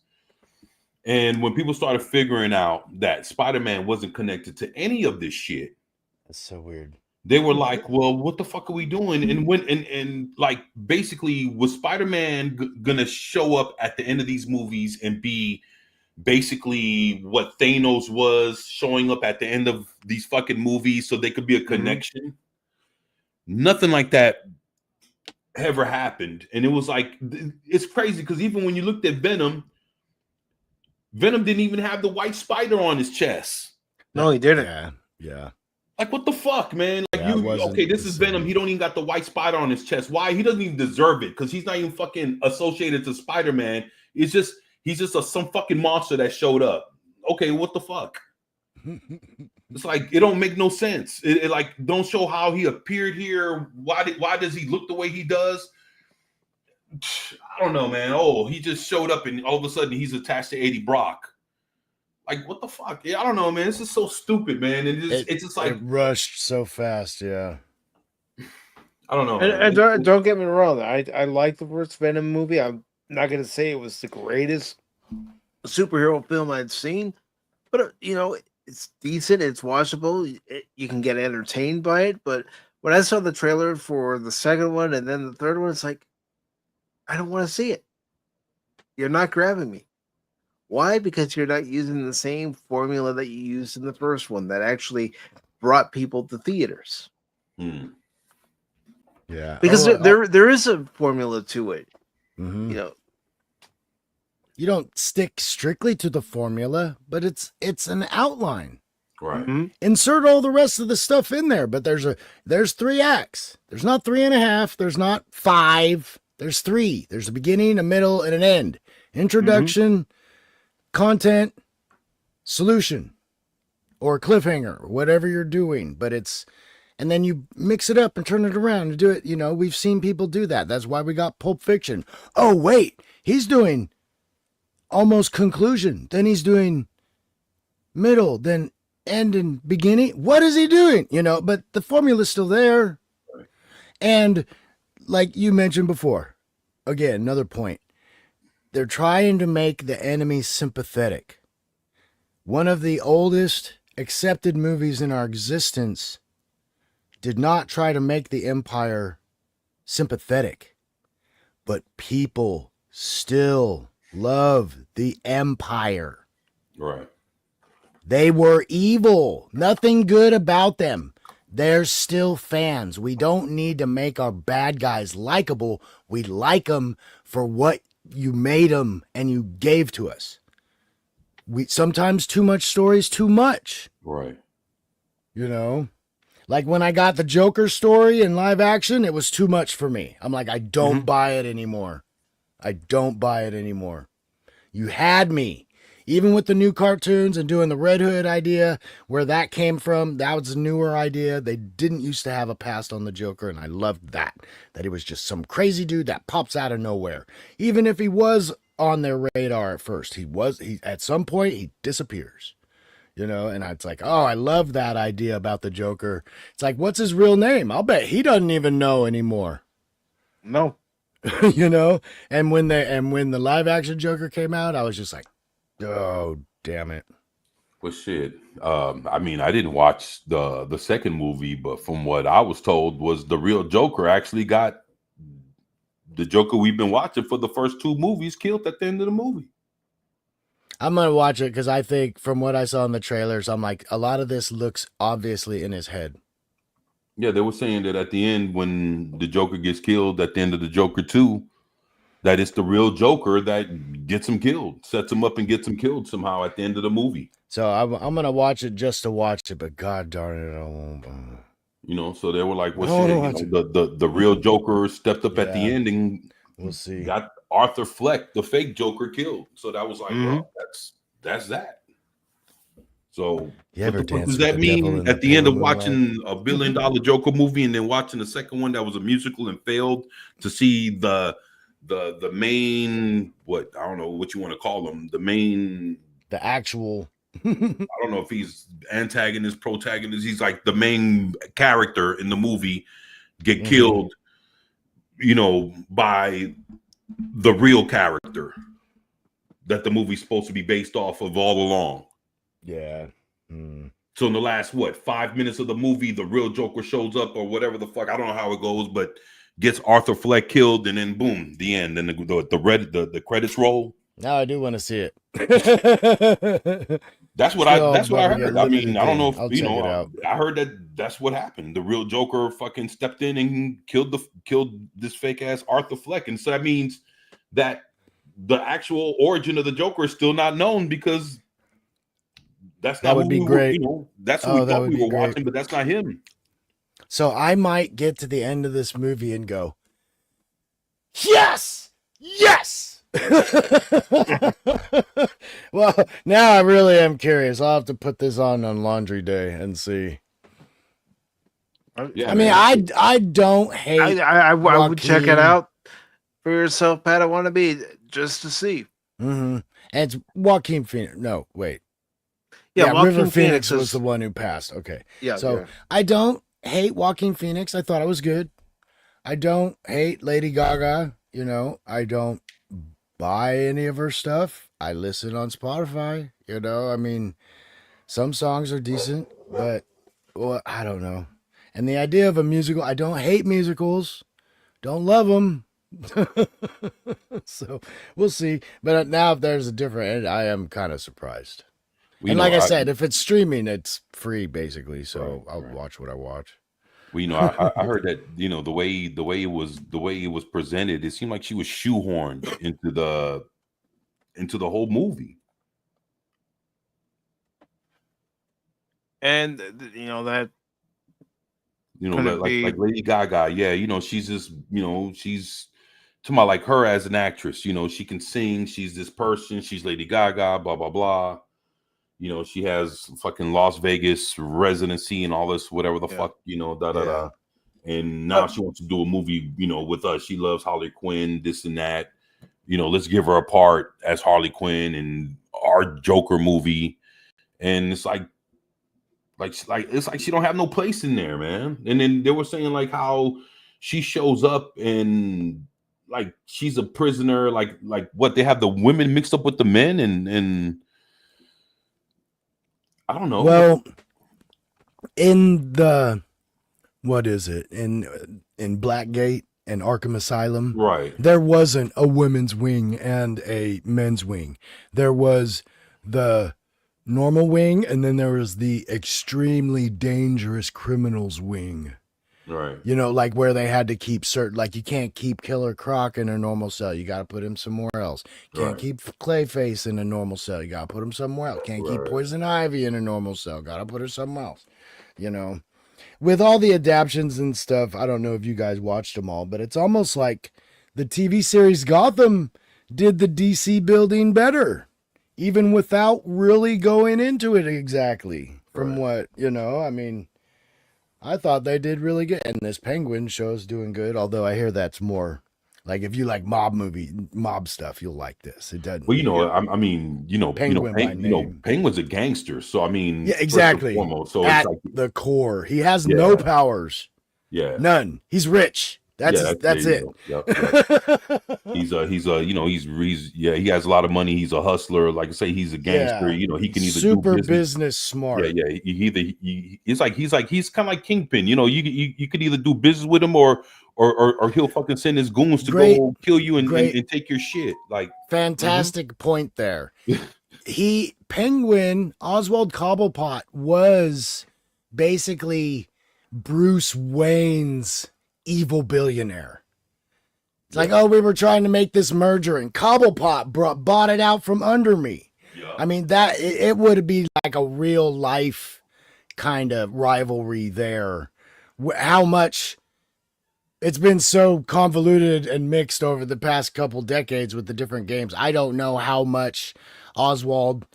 And when people started figuring out that Spider-Man wasn't connected to any of this shit, That's so weird. they were like, well, what the fuck are we doing? And when and like basically, was Spider-Man gonna show up at the end of these movies and be basically what Thanos was showing up at the end of these fucking movies so they could be a connection? Nothing like that ever happened. And it was like, it's crazy because even when you looked at Venom didn't even have the white spider on his chest. No, he didn't. Yeah. Like, what the fuck, man? Like, Yeah, it wasn't okay, this the is same. Venom. He don't even got the white spider on his chest. Why? He doesn't even deserve it because he's not even fucking associated to Spider-Man. He's just some fucking monster that showed up. Okay, what the fuck? It's like, it don't make no sense. It like don't show how he appeared here. Why does he look the way he does? I don't know, man. Oh, he just showed up and all of a sudden he's attached to Eddie Brock. Like, what the fuck? Yeah, I don't know, man. This is so stupid, man. And it's just like, it rushed so fast. Yeah. I don't know. And don't get me wrong. I like the first Venom movie. I'm not going to say it was the greatest superhero film I'd seen, but it's decent. It's watchable. You can get entertained by it. But when I saw the trailer for the second one and then the third one, it's like, I don't want to see it. You're not grabbing me. Why? Because you're not using the same formula that you used in the first one that actually brought people to theaters. Yeah. Because there is a formula to it. You don't stick strictly to the formula, but it's an outline. Right. Insert all the rest of the stuff in there, but there's 3 acts. There's not 3.5. There's not 5. There's 3. There's a beginning, a middle, and an end. Introduction, content, solution, or cliffhanger, or whatever you're doing. But and then you mix it up and turn it around and do it. We've seen people do that. That's why we got Pulp Fiction. Oh, wait, he's doing almost conclusion. Then he's doing middle, then end and beginning. What is he doing? But the formula's still there. And like you mentioned before, again, another point. They're trying to make the enemy sympathetic. One of the oldest accepted movies in our existence did not try to make the Empire sympathetic, but people still love the Empire. Right. They were evil. Nothing good about them. They're still fans. We don't need to make our bad guys likable. We like them for what you made them and you gave to us. Sometimes too much story is too much. Right. Like when I got the Joker story in live action, it was too much for me. I'm like, I don't buy it anymore. I don't buy it anymore. You had me. Even with the new cartoons and doing the Red Hood idea, where that came from, that was a newer idea. They didn't used to have a past on the Joker, and I loved that. That he was just some crazy dude that pops out of nowhere. Even if he was on their radar at first, he at some point, he disappears. And it's like, oh, I love that idea about the Joker. It's like, what's his real name? I'll bet he doesn't even know anymore. No. And when the live action Joker came out, I was just like, oh, damn it. Well, shit. I mean, I didn't watch the second movie, but from what I was told was the real Joker actually got the Joker we've been watching for the first 2 movies killed at the end of the movie. I'm going to watch it because I think from what I saw in the trailers, I'm like, a lot of this looks obviously in his head. Yeah, they were saying that at the end when the Joker gets killed at the end of the Joker 2, that it's the real Joker that gets him killed, sets him up and gets him killed somehow at the end of the movie. So I'm going to watch it just to watch it, but God darn it, I won't. You know, so they were like, "Well, I wanna shit, watch the real Joker stepped up at the Yeah. end and We'll see. got Arthur Fleck, the fake Joker, killed." So that was like, Mhm. well, that's that. So You ever what dance does with that the devil mean in at the the end pale of moonlight? watching a $1 billion Joker movie and then watching the second one that was a musical and failed to see the main, what, I don't know what you want to call him, the main, The actual I don't know if he's antagonist, protagonist, he's like the main character in the movie get killed, you know, by the real character that the movie's supposed to be based off of all along. Yeah. Mm. So in the last 5 minutes of the movie, the real Joker shows up or whatever the fuck. I don't know how it goes, but gets Arthur Fleck killed, and then boom, the end. And the credits roll. Now I do want to see it. That's what Still, I probably heard. get I mean, limited I don't know thing. if I'll you check know. it out. I heard that's what happened. The real Joker fucking stepped in and killed this fake ass Arthur Fleck, and so that means that the actual origin of the Joker is still not known because that's That not would who be we were. great. You know, that's who Oh, we that thought would we be were great. watching, but that's not him. So I might get to the end of this movie and go, yes, yes. Well, now I really am curious. I'll have to put this on laundry day and see. Yeah, I mean, man. I don't hate. I would check it Joaquin. out for yourself, Pat. I want to be just to see. Mm-hmm. And it's Joaquin Phoenix. No, wait. Yeah, Joaquin River Phoenix Phoenix was is- the one who passed. Okay. Yeah. So yeah. I don't hate Joaquin Phoenix. I thought it was good. I don't hate Lady Gaga. You know, I don't buy any of her stuff. I listen on Spotify. You know, I mean, some songs are decent, but well, I don't know. And the idea of a musical, I don't hate musicals. Don't love them. So we'll see. But now if there's a different, I am kind of surprised. We And know, like I said, if it's streaming, it's free basically. So Right, I'll right. watch what I watch. well, you know, I heard that the way it was presented, it seemed like she was shoehorned into the whole movie. And that You know, Could it be- like Lady Gaga, yeah, she's just, she's talking about like her as an actress, she can sing, she's this person, she's Lady Gaga, blah blah blah. She has fucking Las Vegas residency and all this, whatever the Yeah. fuck, da da Yeah. da. And now she wants to do a movie, with us. She loves Harley Quinn, this and that. Let's give her a part as Harley Quinn and our Joker movie. And it's like it's like she don't have no place in there, man. And then they were saying like how she shows up and like she's a prisoner, like what, they have the women mixed up with the men and I don't know. Well, in the what is it in Blackgate and Arkham Asylum, Right. there wasn't a women's wing and a men's wing. There was the normal wing, and then there was the extremely dangerous criminals wing. Right. Like where they had to keep certain, like you can't keep Killer Croc in a normal cell. You got to put him somewhere else. Can't Right. keep Clayface in a normal cell. You got to put him somewhere else. Can't keep Right. Poison Ivy in a normal cell. Got to put her somewhere else. With all the adaptions and stuff, I don't know if you guys watched them all, but it's almost like the TV series Gotham did the DC building better, even without really going into it exactly. From what, I mean, I thought they did really good. And this Penguin show's doing good, although I hear that's more like if you like mob stuff, you'll like this. It doesn't. Well, I mean, Penguin by name. Penguin's a gangster, so I mean, Yeah, first and exactly. foremost, so At it's like, the core, he has no Yeah. powers, yeah, none. He's rich. That's yeah, that's there it. you go. Yep. He's he has a lot of money. He's a hustler. Like I say, he's a gangster. Yeah. He can either Super do business smart. Yeah. He's kind of like Kingpin. You could either do business with him or he'll fucking send his goons to Great- go kill you and great. take your shit. Like, Fantastic point there. Penguin, Oswald Cobblepot was basically Bruce Wayne's evil billionaire. It's like, we were trying to make this merger and Cobblepot bought it out from under me. yeah. I mean, that it would be like a real life kind of rivalry there how much it's been so convoluted and mixed over the past couple decades with the different games. I don't know how much Oswald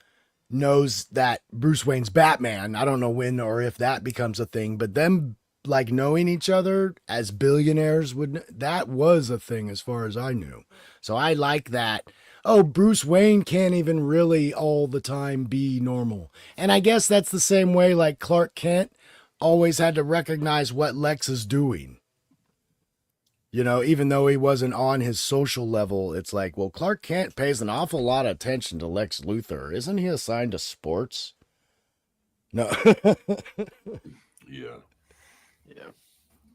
knows that Bruce Wayne's Batman. I don't know when or if that becomes a thing, but them like knowing each other as billionaires that was a thing as far as I knew. So I like that. Oh, Bruce Wayne can't even really all the time be normal. And I guess that's the same way like Clark Kent always had to recognize what Lex is doing. You know, even though he wasn't on his social level, it's like, well, Clark Kent pays an awful lot of attention to Lex Luthor. Isn't he assigned to sports? No. Yeah. Yeah.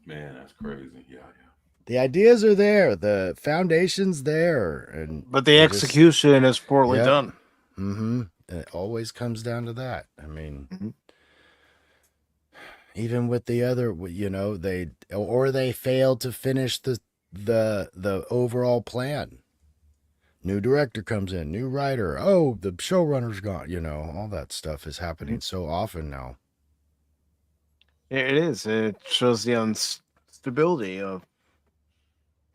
Man, that's crazy. Yeah. The ideas are there. The foundation's there. But the execution is poorly done. Mm-hmm. It always comes down to that. I mean, even with the other, you know, they failed to finish the overall plan. New director comes in, new writer. Oh, the showrunner's gone. You know, all that stuff is happening so often now. It is. It shows the instability of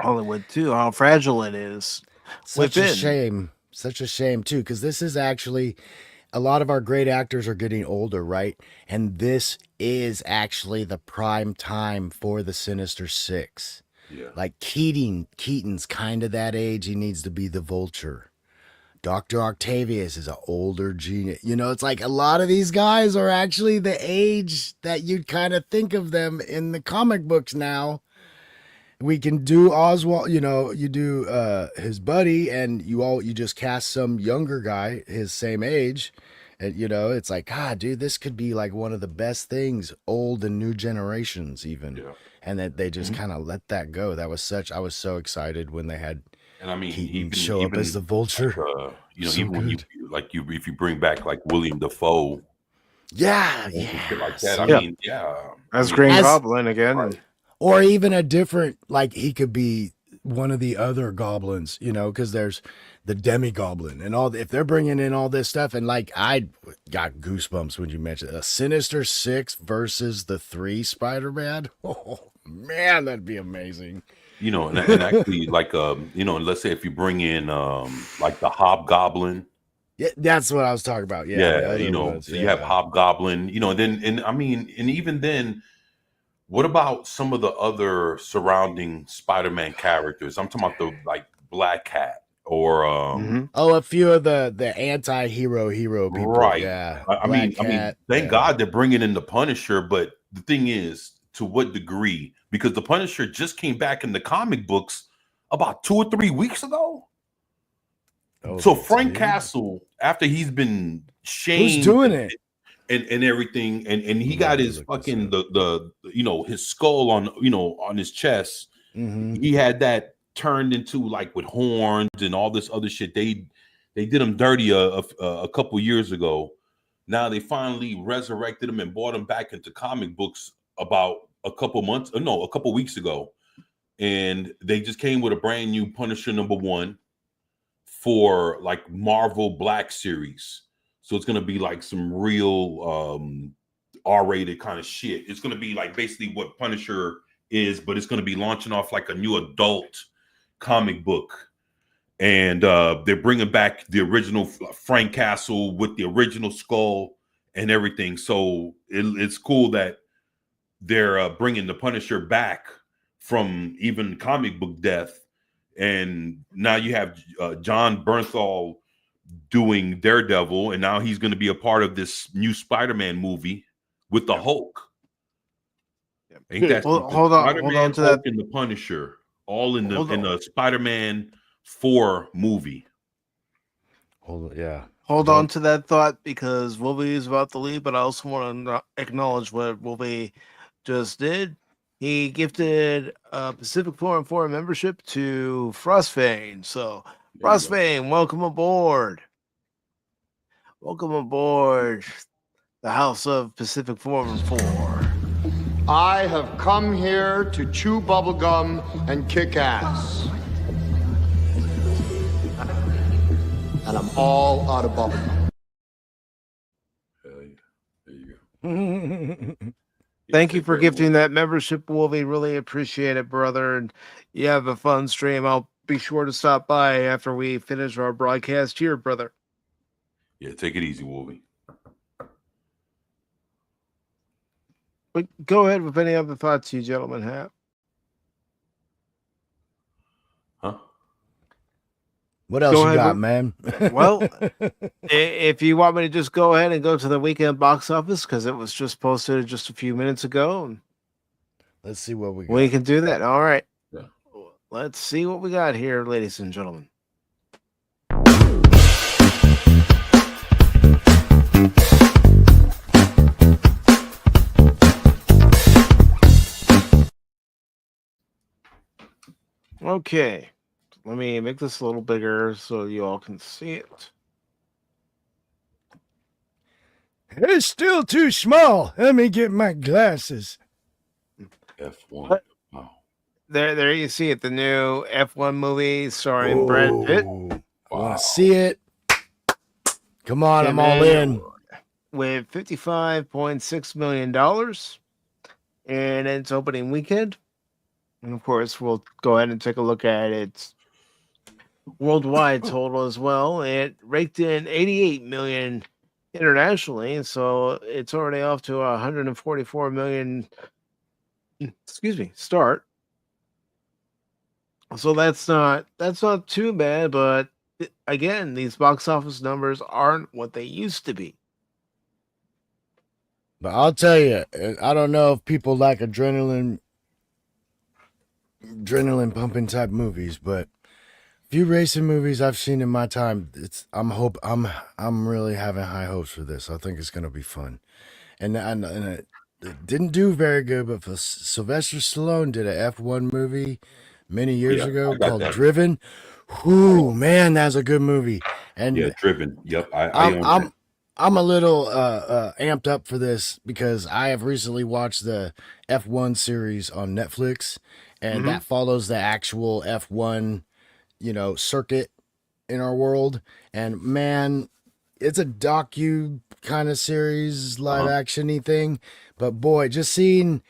Hollywood too, how fragile it is. Such a shame. Such a shame too, because this is actually a lot of our great actors are getting older, right? And this is actually the prime time for the Sinister Six. Yeah. Like Keaton's kind of that age. He needs to be the Vulture. Dr. Octavius is an older genius. You know, it's like a lot of these guys are actually the age that you'd kind of think of them in the comic books now. We can do Oswald, you know, you do his buddy, and you just cast some younger guy his same age. And, you know, it's like, God, dude, this could be like one of the best things, old and new generations even. Yeah. And that they just kind of let that go. I was so excited when they had And I mean, Keaton show up as the Vulture. You know, So even when if you bring back like William Dafoe, yeah, and shit like that. I Yeah. mean, As Green Goblin again. Right. or even a different, like he could be one of the other goblins, you know, because there's the demi-goblin and all. If they're bringing in all this stuff, and like I got goosebumps when you mentioned a Sinister Six versus the 3 Spider-Man. Oh man, that'd be amazing. You know, and actually, like, you know, let's say if you bring in like the Hobgoblin. Yeah, that's what I was talking about. Yeah, you know, so you have Hobgoblin, you know, and I mean, and even then, what about some of the other surrounding Spider-Man characters? I'm talking about the like Black Cat or a few of the anti-hero people. right. Yeah. I mean, thank God they're bringing in the Punisher, but the thing is, to what degree? Because the Punisher just came back in the comic books about 2 or 3 weeks ago. Oh, So Frank Castle, after he's been shamed, who's doing it? And everything, and he got his fucking the you know, his skull on his chest. Mm-hmm. He had that turned into like with horns and all this other shit. They did him dirty a couple years ago. Now they finally resurrected him and brought him back into comic books about a couple weeks ago, and they just came with a brand new Punisher #1 for like Marvel Black Series. So it's gonna be like some real R-rated kind of shit. It's gonna be like basically what Punisher is, but it's gonna be launching off like a new adult comic book. And they're bringing back the original Frank Castle with the original skull and everything. So it's cool that they're bringing the Punisher back from even comic book death. And now you have John Bernthal doing Daredevil, and now he's going to be a part of this new Spider-Man movie with the Hulk. Ain't that hold on to Hulk that. and the Punisher all in the Spider-Man 4 movie. Hold on to that thought, because Wolvie is about to leave, but I also want to acknowledge what Wolvie just did. He gifted a Pacific414 membership to Frostbane. So, Frostbane, welcome aboard. Welcome aboard the House of Pacific414. I have come here to chew bubblegum and kick ass. And I'm all out of bubblegum. Hell yeah. There you go. Yeah, Thank you take for care, gifting Wolf. that membership, Wolvie. Really appreciate it, brother. And you have a fun stream. I'll be sure to stop by after we finish our broadcast here, brother. Yeah, take it easy, Wolvie. But go ahead with any other thoughts you gentlemen have. Huh? What else Go you ahead got, with- man? Well, if you want me to just go ahead and go to the weekend box office, because it was just posted just a few minutes ago, and Let's see what we got. we can do that. All right. Yeah. Let's see what we got here, ladies and gentlemen. Okay. Let me make this a little bigger so you all can see it. It's still too small. Let me get my glasses. F1. What? Wow. There you see it, the new F1 movie starring Brad Pitt. I want to see it. Come on, I'm Came all in. with $55.6 million in its opening weekend. And of course, we'll go ahead and take a look at its worldwide total as well. It raked in 88 million internationally, so it's already off to a 144 million start. So that's not too bad, but again, these box office numbers aren't what they used to be. But I'll tell you, I don't know if people like adrenaline pumping type movies, but few racing movies I've seen in my time, I'm really having high hopes for this. I think it's gonna be fun, and it didn't do very good, but Sylvester Stallone did a F1 movie many years ago I got called that. Driven. Whoo, man, that's a good movie. And Yeah, Driven. Yep, I own that. I'm a little amped up for this because I have recently watched the F1 series on Netflix, and that follows the actual F1, circuit in our world. And man, it's a docu kind of series, live action-y thing. But boy, just seeing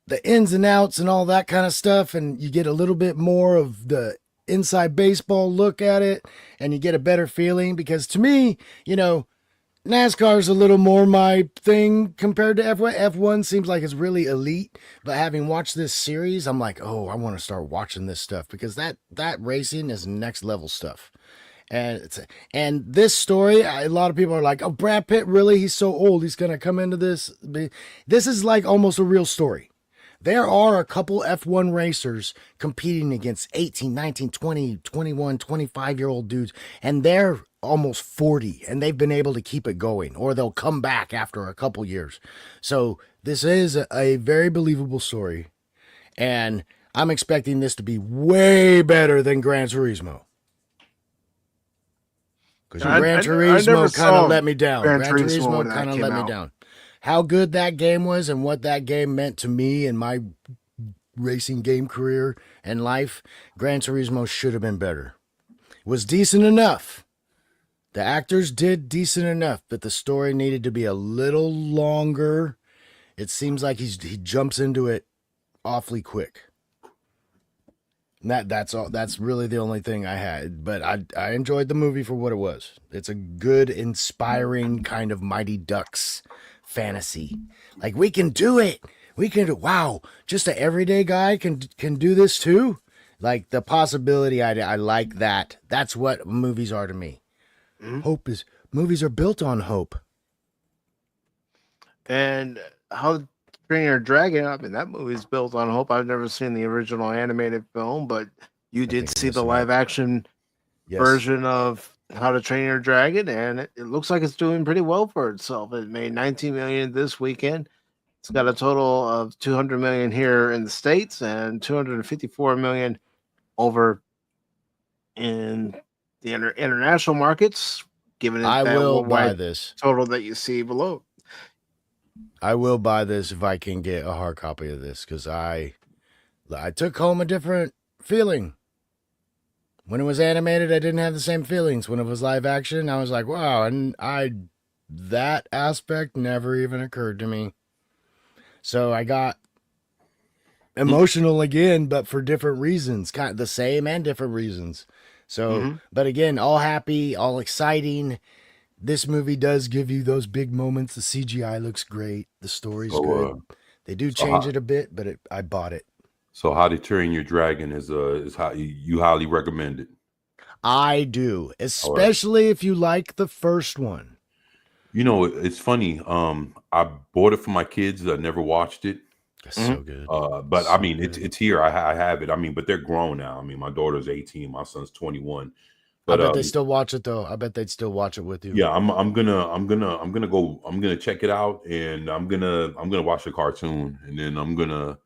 the ins and outs and all that kind of stuff, and you get a little bit more of the inside baseball look at it, and you get a better feeling because to me, NASCAR is a little more my thing compared to F1. F1 seems like it's really elite, but having watched this series, I'm like, oh, I want to start watching this stuff because that racing is next level stuff. And this story, a lot of people are like, oh, Brad Pitt, really? He's so old. He's going to come into this. This is like almost a real story. There are a couple F1 racers competing against 18, 19, 20, 21, 25-year-old dudes, and they're almost 40, and they've been able to keep it going, or they'll come back after a couple years. So this is a very believable story, and I'm expecting this to be way better than Gran Turismo. Because Gran Turismo kind of let me down. Gran Turismo kind of let me down. How good that game was and what that game meant to me and my racing game career and life, Gran Turismo should have been better. It was decent enough. The actors did decent enough, but the story needed to be a little longer. It seems like he jumps into it awfully quick. And that's all. That's really the only thing I had. But I enjoyed the movie for what it was. It's a good, inspiring kind of Mighty Ducks fantasy. Like, we can do it. We can do. Wow, just an everyday guy can do this too. Like the possibility. I like that. That's what movies are to me. Movies are built on hope. And how to Train Your Dragon, I mean, that movie's built on hope. I've never seen the original animated film, but you did see the live action version of How to Train Your Dragon, and it looks like it's doing pretty well for itself. It made 19 million this weekend. It's got a total of 200 million here in the States and 254 million over in the international markets, given it I that will buy worldwide this total that you see below. I will buy this if I can get a hard copy of this, because I took home a different feeling. When it was animated, I didn't have the same feelings. When it was live action, I was like, wow, and that aspect never even occurred to me. So I got emotional again, but for different reasons, kind of the same and different reasons. So, but again, all happy, all exciting. This movie does give you those big moments. The CGI looks great. The story's good. They do change it a bit, but I bought it. So How to Train Your Dragon is how you highly recommend it. I do, especially if you like the first one. You know, it's funny. I bought it for my kids. I never watched it. That's so good. But I mean, it's here. I have it. I mean, but they're grown now. I mean, my daughter's 18, my son's 21. But I bet they still watch it though. I bet they'd still watch it with you. Yeah, I'm gonna check it out, and I'm gonna watch the cartoon, and then I'm gonna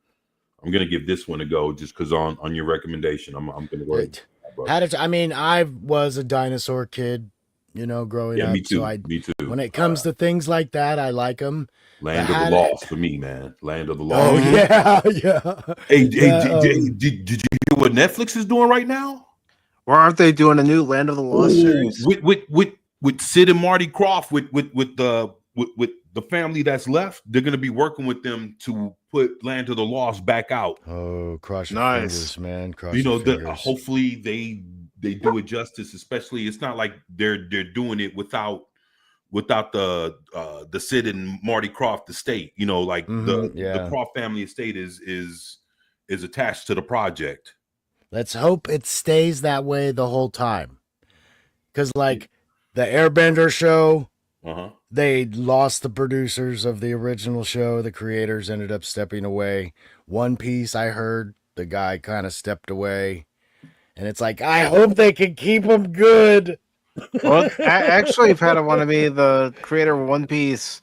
give this one a go just because on your recommendation. I'm gonna go ahead. I was a dinosaur kid, growing up. Me too. So me too. When it comes to things like that, I like them. Land of the Lost for me, man. Land of the Lost. Oh yeah. Hey, did you hear what Netflix is doing right now? Or aren't they doing a new Land of the Lost series? With Sid and Marty Krofft, with the family that's left, they're gonna be working with them to put Land of the Lost back out. Oh, cross your fingers, man. Hopefully they do it justice. Especially, it's not like they're doing it without the Sid and Marty Krofft estate. The Krofft family estate is attached to the project. Let's hope it stays that way the whole time. Because, like, the Airbender show, they lost the producers of the original show. The creators ended up stepping away. One Piece, I heard, the guy kind of stepped away. And it's like, I hope they can keep him good. Well, actually, Padawannabe, the creator of One Piece,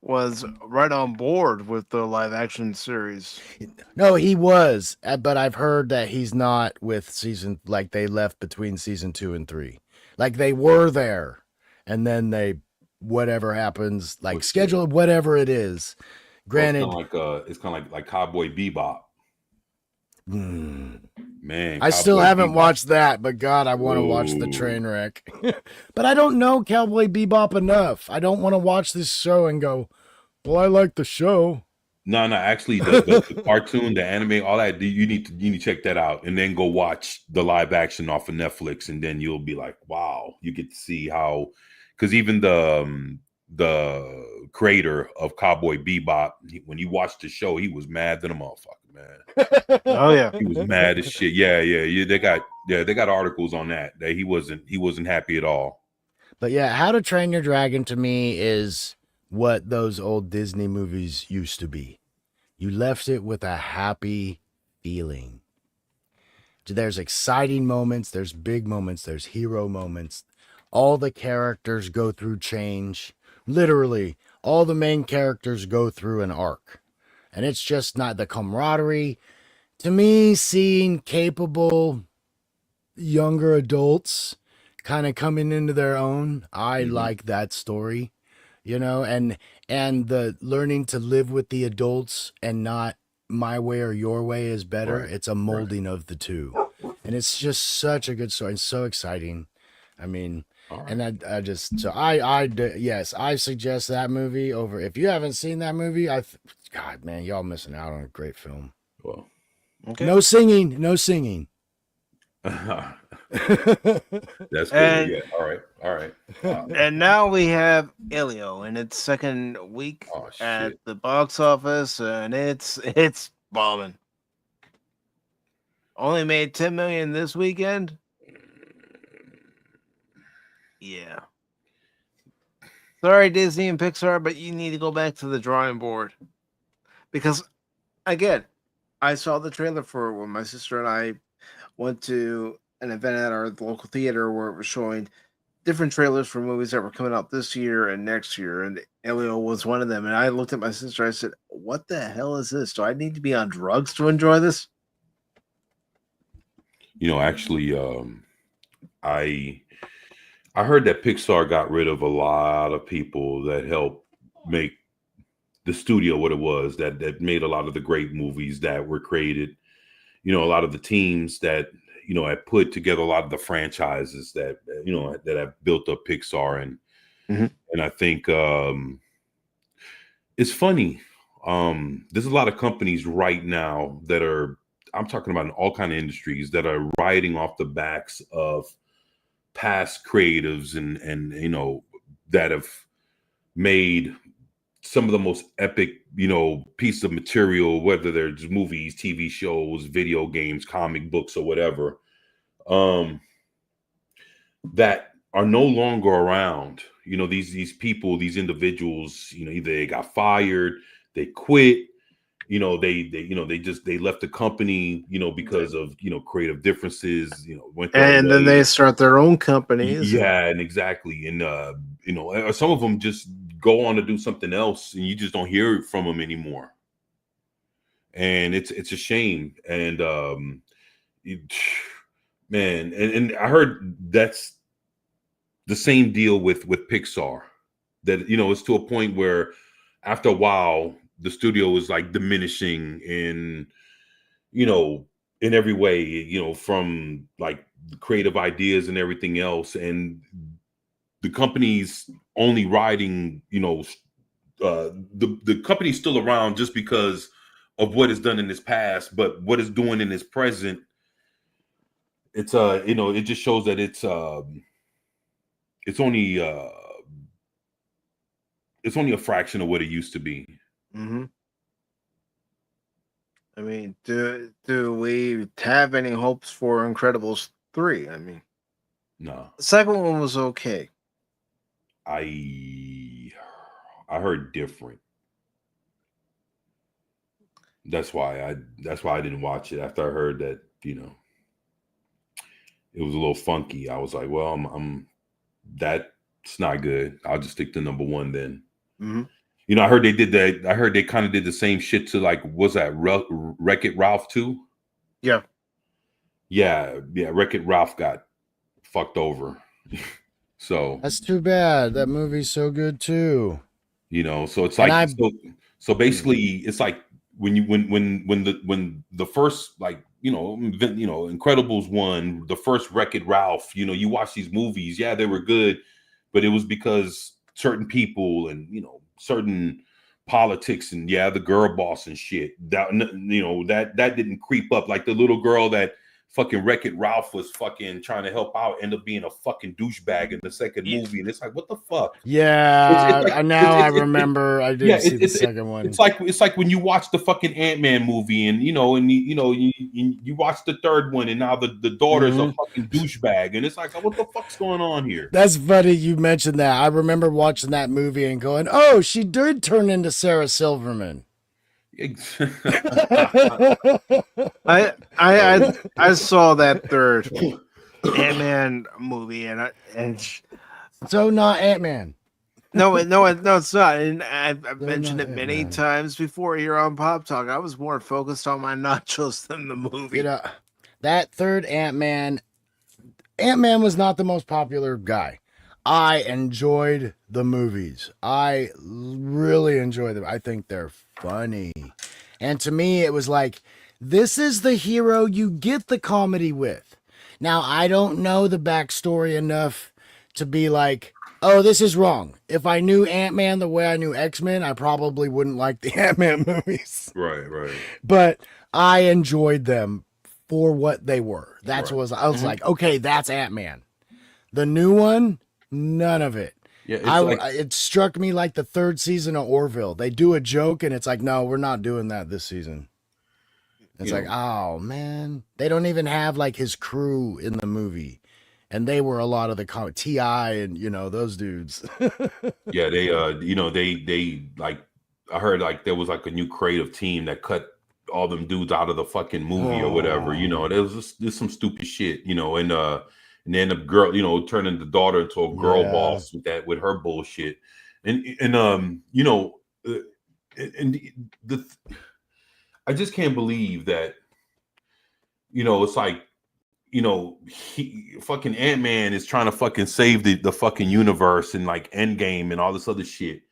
was right on board with the live action series. No, he was, but I've heard that he's not with they left between season 2 and 3. Like they were there, and then whatever happens, scheduled whatever it is. Granted, it's kind of like Cowboy Bebop. Man, I still haven't watched that, but God, I want to watch the train wreck. But I don't know Cowboy Bebop enough. I don't want to watch this show and go, well, I like the show. No, actually, the cartoon, the anime, all that, you need to check that out, and then go watch the live action off of Netflix, and then you'll be like, wow, you get to see how, because even the creator of Cowboy Bebop, when you watched the show, he was mad than a motherfucker. Man. Oh yeah, he was mad as shit. Yeah. They got articles on that he wasn't happy at all. But yeah, How to Train Your Dragon to me is what those old Disney movies used to be. You left it with a happy feeling. There's exciting moments, there's big moments, there's hero moments. All the characters go through change. Literally, all the main characters go through an arc. And it's just not the camaraderie. To me, seeing capable younger adults kind of coming into their own, I like that story, and the learning to live with the adults and not my way or your way is better. Right. It's a molding of the two. And it's just such a good story and so exciting. I mean, and I suggest that movie over. If you haven't seen that movie, God, man, y'all missing out on a great film. Well, okay. No singing. That's good. Yeah. All right. And now we have Elio in its second week at the box office, and it's bombing. Only made $10 million this weekend. Yeah. Sorry, Disney and Pixar, but you need to go back to the drawing board. Because, again, I saw the trailer for it when my sister and I went to an event at our local theater where it was showing different trailers for movies that were coming out this year and next year. And Elio was one of them. And I looked at my sister. I said, what the hell is this? Do I need to be on drugs to enjoy this? Actually, I heard that Pixar got rid of a lot of people that helped make the studio what it was, that made a lot of the great movies that were created. A lot of the teams that, had put together a lot of the franchises that, that have built up Pixar. And I think it's funny. There's a lot of companies right now that are, I'm talking about in all kind of industries, that are riding off the backs of past creatives and you know, that have made some of the most epic, you know, piece of material, whether they're just movies, TV shows, video games, comic books, or whatever, that are no longer around. You know, these people, these individuals, you know, either they got fired, they quit, you know, they left the company, you know, because of, you know, creative differences, you know, went their own And then way. they start their own companies. Yeah, and exactly. And you know, some of them just go on to do something else and you just don't hear from them anymore. And it's a shame. And man, and I heard that's the same deal with Pixar, that, you know, it's to a point where after a while the studio is like diminishing in, you know, in every way, you know, from like creative ideas and everything else, and the company's only riding, you know, the company's still around just because of what it's done in its past, but what it's doing in its present, it's you know, it just shows that it's only a fraction of what it used to be. Mm-hmm. I mean, do we have any hopes for Incredibles 3? I mean, No, the second one was okay. I heard different. That's why I didn't watch it. After I heard that, you know, it was a little funky, I was like, well, I'm that's not good. I'll just stick to number one then. Mm-hmm. You know, I heard they did that. I heard they kind of did the same shit to, like, was that Wreck-It Ralph too? Yeah. Yeah. Wreck-It Ralph got fucked over. So That's too bad. That movie's so good too. you know, so it's And like, I- so basically, it's like when the first, like, you know, Incredibles 1, the first Wreck-It Ralph, you know, you watch these movies, yeah, they were good, but it was because certain people and, you know, certain politics and, yeah, the girl boss and shit, that, you know, that didn't creep up. Like the little girl that fucking Wreck-It Ralph was fucking trying to help out, end up being a fucking douchebag in the second movie, and it's like, what the fuck? Yeah, It's like, I remember. I did see the second one. It's like when you watch the fucking Ant-Man movie, and you watch the third one, and now the daughter's a fucking douchebag, and it's like, what the fuck's going on here? That's funny you mentioned that. I remember watching that movie and going, "Oh, she did turn into Sarah Silverman." I saw that third Ant-Man movie, and So not Ant-Man. no, it's not. And I've They're mentioned not it many Ant-Man. times before here on Pop Talk. I was more focused on my nachos than the movie. You know, that third Ant-Man was not the most popular guy. I enjoyed the movies. I really enjoy them. I think they're funny. And to me, it was like, this is the hero you get the comedy with. Now, I don't know the backstory enough to be like, oh, this is wrong. If I knew Ant-Man the way I knew X-Men, I probably wouldn't like the Ant-Man movies. Right. But I enjoyed them for what they were. That's Right. what I was like, okay, that's Ant-Man. The new one, none of it. Yeah, It struck me like the third season of Orville. They do a joke and it's like, no, we're not doing that this season. It's like, oh man, they don't even have like his crew in the movie, and they were a lot of the T.I. and those dudes. yeah, they like, I heard like there was like a new creative team that cut all them dudes out of the fucking movie or whatever. There's some stupid shit, and then the girl, turning the daughter into a girl boss with her bullshit, and I just can't believe that, it's like, fucking Ant-Man is trying to fucking save the fucking universe and like Endgame and all this other shit,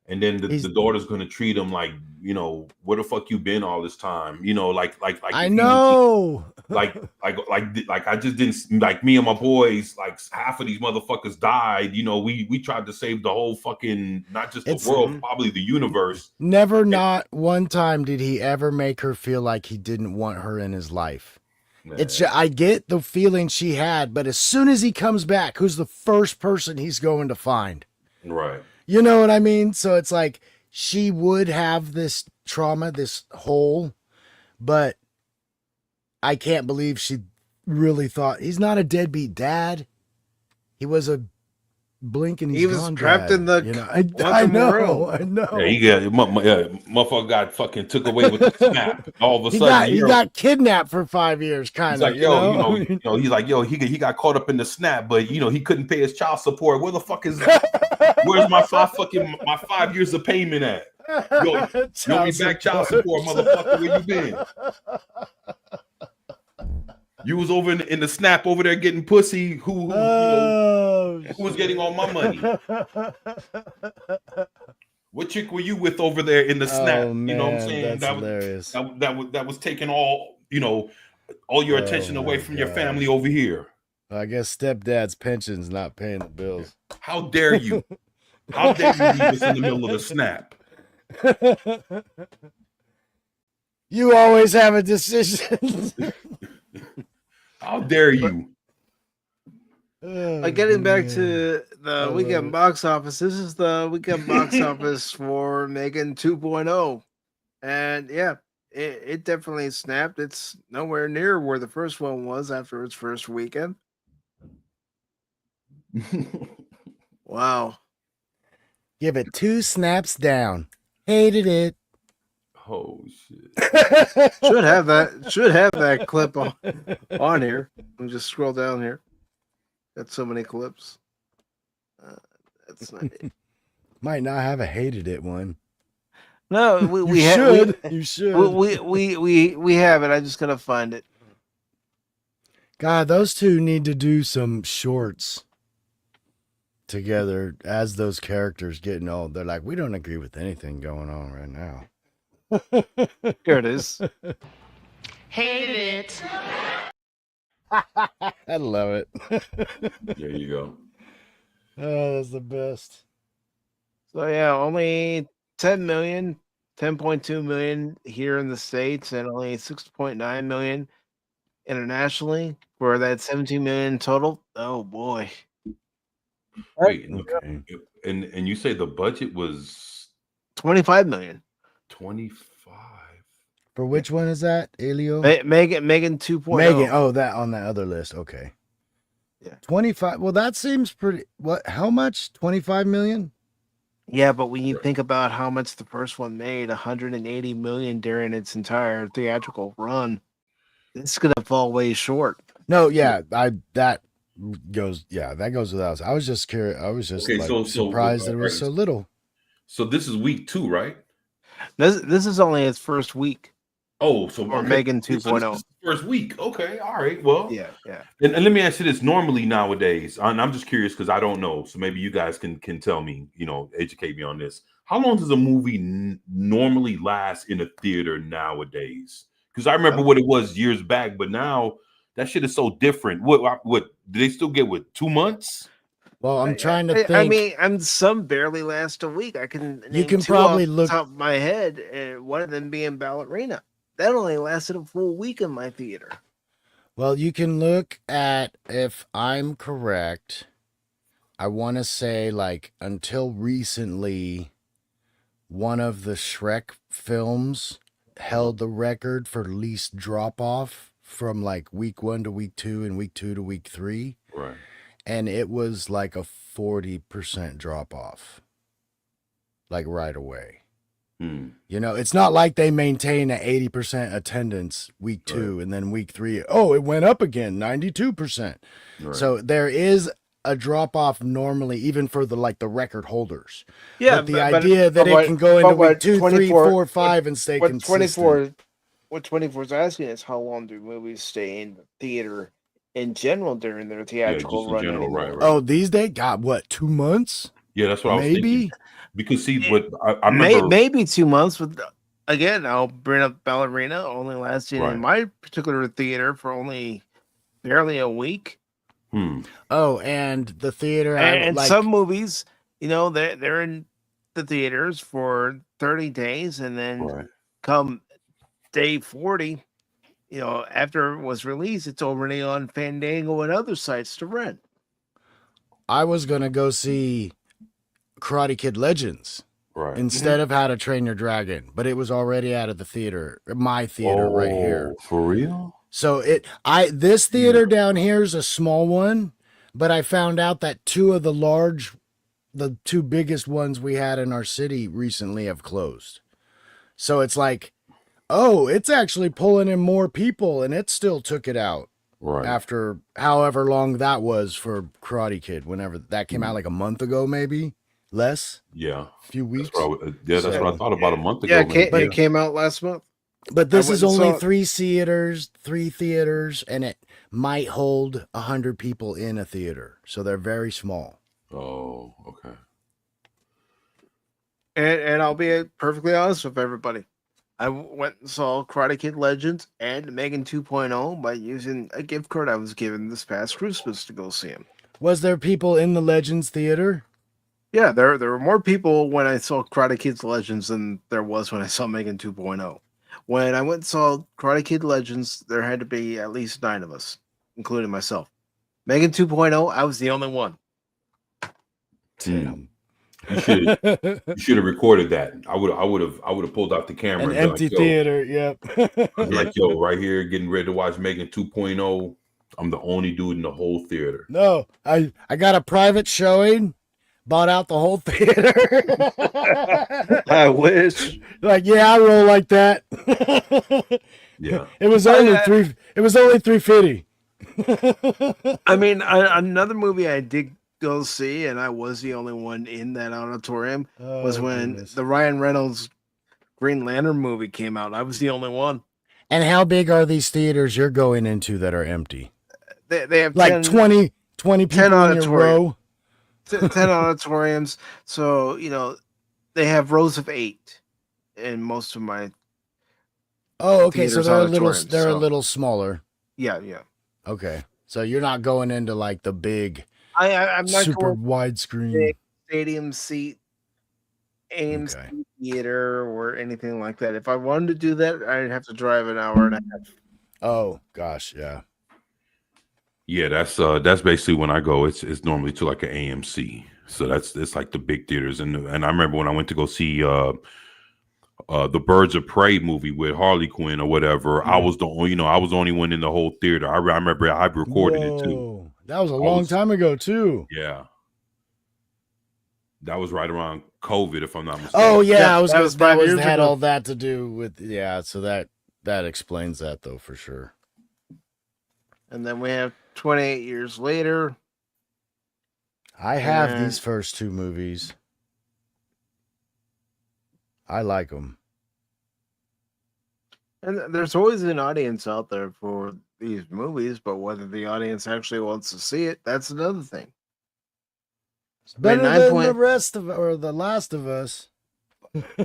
And then He's- the daughter's gonna treat him like, you know, where the fuck you been all this time? You know, like I if he- know. like I just didn't, like, me and my boys, like half of these motherfuckers died. You know, we tried to save the whole fucking, not just the world, probably the universe. Never, not one time did he ever make her feel like he didn't want her in his life. Man. It's just, I get the feeling she had, but as soon as he comes back, who's the first person he's going to find? Right. You know what I mean? So it's like she would have this trauma, this hole, but I can't believe she really thought he's not a deadbeat dad. He was a blink and he's He was gone trapped dad, in the you know. I quantum know, realm. I know. Yeah, he got motherfucker got fucking took away with the snap. All of a He sudden, got kidnapped for 5 years, kind he's of. like, he's like, he got caught up in the snap, but you know, he couldn't pay his child support. Where the fuck is where's my 5 years of payment at? Yo, you owe me back child support, motherfucker. Where you been? You was over in the snap over there getting pussy. Who was getting all my money? What chick were you with over there in the snap? Man, you know what I'm saying? That's hilarious. That was taking all, you know, all your attention away from your family over here. I guess stepdad's pension's not paying the bills. How dare you? How dare you leave us in the middle of the snap? You always have a decision. How dare you? Getting back to the weekend box office, this is the weekend box office for Megan 2.0. And yeah, it definitely snapped. It's nowhere near where the first one was after its first weekend. Wow. Give it 2 snaps down. Hated it. Oh shit. Should have that clip on here. Let me just scroll down here. Got so many clips. That's not it. Might not have a hated it one. No, we You should. We have it. I just gotta find it. God, those two need to do some shorts together as those characters getting old. They're like, we don't agree with anything going on right now. Here it is. Hated it. I love it. There you go. Oh, that's the best. So yeah, only 10.2 million here in the States, and only 6.9 million internationally, for that 17 million total. Oh boy. Wait, Okay. and you say the budget was 25 million. 25. For which one is that, Elio? Megan 2.0. Megan. Oh, that on that other list. Okay. Yeah. 25. Well, that seems pretty. What? How much? 25 million? Yeah, but when you think about how much the first one made, 180 million during its entire theatrical run, it's gonna fall way short. No, yeah, that goes without. I was just curious. I was just Okay, like, so surprised that it was so little. So this is week 2, right? This is only its first week. Oh, so Or Megan So this 2.0. is the first week. Okay, all right. Well, Yeah. And let me ask you this: normally nowadays, and I'm just curious because I don't know, so maybe you guys can tell me, you know, educate me on this. How long does a movie normally last in a theater nowadays? Because I remember what it was years back, but now that shit is so different. What do they still get with 2 months? Well, I'm trying to think. I mean, some barely last a week. I can. You name can two probably off the look- top of my head. One of them being Ballerina. That only lasted a full week in my theater. Well, you can look at, if I'm correct, I want to say like until recently, one of the Shrek films held the record for least drop off from like week 1 to week 2 and week 2 to week 3. Right. And it was like a 40% drop off, like right away. You know, it's not like they maintain an 80% attendance week 2 and then week 3. Oh, it went up again, 92%. Right. So there is a drop off normally, even for the record holders. Yeah, but the idea that it can go into week 2, 3, 4, 5 and stay what consistent. What 24 is asking is how long do movies stay in the theater in general during their theatrical just in run? general, anymore? right. Oh, these days, God, what, 2 months? Yeah, that's what I was Maybe. thinking. Because see, what I remember, maybe 2 months. But again, I'll bring up Ballerina, only lasting right? in my particular theater for only barely a week. Oh, and the theater, And some movies, they're in the theaters for 30 days, and then Right. come day 40, after it was released, it's already on Fandango and other sites to rent. I was gonna go see Karate Kid Legends Right. instead of How to Train Your Dragon, but it was already out of the theater, my theater right here. For real? So this theater down here is a small one, but I found out that the two biggest ones we had in our city recently have closed. So it's like, oh, it's actually pulling in more people, and it still took it out. Right. After however long that was for Karate Kid, whenever that came out, like a month ago, maybe less. Yeah. A few weeks. That's what I thought about a month ago. Yeah, maybe. it came out last month. But this is only three theaters, and it might hold 100 people in a theater. So they're very small. Oh, okay. And I'll be perfectly honest with everybody. I went and saw Karate Kid Legends and Megan 2.0 by using a gift card I was given this past Christmas to go see him. Was there people in the Legends theater? Yeah, there were more people when I saw Karate Kid Legends than there was when I saw Megan 2.0. When I went and saw Karate Kid Legends, there had to be at least 9 of us, including myself. Megan 2.0, I was the only one. Damn. You should have recorded that. I would have pulled out the camera. An empty theater. Yep. I'd be like, yo, right here, getting ready to watch Megan 2.0. I'm the only dude in the whole theater. No, I got a private showing. Bought out the whole theater. I wish. Like, yeah, I roll like that. Yeah. It was only $350. I mean, another movie I did go see, and I was the only one in that auditorium, was when the Ryan Reynolds Green Lantern movie came out. I was the only one. And how big are these theaters you're going into that are empty? They have like 20 people in your row. 10 auditoriums. So, they have rows of 8 in most of my. Oh, okay. So they're a little smaller. Yeah. Okay. So you're not going into like the big, I'm not super going widescreen big stadium seat, AMC theater, or anything like that. If I wanted to do that, I'd have to drive an hour and a half. Oh gosh, yeah. Yeah, that's basically when I go. It's normally to like an AMC, so it's like the big theaters. And I remember when I went to go see the Birds of Prey movie with Harley Quinn or whatever. I was the only one in the whole theater. I remember I recorded it too. That was a long time ago too. Yeah, that was right around COVID, if I'm not mistaken. Oh yeah, that had ago. all that to do with So that explains that though for sure. And then we have 28 years later. I have these first 2 movies. I like them. And there's always an audience out there for these movies, but whether the audience actually wants to see it, that's another thing. It's better than the rest of or The Last of Us.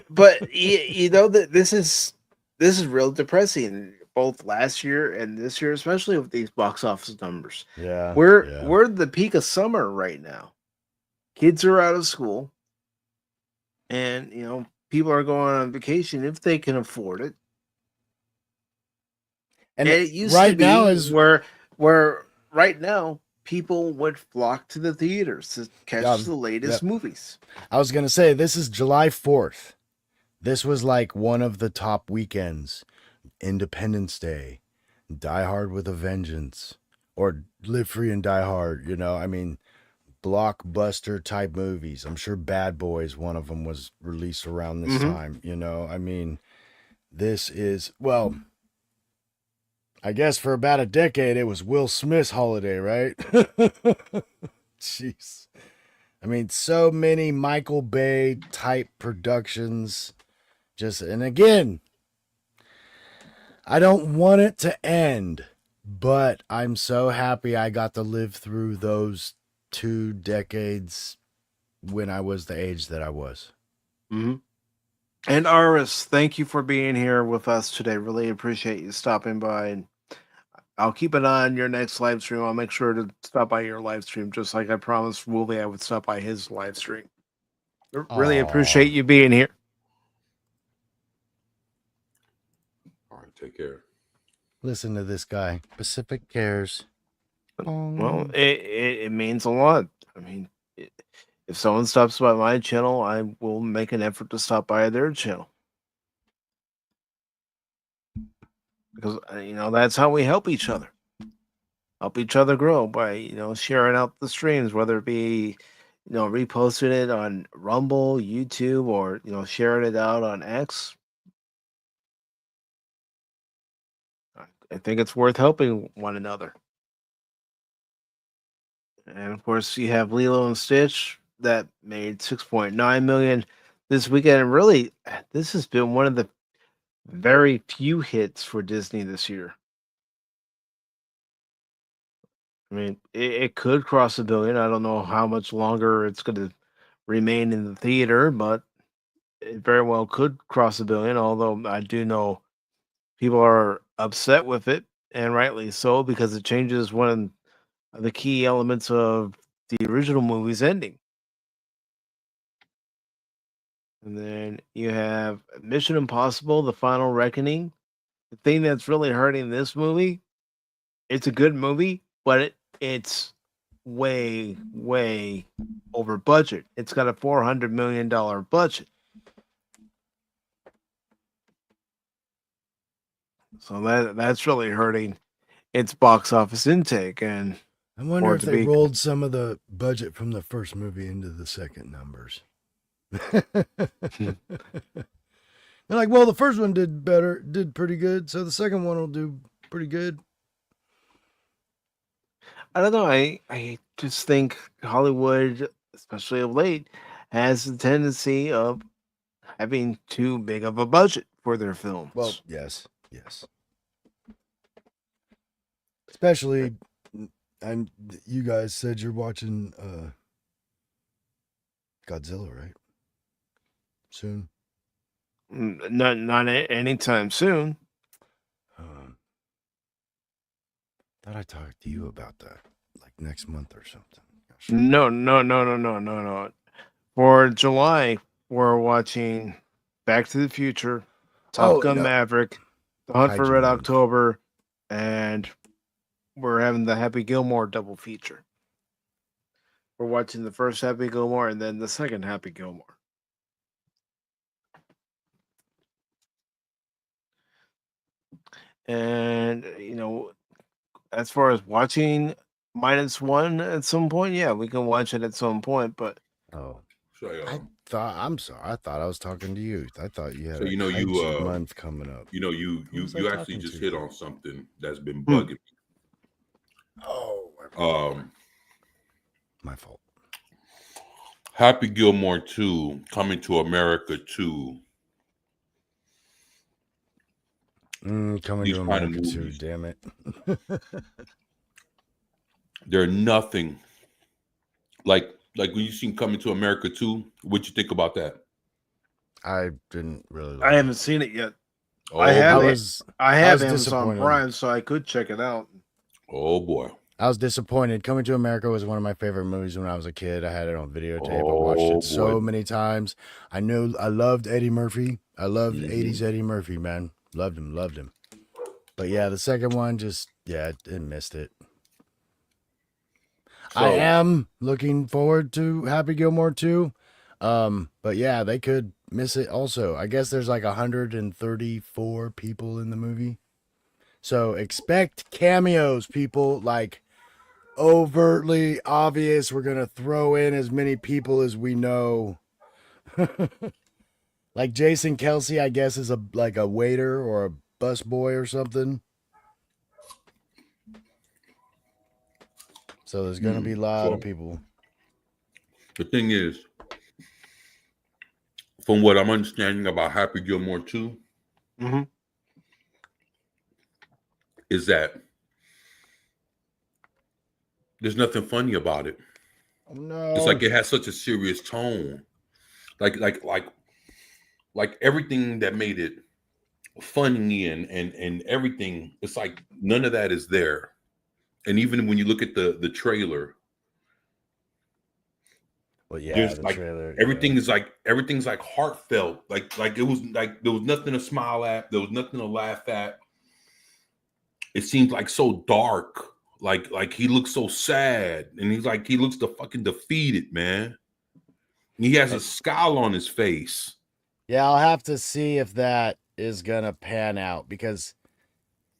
But that this is real depressing. Both last year and this year, especially with these box office numbers. Yeah. We're at the peak of summer right now. Kids are out of school. And people are going on vacation if they can afford it. And it used to be now where right now people would flock to the theaters to catch the latest movies. I was gonna say this is July 4th. This was like one of the top weekends. Independence Day, Die Hard with a Vengeance, or Live Free and Die Hard, I mean, blockbuster type movies. I'm sure Bad Boys, one of them, was released around this time, I mean, this is, well, I guess for about a decade, it was Will Smith's holiday, right? Jeez. I mean, so many Michael Bay type productions. And again, I don't want it to end, but I'm so happy I got to live through those 2 decades when I was the age that I was. Mm-hmm. And Aris, thank you for being here with us today. Really appreciate you stopping by. And I'll keep an eye on your next live stream. I'll make sure to stop by your live stream, just like I promised Wooly I would stop by his live stream. Really appreciate you being here. All right, take care. Listen to this guy. Pacific Cares. Well, it means a lot. I mean, if someone stops by my channel, I will make an effort to stop by their channel. Because, that's how we help each other. Help each other grow by, sharing out the streams, whether it be, reposting it on Rumble, YouTube, or, sharing it out on X. I think it's worth helping one another. And of course, you have Lilo and Stitch that made 6.9 million this weekend. And really, this has been one of the very few hits for Disney this year. I mean, it could cross $1 billion. I don't know how much longer it's going to remain in the theater, but it very well could cross $1 billion. Although I do know people are upset with it, and rightly so, because it changes one of the key elements of the original movie's ending. And then you have Mission Impossible: The Final Reckoning. The thing that's really hurting this movie, it's a good movie, but it's way, way over budget. It's got a $400 million budget. So that's really hurting its box office intake. And I wonder if they rolled some of the budget from the first movie into the second numbers. They're like, well, the first one did pretty good, so the second one will do pretty good. I don't know. I just think Hollywood, especially of late, has a tendency of having too big of a budget for their films. Well, yes. Especially, and you guys said you're watching Godzilla, right? Soon? Not anytime soon. Thought I talked to you about that, like next month or something. No. For July, we're watching Back to the Future, Top Gun Maverick, The Hunt for Red October, and we're having the Happy Gilmore double feature. We're watching the first Happy Gilmore and then the second Happy Gilmore. And, as far as watching -1 at some point, yeah, we can watch it at some point, but I'm sorry. I thought I was talking to you. I thought you had so a month coming up. You actually just hit on something that's been bugging me. My fault. Happy Gilmore 2, Coming to America 2. Coming to America 2, damn it. They're nothing like when you seen Coming to America 2. What you think about that? I didn't really. I haven't seen it yet. Oh, I have Amazon disappointed. Prime, so I could check it out. Oh boy, I was disappointed. Coming to America was one of my favorite movies when I was a kid. I had it on videotape. I watched it so many times. I loved Eddie Murphy. I loved 80s Eddie Murphy, man. Loved him. But yeah, the second one it missed it. I am looking forward to Happy Gilmore 2. But yeah, they could miss it also. I guess there's like 134 people in the movie. So expect cameos, people, like overtly obvious. We're going to throw in as many people as we know. Like Jason Kelsey, I guess, is a waiter or a bus boy or something. So there's going to be a lot of people. The thing is, from what I'm understanding about Happy Gilmore 2, is that there's nothing funny about it. Oh, no. It's like it has such a serious tone. Like like everything that made it funny and everything, it's like none of that is there. And even when you look at the trailer, Well, yeah, there's the like trailer. everything's like heartfelt, like it was like there was nothing to smile at, there was nothing to laugh at. It seems like so dark, like he looks so sad, and he looks fucking defeated, man. He has a scowl on his face. Yeah, I'll have to see if that is gonna pan out because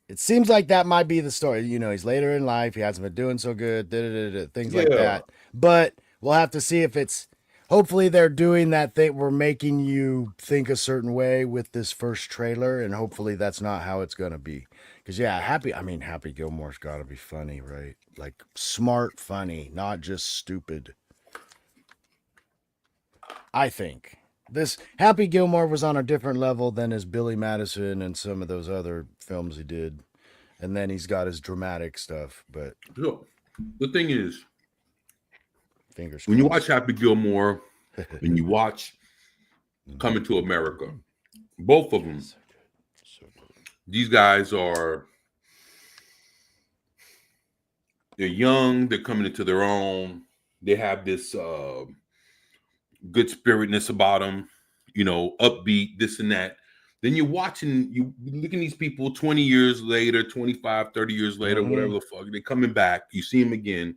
it seems like that might be the story. You know, he's later in life, he hasn't been doing so good, things like Yeah. that. But we'll have to see if it's. Hopefully, they're doing that thing. We're making you think a certain way with this first trailer, and hopefully, that's not how it's gonna be. Because yeah, Happy Gilmore's got to be funny, right? Like smart, funny, not just stupid. I think this Happy Gilmore was on a different level than his Billy Madison and some of those other films he did. And then he's got his dramatic stuff, but So, the thing is, fingers when you crossed. watch Happy Gilmore and you watch Coming to America, both of them, So good. these guys they're young, they're coming into their own, they have this good spiritness about them, upbeat, this and that. Then you look at these people 20 years later, 25, 30 years later, whatever the fuck, they're coming back, you see them again.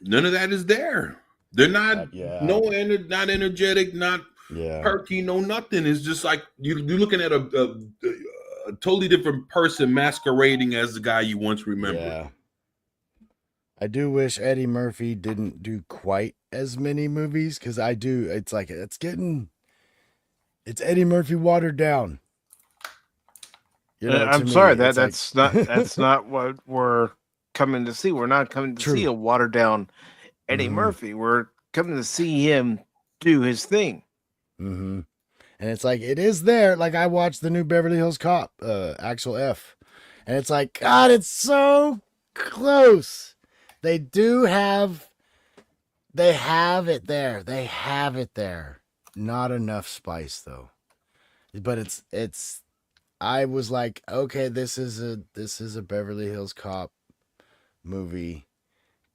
None of that is there. They're not not energetic, not perky, no nothing. It's just like you're looking at a totally different person masquerading as the guy you once remembered. Yeah. I do wish Eddie Murphy didn't do quite as many movies because it's like it's Eddie Murphy watered down. I'm sorry, that's not what we're coming to see. We're not coming to see a watered down Eddie Murphy. We're coming to see him do his thing. Mm-hmm. And it's like it is there. Like I watched the new Beverly Hills Cop, Axel F, and it's like God, it's so close. They have it there. They have it there. Not enough spice though. But it's. I was like, okay, this is a Beverly Hills Cop movie,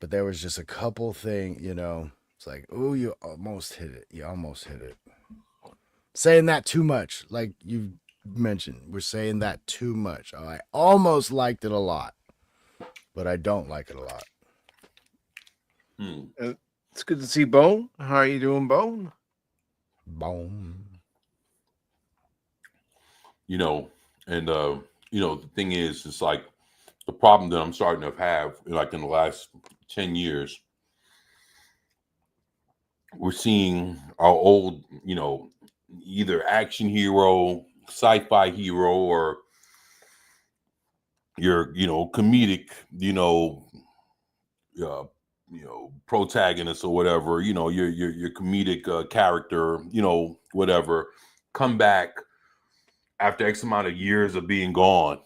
but there was just a couple things, It's like, oh, you almost hit it. You almost hit it. Saying that too much, like you mentioned, we're saying that too much. I almost liked it a lot, but I don't like it a lot. It's good to see Bone. How are you doing, Bone? Bone. The thing is, it's like the problem that I'm starting to have, like in the last 10 years, we're seeing our old, either action hero, sci-fi hero, or your, comedic, protagonist or whatever, your comedic character, whatever, come back after X amount of years of being gone.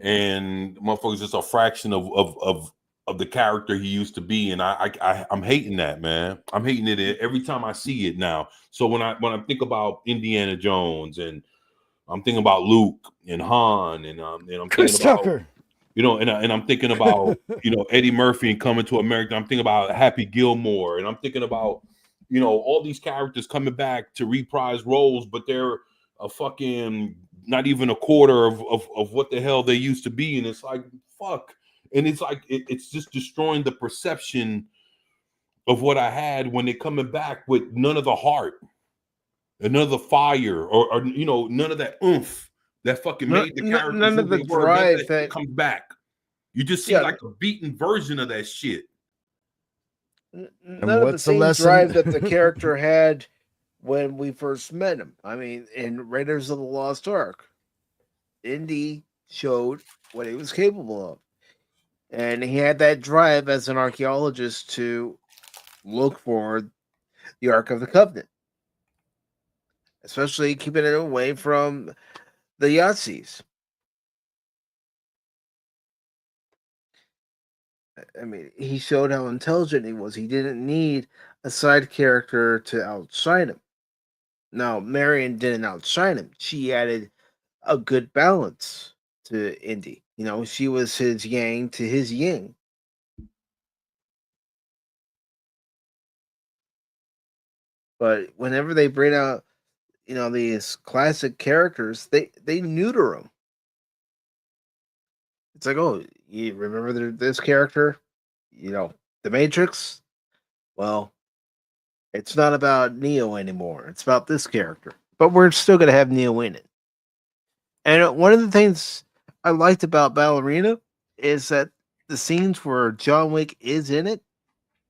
And motherfucker's just a fraction of the character he used to be. And I'm hating that, man. I'm hating it every time I see it now. So when I think about Indiana Jones, and I'm thinking about Luke and Han, and I'm Chris thinking about Tucker. and I'm thinking about Eddie Murphy and Coming to America. I'm thinking about Happy Gilmore, and I'm thinking about all these characters coming back to reprise roles, but they're a fucking not even a quarter of what the hell they used to be. And it's like, fuck. And it's like, it's just destroying the perception of what I had when they're coming back with none of the heart, and none of the fire, or none of that oomph that fucking made the characters none of the who they were. None of drive that shit comes back. You just see like a beaten version of that shit. None of the same drive that the character had when we first met him. I mean, in Raiders of the Lost Ark, Indy showed what he was capable of. And he had that drive as an archaeologist to look for the Ark of the Covenant, especially keeping it away from the Yahtzees. I mean, he showed how intelligent he was. He didn't need a side character to outshine him. Now, Marion didn't outshine him. She added a good balance to Indy. You know, she was his yang to his yin. But whenever they bring out, you know, these classic characters, they neuter them. It's like, oh, you remember this character? You know, the Matrix? Well, it's not about Neo anymore. It's about this character. But we're still going to have Neo in it. And one of the things I liked about Ballerina is that the scenes where John Wick is in it,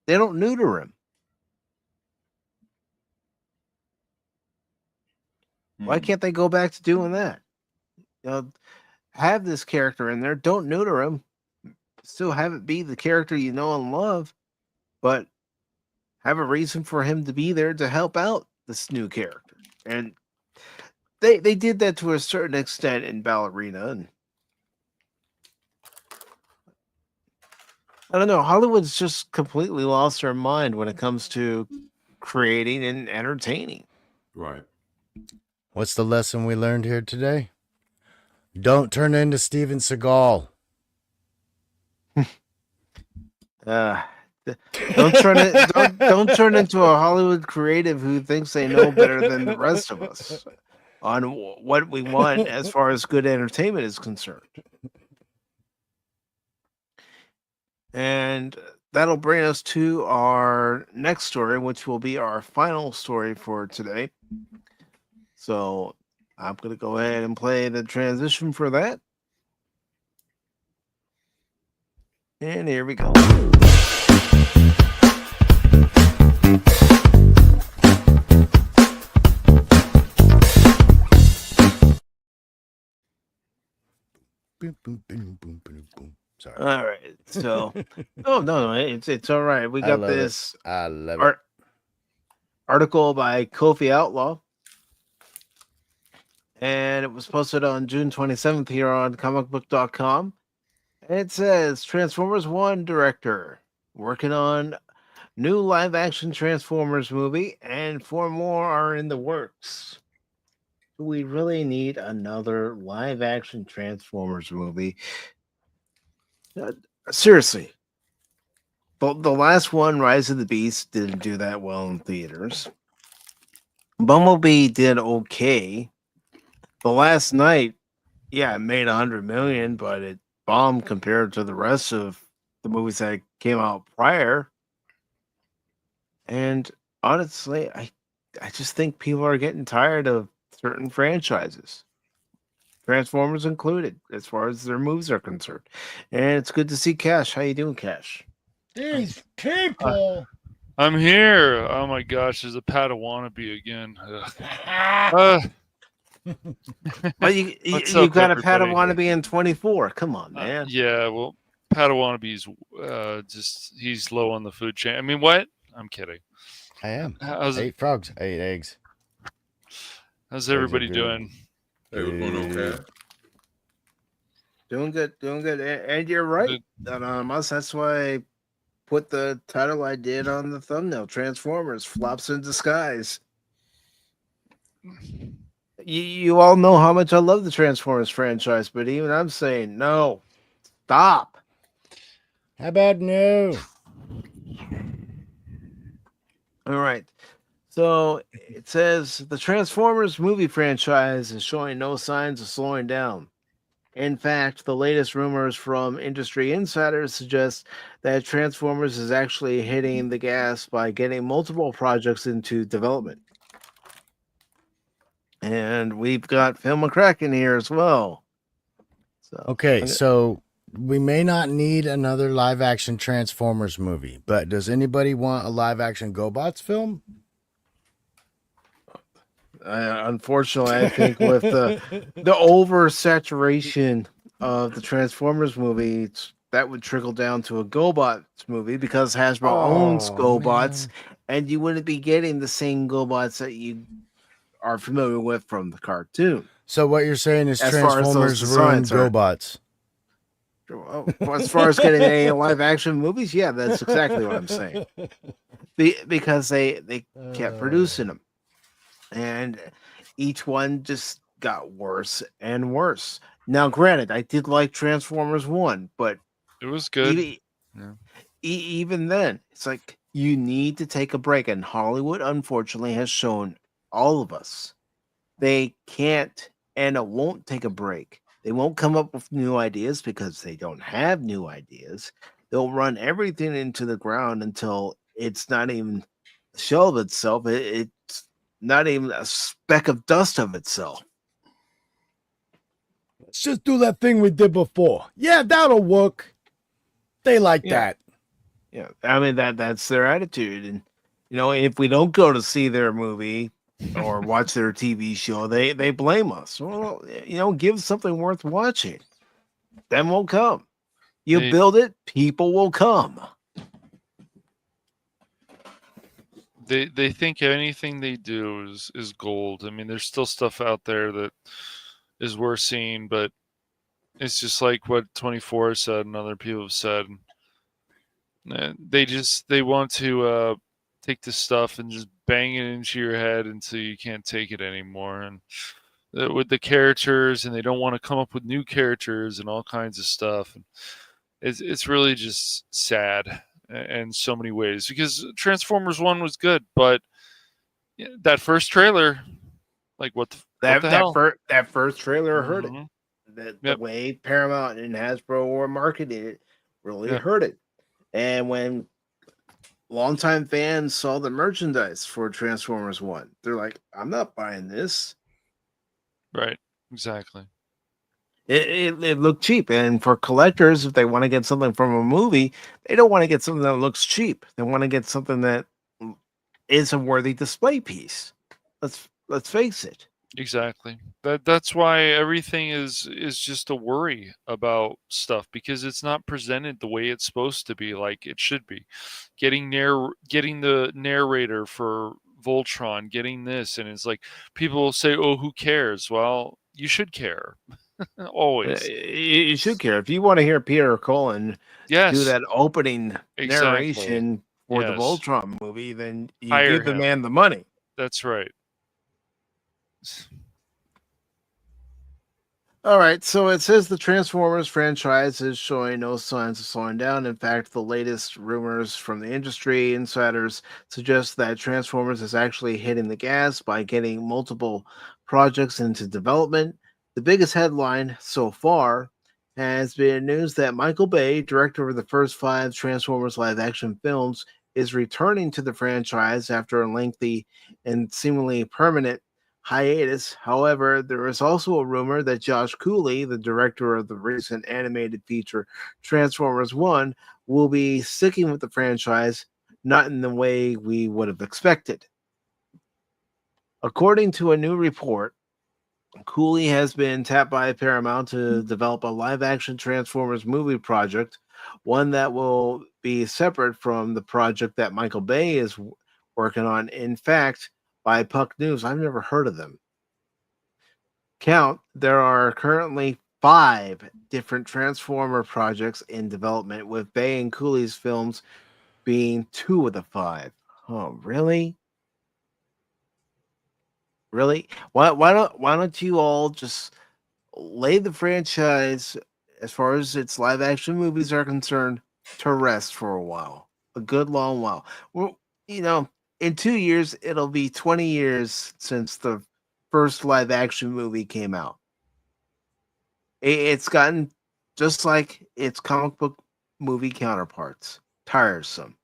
they don't neuter him. Why can't they go back to doing that? You know, have this character in there. Don't neuter him. Still have it be the character you know and love, but have a reason for him to be there to help out this new character. And they did that to a certain extent in Ballerina. And I don't know. Hollywood's just completely lost their mind when it comes to creating and entertaining. Right. What's the lesson we learned here today? Don't turn into Steven Seagal. Don't turn it. Don't turn into a Hollywood creative who thinks they know better than the rest of us on what we want as far as good entertainment is concerned. And that'll bring us to our next story, which will be our final story for today. So I'm going to go ahead and play the transition for that. And here we go. Boom, boom, boom, boom, boom, boom. Sorry. All right. So, no, it's all right. We got this. I love it. Article by Kofi Outlaw, and it was posted on June 27th here on comicbook.com. And it says Transformers 1 director working on new live action Transformers movie, and 4 more are in the works. Do we really need another live action Transformers movie? Seriously. The last one, Rise of the Beast, didn't do that well in theaters. Bumblebee did okay. The Last Night, yeah, it made $100 million, but it bombed compared to the rest of the movies that came out prior. And honestly, I just think people are getting tired of certain franchises, Transformers included, as far as their moves are concerned. And it's good to see Cash. How you doing, Cash? These people. I'm here. Oh my gosh, there's a Padawannabe again. Well, you got a Padawannabe in 24. Come on, man. Yeah, well, Padawanabe's he's low on the food chain. I mean, what? I'm kidding. I am. How's 8 frogs, 8 eggs. How's everybody doing? Hey, what's going on, Cat? Doing good. And you're right. That's why I put the title I did on the thumbnail, Transformers, Flops in Disguise. You all know how much I love the Transformers franchise, but even I'm saying, no, stop. How about no? All right. So it says the Transformers movie franchise is showing no signs of slowing down. In fact, the latest rumors from industry insiders suggest that Transformers is actually hitting the gas by getting multiple projects into development. And we've got Phil McCracken here as well. Okay, so we may not need another live-action Transformers movie, but does anybody want a live-action GoBots film? Unfortunately, I think with the oversaturation of the Transformers movies, that would trickle down to a GoBots movie because Hasbro owns GoBots, and you wouldn't be getting the same GoBots that you are familiar with from the cartoon. So what you're saying is As far as those Transformers ruined designs are- GoBots. As far as getting any live action movies, yeah, that's exactly what I'm saying. Because they kept producing them, and each one just got worse and worse. Now, granted, I did like Transformers 1, but It was good. even, Yeah. even then, it's like you need to take a break. And Hollywood, unfortunately, has shown all of us they can't and it won't take a break. They won't come up with new ideas because they don't have new ideas. They'll run everything into the ground until it's not even a shell of itself. It's not even a speck of dust of itself. Let's just do that thing we did before. Yeah, that'll work. They like Yeah. that. Yeah, I mean that's their attitude, and if we don't go to see their movie or watch their TV show, they blame us. Well, give something worth watching, then we'll come. You They- build it, people will come. They think anything they do is gold. I mean, there's still stuff out there that is worth seeing, but it's just like what 24 said and other people have said. They want to take this stuff and just bang it into your head until you can't take it anymore. And with the characters, and they don't want to come up with new characters and all kinds of stuff. And it's really just sad in so many ways, because Transformers 1 was good, but that first trailer, like what the hell? That first trailer hurt it. Mhm. The Yep. way Paramount and Hasbro were marketing it really Yeah. hurt it. And when longtime fans saw the merchandise for Transformers 1, they're like, I'm not buying this. Right, exactly. It looked cheap. And for collectors, if they want to get something from a movie, they don't want to get something that looks cheap. They want to get something that is a worthy display piece. Let's face it. Exactly. That's why everything is just a worry about stuff, because it's not presented the way it's supposed to be, like it should be. Getting the narrator for Voltron, getting this, and it's like people will say, "Oh, who cares?" Well, you should care. Always. You should care. If you want to hear Peter Cullen Yes. do that opening Exactly. narration for the Yes. Voltron movie, then you Hire give the him. man the money. That's right. All right, so it says the Transformers franchise is showing no signs of slowing down. In fact, the latest rumors from the industry insiders suggest that Transformers is actually hitting the gas by getting multiple projects into development. The biggest headline so far has been news that Michael Bay, director of the first 5 Transformers live-action films, is returning to the franchise after a lengthy and seemingly permanent hiatus. However, there is also a rumor that Josh Cooley, the director of the recent animated feature Transformers 1, will be sticking with the franchise, not in the way we would have expected. According to a new report, Cooley has been tapped by Paramount to develop a live-action Transformers movie project, one that will be separate from the project that Michael Bay is working on. In fact, by Puck News, I've never heard of them. There are currently 5 different Transformer projects in development, with Bay and Cooley's films being 2 of the 5. Oh, really? Really? Why don't you all just lay the franchise, as far as its live action movies are concerned, to rest for a while, a good long while? Well, in 2 years it'll be 20 years since the first live action movie came out. It's gotten, just like its comic book movie counterparts, tiresome.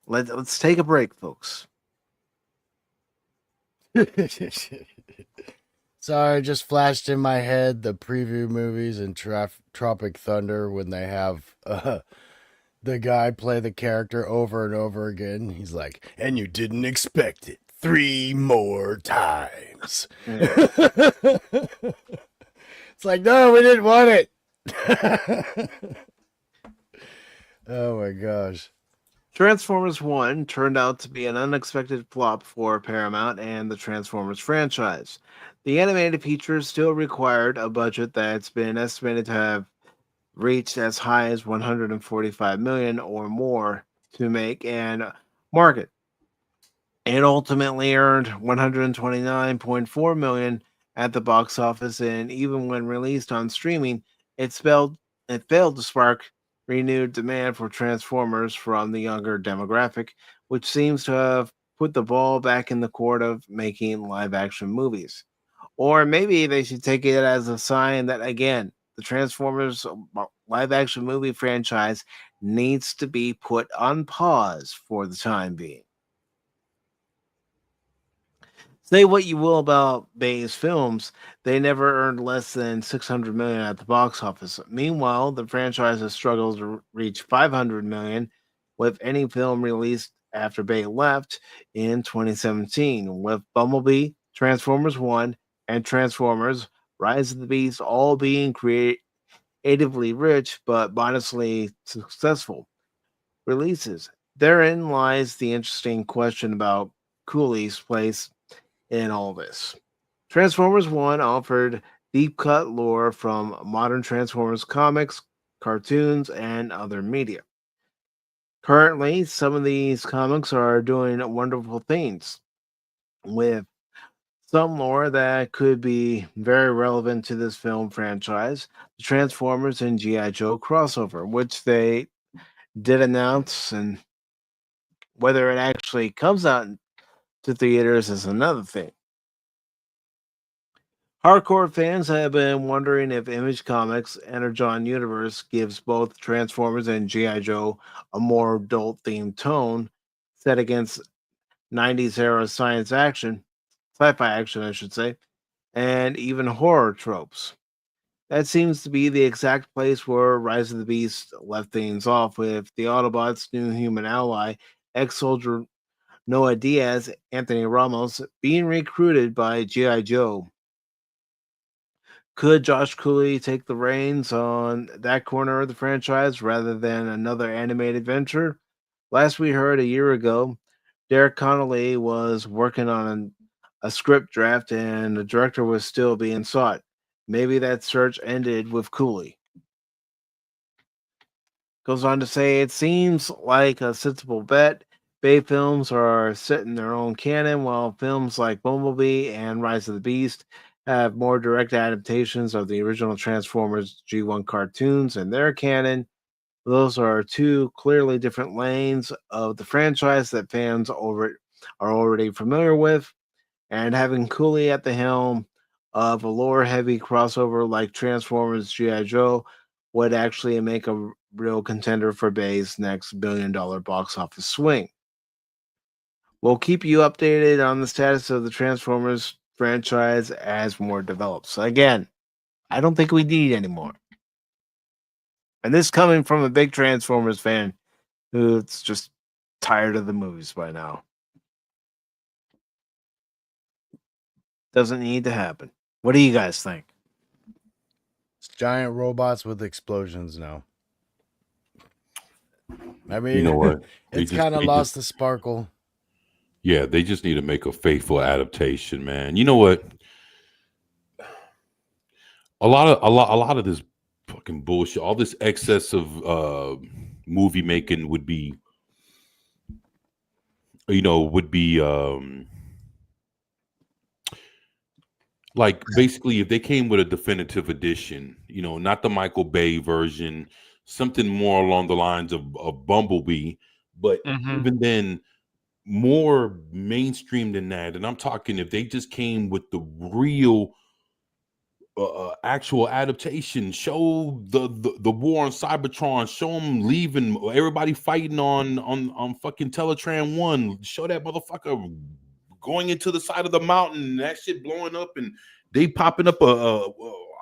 Let's take a break, folks. Sorry, just flashed in my head the preview movies in Tropic Thunder when they have the guy play the character over and over again. He's like, and you didn't expect it 3 more times. It's like, no, we didn't want it. Oh my gosh. Transformers 1 turned out to be an unexpected flop for Paramount and the Transformers franchise. The animated feature still required a budget that's been estimated to have reached as high as 145 million or more to make and market. It ultimately earned 129.4 million at the box office, and even when released on streaming, it failed to spark renewed demand for Transformers from the younger demographic, which seems to have put the ball back in the court of making live action movies. Or maybe they should take it as a sign that, again, the Transformers live action movie franchise needs to be put on pause for the time being. Say what you will about Bay's films, they never earned less than 600 million at the box office. Meanwhile, the franchise has struggled to reach 500 million with any film released after Bay left in 2017, with Bumblebee, Transformers 1, and Transformers Rise of the Beast all being creatively rich but modestly successful releases. Therein lies the interesting question about Cooley's place in all this. Transformers 1 offered deep cut lore from modern Transformers comics, cartoons, and other media. Currently, some of these comics are doing wonderful things with some lore that could be very relevant to this film franchise, the Transformers and G.I. Joe crossover, which they did announce, and whether it actually comes out to theaters is another thing. Hardcore fans have been wondering if Image Comics' Energon universe gives both Transformers and G.I. Joe a more adult themed tone set against 90s era science action, sci-fi action, I should say, and even horror tropes. That seems to be the exact place where Rise of the Beast left things off, with the Autobots' new human ally, ex-soldier Noah Diaz, Anthony Ramos, being recruited by G.I. Joe. Could Josh Cooley take the reins on that corner of the franchise rather than another animated venture? Last we heard a year ago, Derek Connolly was working on a script draft and the director was still being sought. Maybe that search ended with Cooley. Goes on to say, it seems like a sensible bet. Bay films are set in their own canon, while films like Bumblebee and Rise of the Beast have more direct adaptations of the original Transformers G1 cartoons in their canon. Those are two clearly different lanes of the franchise that fans are already familiar with, and having Cooley at the helm of a lore-heavy crossover like Transformers G.I. Joe would actually make a real contender for Bay's next billion-dollar box office swing. We'll keep you updated on the status of the Transformers franchise as more develops. Again, I don't think we need any more. And this coming from a big Transformers fan who's just tired of the movies by now. Doesn't need to happen. What do you guys think? It's giant robots with explosions now. I mean, You know what? it's kind of lost the sparkle. Yeah, they just need to make a faithful adaptation, man. You know what? A lot of this fucking bullshit, all this excess of movie making would be like basically if they came with a definitive edition, not the Michael Bay version, something more along the lines of Bumblebee, but even then more mainstream than that. And I'm talking if they just came with the real actual adaptation, show the war on Cybertron, show them leaving, everybody fighting on fucking Teletran 1, show that motherfucker going into the side of the mountain, that shit blowing up, and they popping up a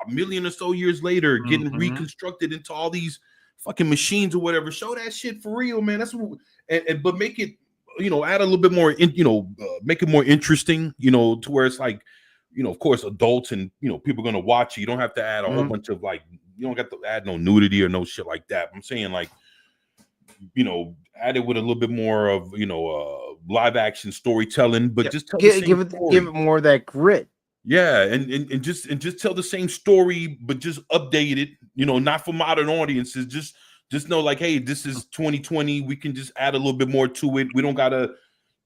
million or so years later, getting reconstructed into all these fucking machines or whatever. Show that shit for real, man. That's what, but make it, add a little bit more, make it more interesting, to where it's like, of course, adults and people are gonna watch it. You don't have to add a whole bunch of you don't have to add no nudity or no shit like that. I'm saying add it with a little bit more of live action storytelling, but just tell give it more of that grit. Yeah, and just tell the same story, but just update it. Not for modern audiences. Just know, like, hey, this is 2020. We can just add a little bit more to it. We don't gotta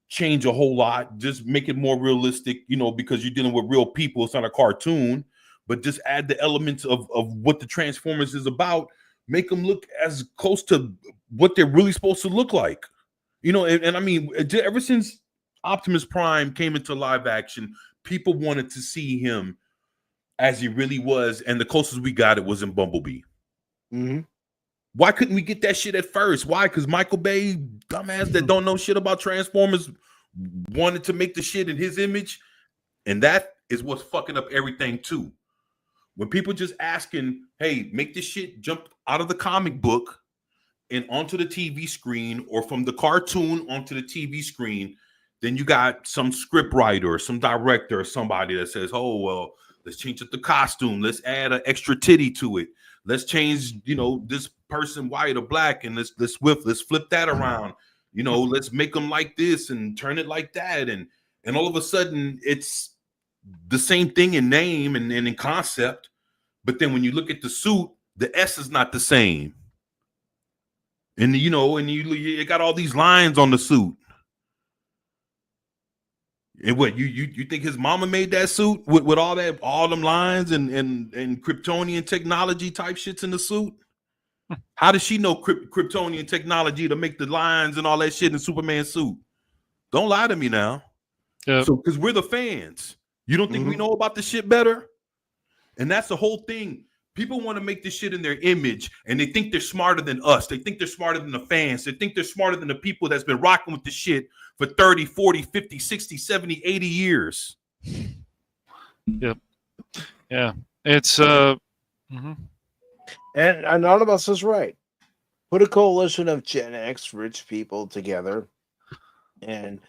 change a whole lot. Just make it more realistic. Because you're dealing with real people. It's not a cartoon, but just add the elements of what the Transformers is about. Make them look as close to what they're really supposed to look like. And I mean, ever since Optimus Prime came into live action, people wanted to see him as he really was, and the closest we got it was in Bumblebee. Mm-hmm. Why couldn't we get that shit at first? Why? Because Michael Bay, dumbass that don't know shit about Transformers, wanted to make the shit in his image, and that is what's fucking up everything too. When people just asking, hey, make this shit jump out of the comic book and onto the TV screen, or from the cartoon onto the TV screen, then you got some script writer or some director or somebody that says, oh, well, let's change up the costume. Let's add an extra titty to it. Let's change, this person white or black, and let's flip that around. Let's make them like this and turn it like that. And all of a sudden it's the same thing in name and in concept. But then when you look at the suit, the S is not the same. And you got all these lines on the suit. And what you think his mama made that suit with all them lines and Kryptonian technology type shits in the suit? How does she know Kryptonian technology to make the lines and all that shit in Superman's suit? Don't lie to me now. Yep. So, because we're the fans, you don't think we know about the shit better? And that's the whole thing. People want to make this shit in their image, and they think they're smarter than us. They think they're smarter than the fans. They think they're smarter than the people that's been rocking with the shit for 30, 40, 50, 60, 70, 80 years. Yep. Yeah. It's mm-hmm. And Anonymous is right. Put a coalition of Gen X rich people together and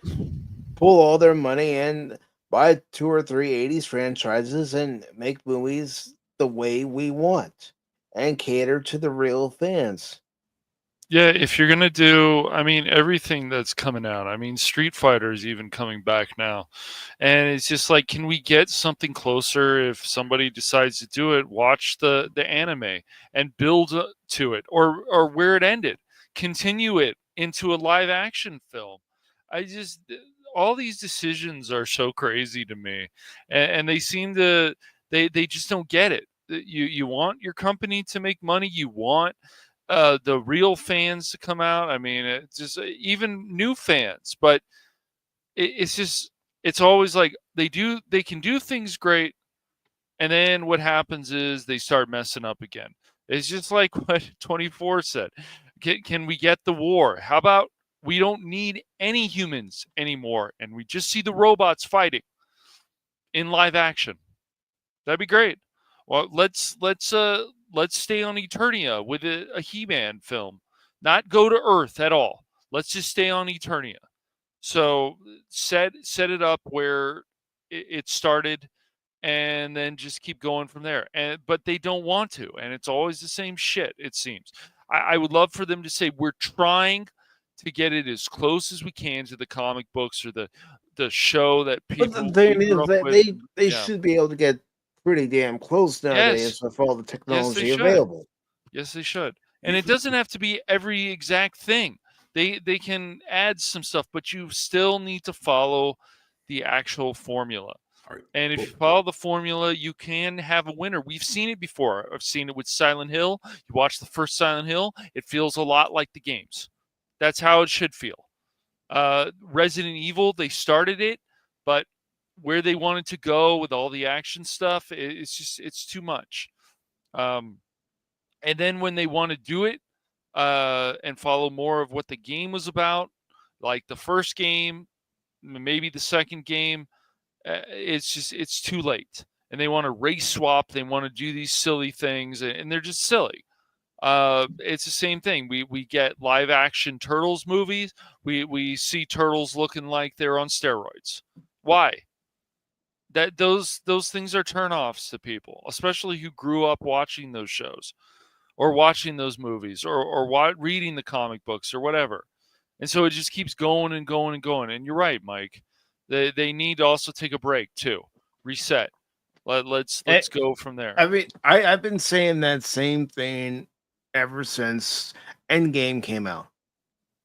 pull all their money and buy 2 or 3 80s franchises and make movies the way we want and cater to the real fans. Yeah, if you're going to do, everything that's coming out. Street Fighter is even coming back now. And it's just like, can we get something closer? If somebody decides to do it, watch the anime and build to it, or where it ended. Continue it into a live action film. All these decisions are so crazy to me. And they seem to, they just don't get it. You want your company to make money. You want the real fans to come out. It's just even new fans, but it's always like they can do things great, and then what happens is they start messing up again. It's just like what 24 said. Can we get the war? How about we don't need any humans anymore, and we just see the robots fighting in live action? That'd be great. Well, let's stay on Eternia with a He-Man film. Not go to Earth at all. Let's just stay on Eternia. So set it up where it started, and then just keep going from there. But they don't want to, and it's always the same shit, it seems. I would love for them to say, we're trying to get it as close as we can to the comic books or the show that people. But the thing is, they should be able to get pretty damn close nowadays with all the technology available. Yes, they should. And it doesn't have to be every exact thing. They can add some stuff, but you still need to follow the actual formula. Right. And if you follow the formula, you can have a winner. We've seen it before. I've seen it with Silent Hill. You watch the first Silent Hill, it feels a lot like the games. That's how it should feel. Resident Evil, they started it, but where they wanted to go with all the action stuff, it's too much. And then when they want to do it and follow more of what the game was about, like the first game, maybe the second game, it's too late. And they want to race swap. They want to do these silly things, and they're just silly. It's the same thing. We get live action Turtles movies. We see Turtles looking like they're on steroids. Why? That those things are turnoffs to people, especially who grew up watching those shows or watching those movies or reading the comic books or whatever. And so it just keeps going and going and going. And you're right, Mike. They need to also take a break too, reset, Let's go from there. I mean, I've been saying that same thing ever since Endgame came out.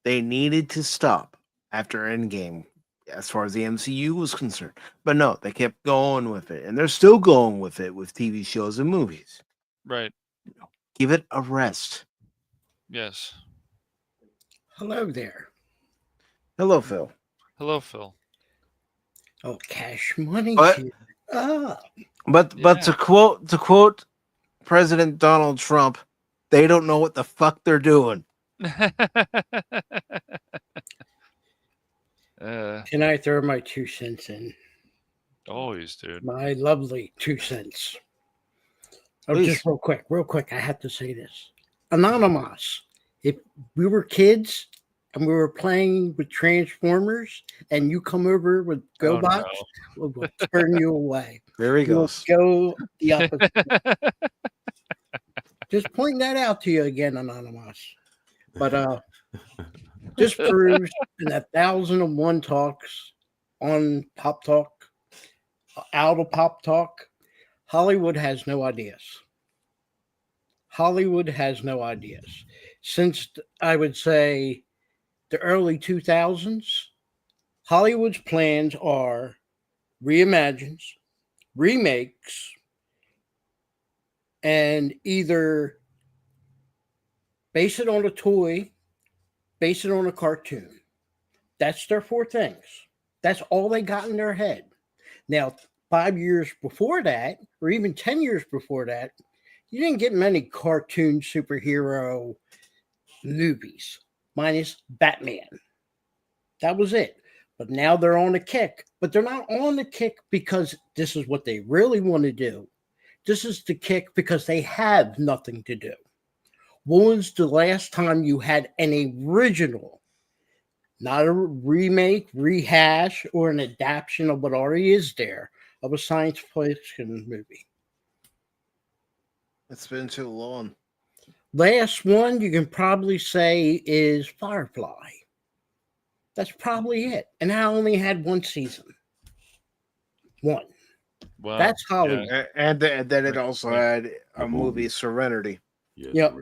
They needed to stop after Endgame, as far as the MCU was concerned. But no, they kept going with it, and they're still going with it with TV shows and movies. Right. Give it a rest. Yes. Hello there. Hello, Phil. Hello, Phil. Oh, Cash Money. But- here. Ah, But to quote President Donald Trump, they don't know what the fuck they're doing. can I throw my 2 cents in? Always, dude. My lovely 2 cents. Oh, Please. just real quick. I have to say this. Anonymous. If we were kids and we were playing with Transformers and you come over with Oh, GoBots, we'll turn you away. There he We'll goes. go the opposite. Just point that out to you again, Anonymous. But just proves in 1,001 talks on Pop Talk, out of Pop Talk, Hollywood has no ideas. Hollywood has no ideas. Since I would say the early 2000s, Hollywood's plans are reimagines, remakes, and either base it on a toy, base it on a cartoon. That's their 4 things. That's all they got in their head. Now, 5 years before that, or even 10 years before that, you didn't get many cartoon superhero movies, minus Batman. That was it. But now they're on a kick. But they're not on the kick because this is what they really want to do. This is the kick because they have nothing to do. When was the last time you had an original, not a remake, rehash, or an adaptation of what already is there, of a science fiction movie? It's been too long. Last one you can probably say is Firefly. That's probably it. And I only had 1 season. 1. Wow. That's Hollywood. And then it also had a movie, Serenity. Yep.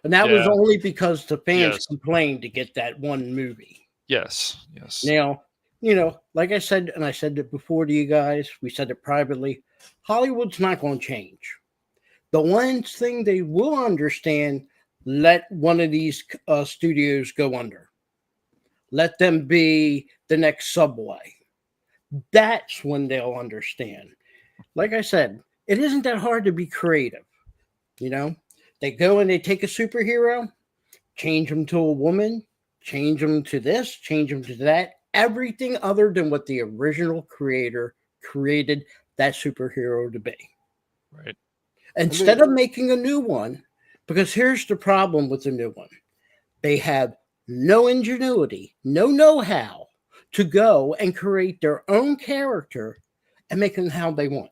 And that was Yeah. only because the fans Yes. complained to get that 1 movie. Yes. Now, like I said, and I said it before to you guys, we said it privately, Hollywood's not going to change. The one thing they will understand, let one of these studios go under. Let them be the next Subway. That's when they'll understand. Like I said, it isn't that hard to be creative. They go and they take a superhero, change them to a woman, change them to this, change them to that, everything other than what the original creator created that superhero to be. Right. Instead of making a new one, because here's the problem with the new one. They have no ingenuity, no know-how to go and create their own character and make them how they want.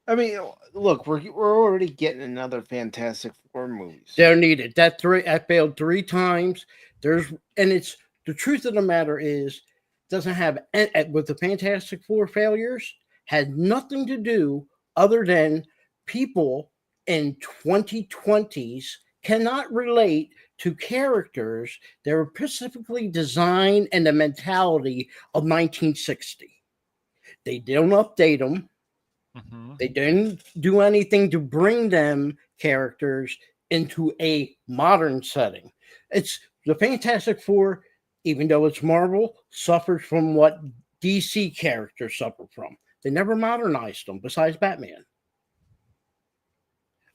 I mean, look, we're already getting another Fantastic Four movies. They're needed. I failed 3 times. It's the truth of the matter is, doesn't have with the Fantastic Four failures, had nothing to do other than people in 2020s cannot relate to characters that were specifically designed and the mentality of 1960. They don't update them. Mm-hmm. They didn't do anything to bring them characters into a modern setting. It's the Fantastic Four, even though it's Marvel, suffers from what DC characters suffer from. They never modernized them besides Batman.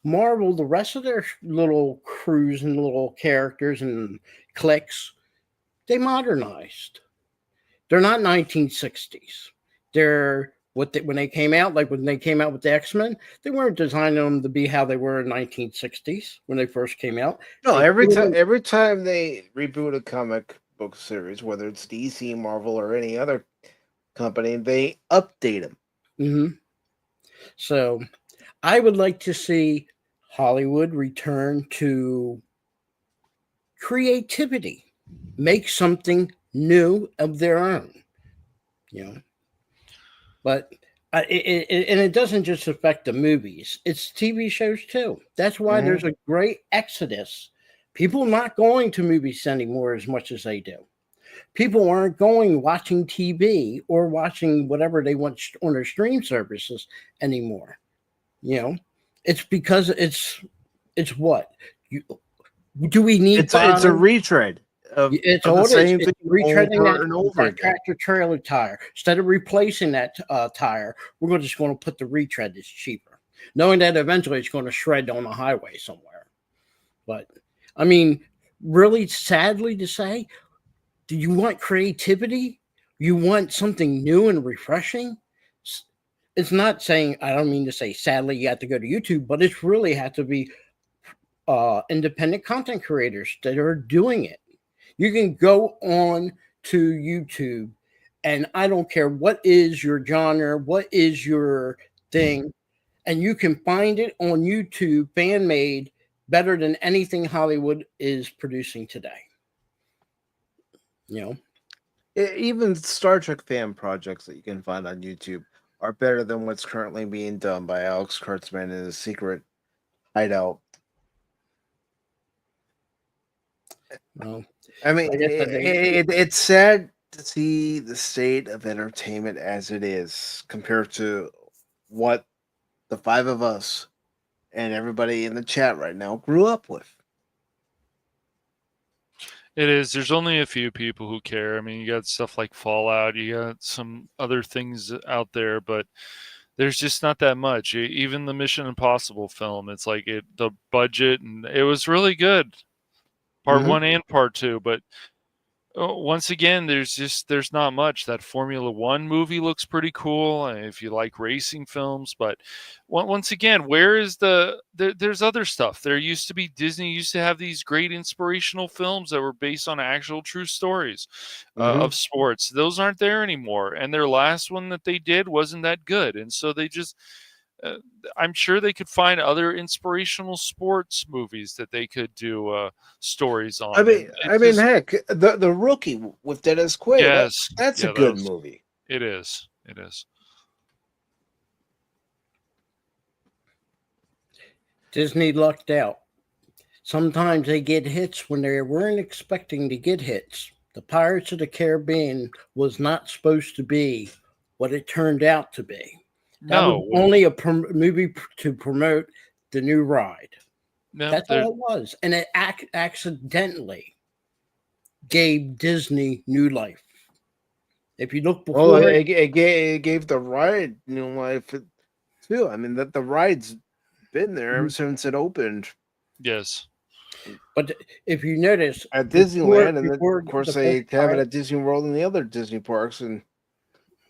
Marvel, the rest of their little crews and little characters and cliques, they modernized. They're not 1960s. They're when they came out, like when they came out with the X-Men, they weren't designing them to be how they were in 1960s when they first came out. No, every time they reboot a comic book series, whether it's DC, Marvel, or any other company, they update them. Mm-hmm. So I would like to see Hollywood return to creativity, make something new of their own, But And it doesn't just affect the movies; it's TV shows too. That's why there's a great exodus. People not going to movies anymore as much as they do. People aren't going watching TV or watching whatever they want on their stream services anymore. You know, it's because it's what do we need? It's a retread of, it's of the all it is. same It's thing retreading over and over that again. tractor trailer tire. Instead of replacing that tire, we're just going to put the retread that's cheaper, knowing that eventually it's going to shred on the highway somewhere. But I mean, really, sadly to say, do you want creativity? You want something new and refreshing? It's not saying, I don't mean to say sadly you have to go to YouTube, but it's really had to be independent content creators that are doing it. You can go on to YouTube, and I don't care what is your genre, what is your thing, and you can find it on YouTube, fan made, better than anything Hollywood is producing today. You know, Even Star Trek fan projects that you can find on YouTube are better than what's currently being done by Alex Kurtzman in his secret hideout. well, I mean, like I said, it's sad to see the state of entertainment as it is compared to what the five of us and everybody in the chat right now grew up with. It is. There's only a few people who care. I mean, you got stuff like Fallout, you got some other things out there, but there's just not that much. Even the Mission Impossible film, it's like the budget, and it was really good, part one and part two. But once again, there's not much. That Formula One movie looks pretty cool if you like racing films. But once again, where is there's other stuff. There used to be, Disney used to have these great inspirational films that were based on actual true stories of sports. Those aren't there anymore. And their last one that they did wasn't that good. And so they just, I'm sure they could find other inspirational sports movies that they could do stories on. I mean, heck, the Rookie with Dennis Quaid. Yes, that's a good movie. It is. It is. Disney lucked out. Sometimes they get hits when they weren't expecting to get hits. The Pirates of the Caribbean was not supposed to be what it turned out to be. That was only a movie to promote the new ride. No, that's all it was. And it accidentally gave Disney new life. If you look before... Well, it gave the ride new life, too. I mean, the ride's been there ever since it opened. Yes. But if you notice... At Disneyland, and then, of course, they have it at Disney World and the other Disney parks, and...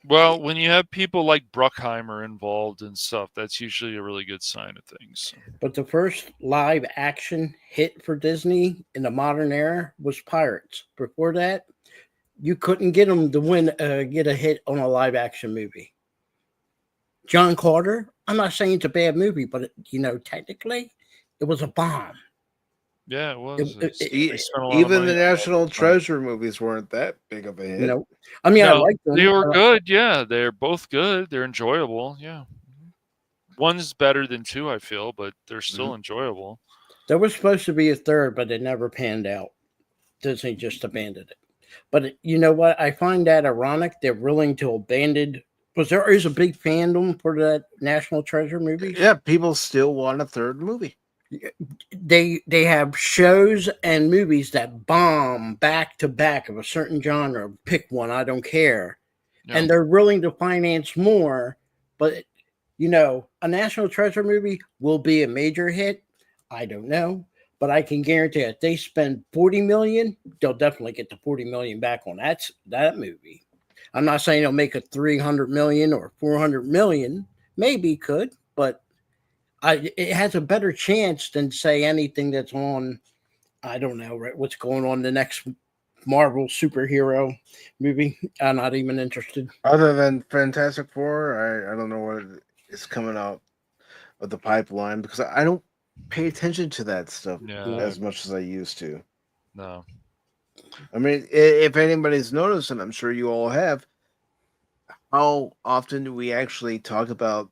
Well, when you have people like Bruckheimer involved and stuff, that's usually a really good sign of things. But the first live action hit for Disney in the modern era was Pirates. Before that, you couldn't get them to get a hit on a live action movie. John Carter, I'm not saying it's a bad movie, but technically it was a bomb. Yeah, it was. Even the National Treasure movies weren't that big of a hit. No. I mean, I like them. They were good, yeah. They're both good. They're enjoyable, yeah. One's better than two, I feel, but they're still enjoyable. There was supposed to be a third, but it never panned out. Disney just abandoned it. But you know what? I find that ironic. They're willing to abandon... Because there is a big fandom for that National Treasure movie. Yeah, people still want a third movie. They have shows and movies that bomb back to back of a certain genre. Pick one, I don't care. Yeah. And they're willing to finance more. But, a National Treasure movie will be a major hit. I don't know. But I can guarantee if they spend $40 million, they'll definitely get the $40 million back on that movie. I'm not saying they'll make a $300 million or $400 million. Maybe could, but it has a better chance than, say, anything that's on, I don't know, right, what's going on the next Marvel superhero movie. I'm not even interested. Other than Fantastic Four, I don't know what is coming out of the pipeline because I don't pay attention to that stuff as much as I used to. No. I mean, if anybody's noticed, and I'm sure you all have, how often do we actually talk about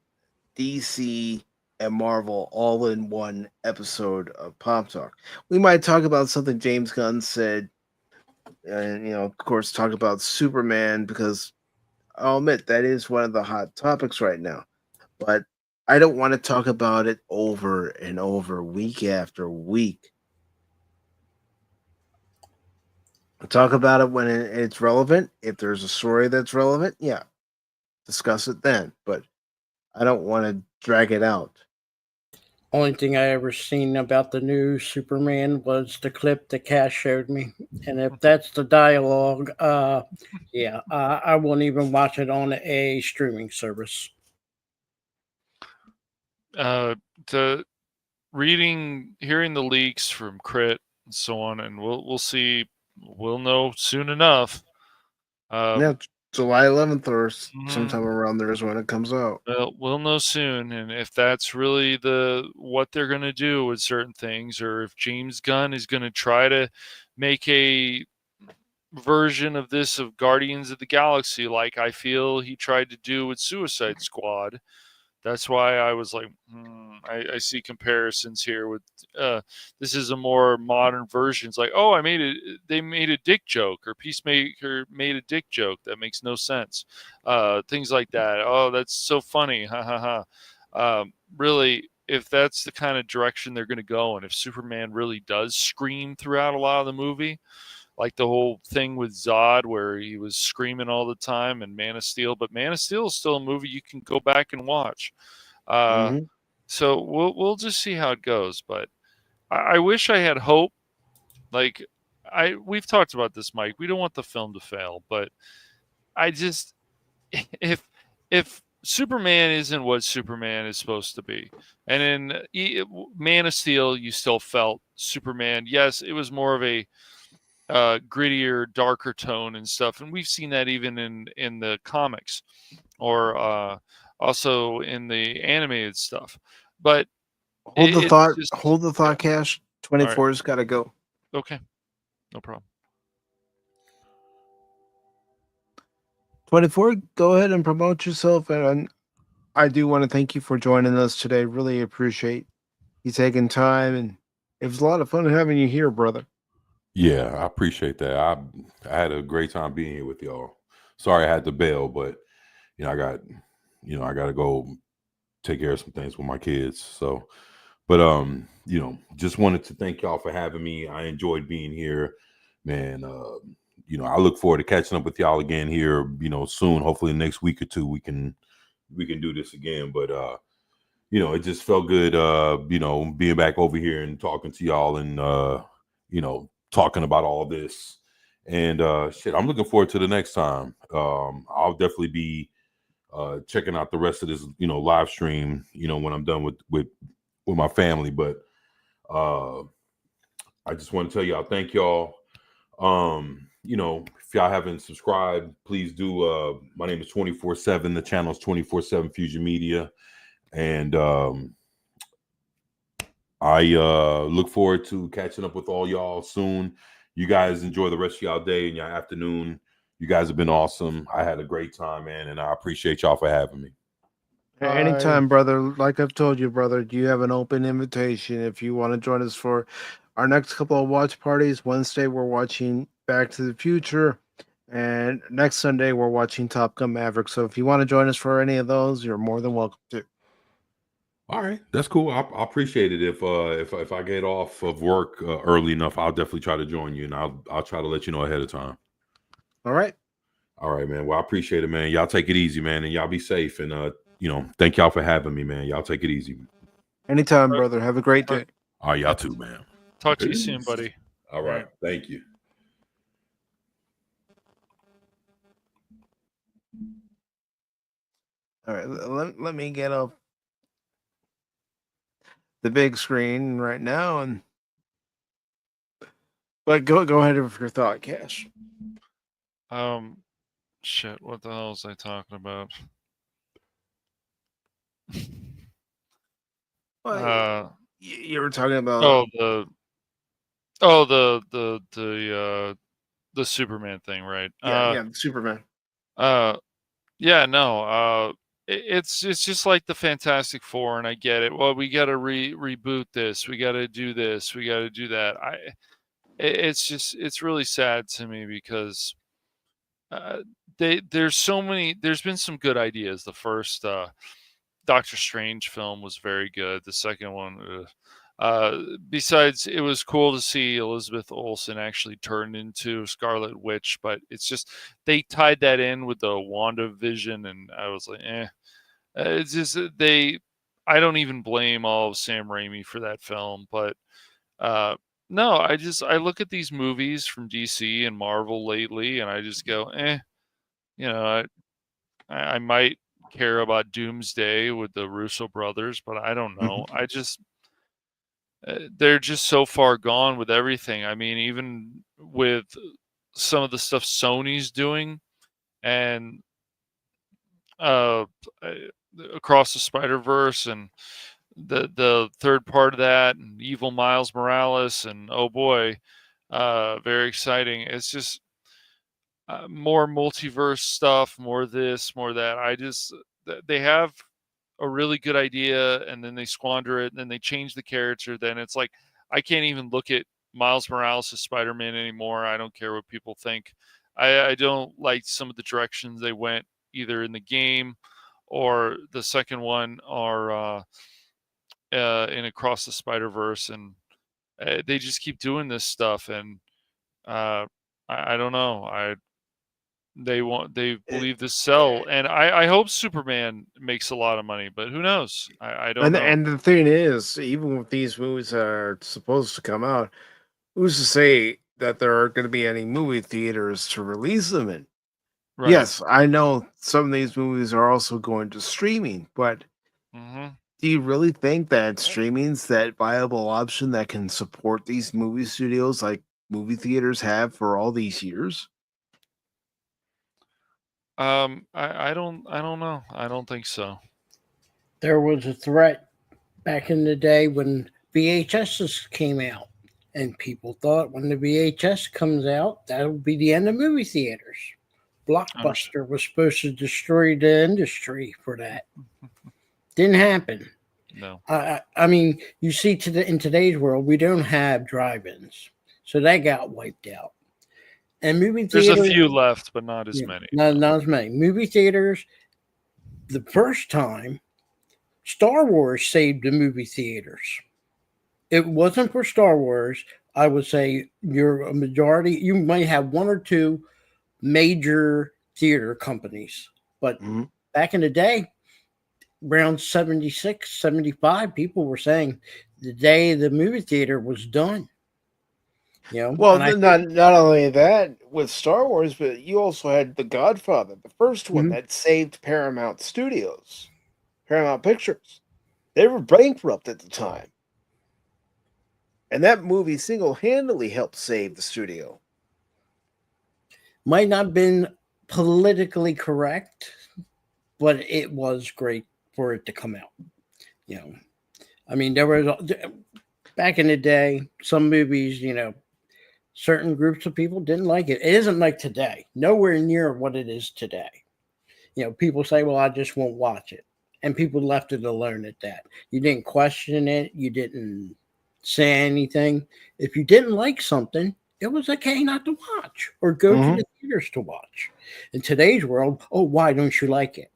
DC and Marvel all in one episode of Pop Talk? We might talk about something James Gunn said, and of course, talk about Superman because I'll admit that is one of the hot topics right now. But I don't want to talk about it over and over, week after week. Talk about it when it's relevant. If there's a story that's relevant, yeah, discuss it then. But I don't want to drag it out. Only thing I ever seen about the new Superman was the clip that Cash showed me, and if that's the dialogue, yeah, I won't even watch it on a streaming service. To hearing the leaks from Crit and so on, and we'll see. We'll know soon enough. Yeah, July 11th or sometime around there is when it comes out. Well, we'll know soon, and if that's really what they're going to do with certain things, or if James Gunn is going to try to make a version of this of Guardians of the Galaxy, like I feel he tried to do with Suicide Squad. That's why I was like, I see comparisons here with this is a more modern version. It's like, oh, they made a dick joke, or Peacemaker made a dick joke. That makes no sense. Things like that. Oh, that's so funny. Ha ha ha. Really, if that's the kind of direction they're going to go, and if Superman really does scream throughout a lot of the movie, like the whole thing with Zod where he was screaming all the time, and Man of Steel, but Man of Steel is still a movie you can go back and watch. So we'll just see how it goes. But I wish I had hope. Like we've talked about this, Mike. We don't want the film to fail, but I just if Superman isn't what Superman is supposed to be, and in Man of Steel you still felt Superman. Yes, it was more of a grittier, darker tone and stuff, and we've seen that even in the comics, or also in the animated stuff. But hold the thought, yeah. Cash. 24's got to go. Okay, no problem. 24, go ahead and promote yourself, and I do want to thank you for joining us today. Really appreciate you taking time, and it was a lot of fun having you here, brother. Yeah, I appreciate that. I had a great time being here with y'all. Sorry I had to bail, but I got to go take care of some things with my kids. So, but just wanted to thank y'all for having me. I enjoyed being here, man. I look forward to catching up with y'all again here, soon. Hopefully next week or two we can do this again. But it just felt good being back over here and talking to y'all, and talking about all this. And I'm looking forward to the next time. I'll definitely be checking out the rest of this live stream when I'm done with my family. But I just want to tell y'all thank y'all. If y'all haven't subscribed, please do. My name is 24/7. The channel is 24/7 Fusion Media, and I look forward to catching up with all y'all soon. You guys enjoy the rest of y'all day and your afternoon. You guys have been awesome. I had a great time, man, and I appreciate y'all for having me. Anytime, brother. Like I've told you, brother, you have an open invitation if you want to join us for our next couple of watch parties. Wednesday, we're watching Back to the Future, and next Sunday, we're watching Top Gun Maverick. So if you want to join us for any of those, you're more than welcome to. All right, that's cool. I appreciate it. If I get off of work early enough, I'll definitely try to join you, and I'll try to let you know ahead of time. All right, man. Well, I appreciate it, man. Y'all take it easy, man, and y'all be safe. And thank y'all for having me, man. Y'all take it easy. Anytime, brother. Have a great day. All right, y'all too, man. Talk to you soon, buddy. All right. Thank you. All right, let me get up the big screen right now, but go ahead with your thought, Cash. Shit, what the hell was I talking about? You were talking about the Superman thing, right? Yeah, Superman. Yeah, no. It's just like the Fantastic Four, and I get it. Well, we got to reboot this. We got to do this. We got to do that. It's really sad to me because uh, there's been some good ideas. The first Doctor Strange film was very good. The second one, besides, it was cool to see Elizabeth Olsen actually turn into Scarlet Witch, but it's just they tied that in with the WandaVision, and I was like, eh. It's just I don't even blame all of Sam Raimi for that film, but uh, no, I look at these movies from DC and Marvel lately, and I just go, eh. You know, I might care about Doomsday with the Russo brothers, but I don't know. I just they're just so far gone with everything. I mean, even with some of the stuff Sony's doing, and uh, uh, across the Spider Verse, and the third part of that, and Evil Miles Morales, and oh boy, very exciting. It's just more multiverse stuff, more this, more that. They have a really good idea, and then they squander it, and then they change the character. Then it's like I can't even look at Miles Morales as Spider-Man anymore. I don't care what people think. I don't like some of the directions they went, either in the game or the second one, or in Across the Spider-Verse, and they just keep doing this stuff, and I don't know. They believe this sell, and I hope Superman makes a lot of money, but who knows? I don't know. And the thing is, even with these movies that are supposed to come out, who's to say that there aren't going to be any movie theaters to release them in? Right. Yes, I know some of these movies are also going to streaming, but Hmm. do you really think that streaming's that viable option that can support these movie studios like movie theaters have for all these years? I don't know. I don't think so. There was a threat back in the day when VHSs came out, and people thought when the VHS comes out, that'll be the end of movie theaters. Blockbuster was supposed to destroy the industry for that. Didn't happen. No. I mean, you see, in today's world, we don't have drive-ins, so that got wiped out. And movie There's theaters, a few left, but not as many. not as many. Movie theaters, the first time, Star Wars saved the movie theaters. It wasn't for Star Wars, I would say you're a majority. You might have one or two major theater companies, but back in the day, around 76, 75, people were saying the day the movie theater was done. You know, well, not only that with Star Wars, but you also had The Godfather, the first one that saved Paramount Studios, Paramount Pictures. They were bankrupt at the time, and that movie single-handedly helped save the studio. Might not have been politically correct, but it was great for it to come out. You know, I mean, there was back in the day, some movies, certain groups of people didn't like it. It isn't like today, nowhere near what it is today. People say, well, I just won't watch it. And people left it alone at that. You didn't question it. You didn't say anything. If you didn't like something, it was okay not to watch or go to the theaters to watch. In today's world, oh, why don't you like it?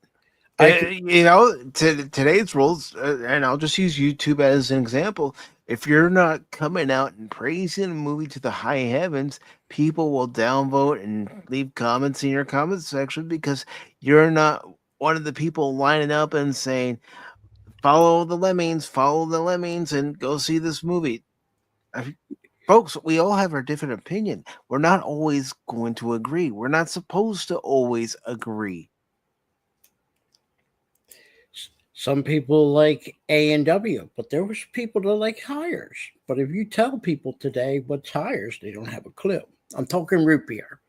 Today's rules, and I'll just use YouTube as an example. If you're not coming out and praising a movie to the high heavens, people will downvote and leave comments in your comment section because you're not one of the people lining up and saying, follow the lemmings, and go see this movie. Folks, we all have our different opinion. We're not always going to agree. We're not supposed to always agree. Some people like A&W, but there was people that like Hires. But if you tell people today what's Hires, they don't have a clue. I'm talking root beer.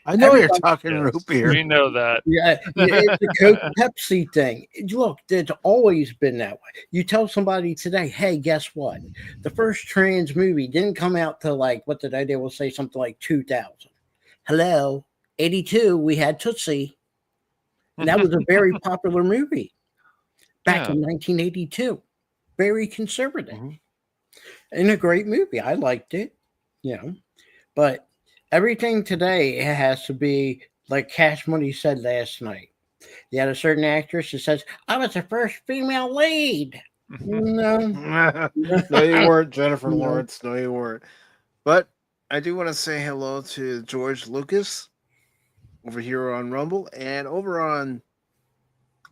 I know you're talking root beer. We know that. Yeah, it's a Coke Pepsi thing. Look, it's always been that way. You tell somebody today, hey, guess what? The first trans movie didn't come out till they will say something like 2000. Hello, 82, we had Tootsie. And that was a very popular movie back Yeah. in 1982. Very conservative. Mm-hmm. And a great movie. I liked it, But everything today has to be like Cash Money said last night. You had a certain actress that says, I was the first female lead. No. No, you weren't, Jennifer No. Lawrence. No, you weren't. But I do want to say hello to George Lucas over here on Rumble and over on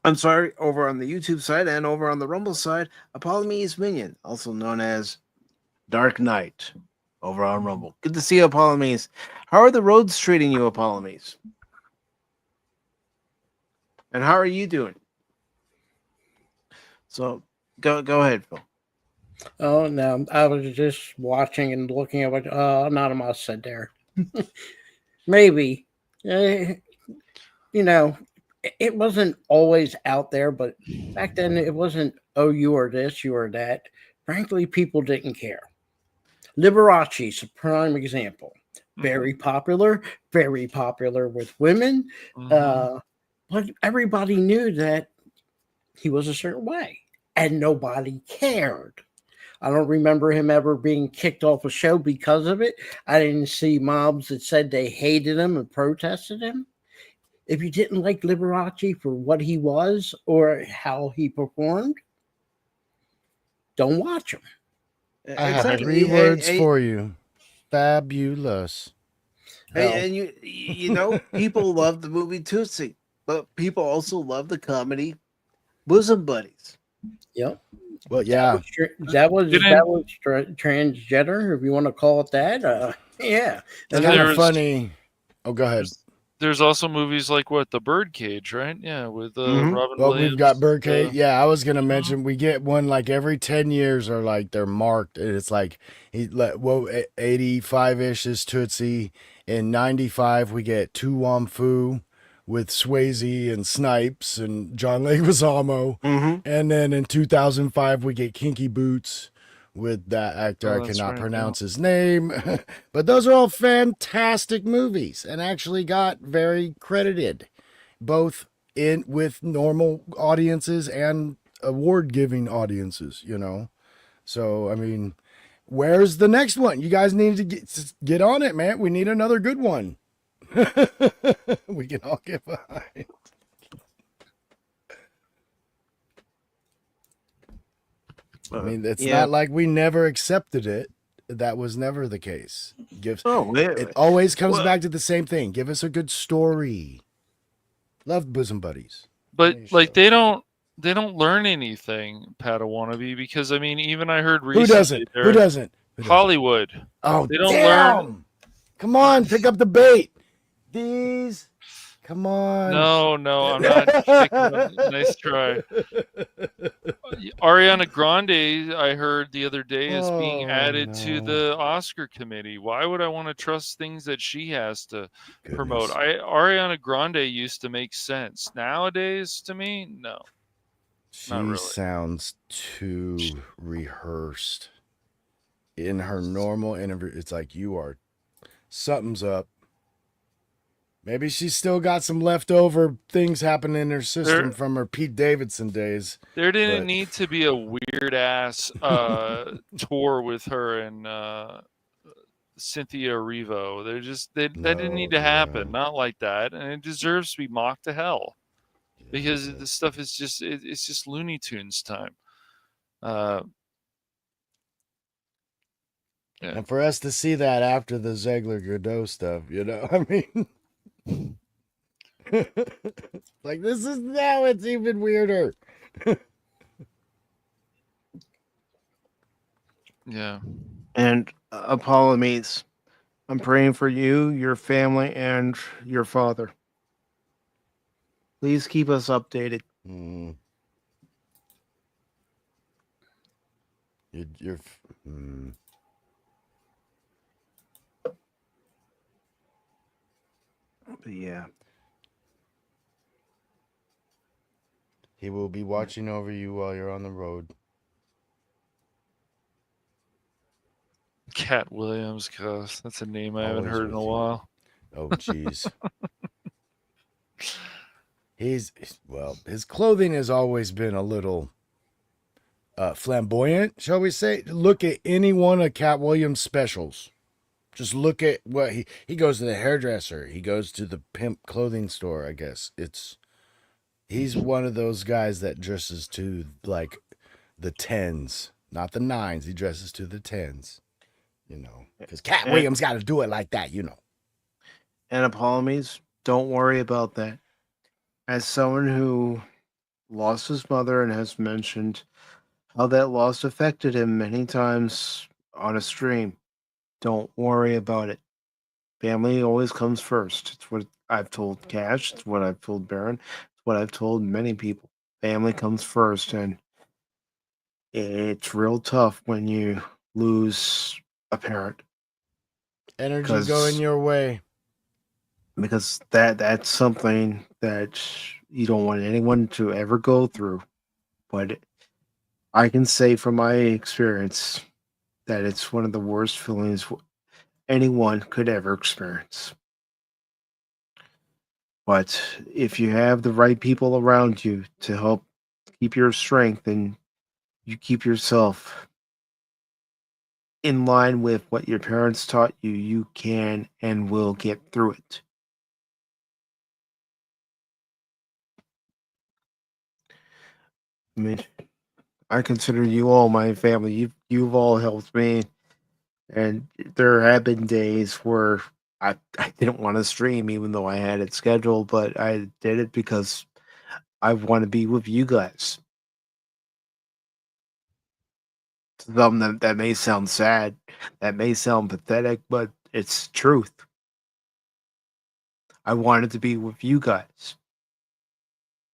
the YouTube side and over on the Rumble side, Apollomees Minion, also known as Dark Knight, over on Rumble. Good to see you, Apollomees. How are the roads treating you, Apollomees? And how are you doing? So go ahead, Phil. Oh, no. I was just watching and looking at what Anonymous said there. Maybe. It wasn't always out there, but back then it wasn't, oh, you are this, you are that. Frankly, people didn't care. Liberace's a prime example. Very popular with women. But everybody knew that he was a certain way, and nobody cared. I don't remember him ever being kicked off a show because of it. I didn't see mobs that said they hated him and protested him. If you didn't like Liberace for what he was or how he performed, don't watch him. I have 3 words for you. Fabulous. And you know, people love the movie Tootsie, but people also love the comedy Bosom Buddies. Yep. Well, yeah. That was transgender, if you want to call it that. Yeah. It's kind of funny. Oh, go ahead. There's also movies like The Birdcage, right? Yeah, with Robin Well, Williams. we've got Birdcage. Yeah, I was gonna mention we get one like every 10 years, or like they're marked. And it's like 85-ish is Tootsie. In 95 we get Tu Wong Fu with Swayze and Snipes and John Leguizamo. And then in 2005 we get Kinky Boots with that actor. I cannot pronounce his name. But those are all fantastic movies and actually got very credited, both with normal audiences and award-giving audiences, So, I mean, where's the next one? You guys need to get on it, man. We need another good one. We can all get behind. I mean, it's not like we never accepted it. That was never the case. It always comes back to the same thing. Give us a good story. Love Bosom Buddies. But like they don't learn anything, Padawannabe, because I mean, even I heard recently. Who doesn't? Hollywood. Oh, they don't damn. learn. Come on, pick up the bait. Come on. No, I'm not. Nice try. Ariana Grande, I heard the other day, is being added to the Oscar committee. Why would I want to trust things that she has to promote? Ariana Grande used to make sense. Nowadays, to me, no. She sounds too rehearsed. In her normal interview, it's like something's up. Maybe she's still got some leftover things happening in her system from her Pete Davidson days. There didn't need to be a weird ass tour with her and Cynthia Erivo. That didn't need to happen. Not like that, and it deserves to be mocked to hell because this stuff is it's just Looney Tunes time. And for us to see that after the Ziegler Godot stuff, I mean. Like this is now it's even weirder. Yeah. And Apollomees, I'm praying for you, your family, and your father. Please keep us updated. Yeah. He will be watching over you while you're on the road. Cat Williams, gosh, that's a name I haven't heard in a while. Oh, jeez. well, his clothing has always been a little flamboyant, shall we say. Look at any one of Cat Williams' specials. Just look at what he goes to the hairdresser. He goes to the pimp clothing store, I guess. He's one of those guys that dresses to like the 10s, not the 9s. He dresses to the 10s, because Cat Williams got to do it like that, And Apollomies, don't worry about that. As someone who lost his mother and has mentioned how that loss affected him many times on a stream, don't worry about it. Family always comes first. It's what I've told Cash. It's what I've told Baron. It's what I've told many people. Family comes first, and it's real tough when you lose a parent. Energy going your way. Because that's something that you don't want anyone to ever go through. But I can say from my experience that it's one of the worst feelings anyone could ever experience. But if you have the right people around you to help keep your strength and you keep yourself in line with what your parents taught you, you can and will get through it. I mean, I consider you all my family. You've all helped me, and there have been days where I didn't want to stream even though I had it scheduled, but I did it because I want to be with you guys. Something that may sound sad, that may sound pathetic, but it's truth. I wanted to be with you guys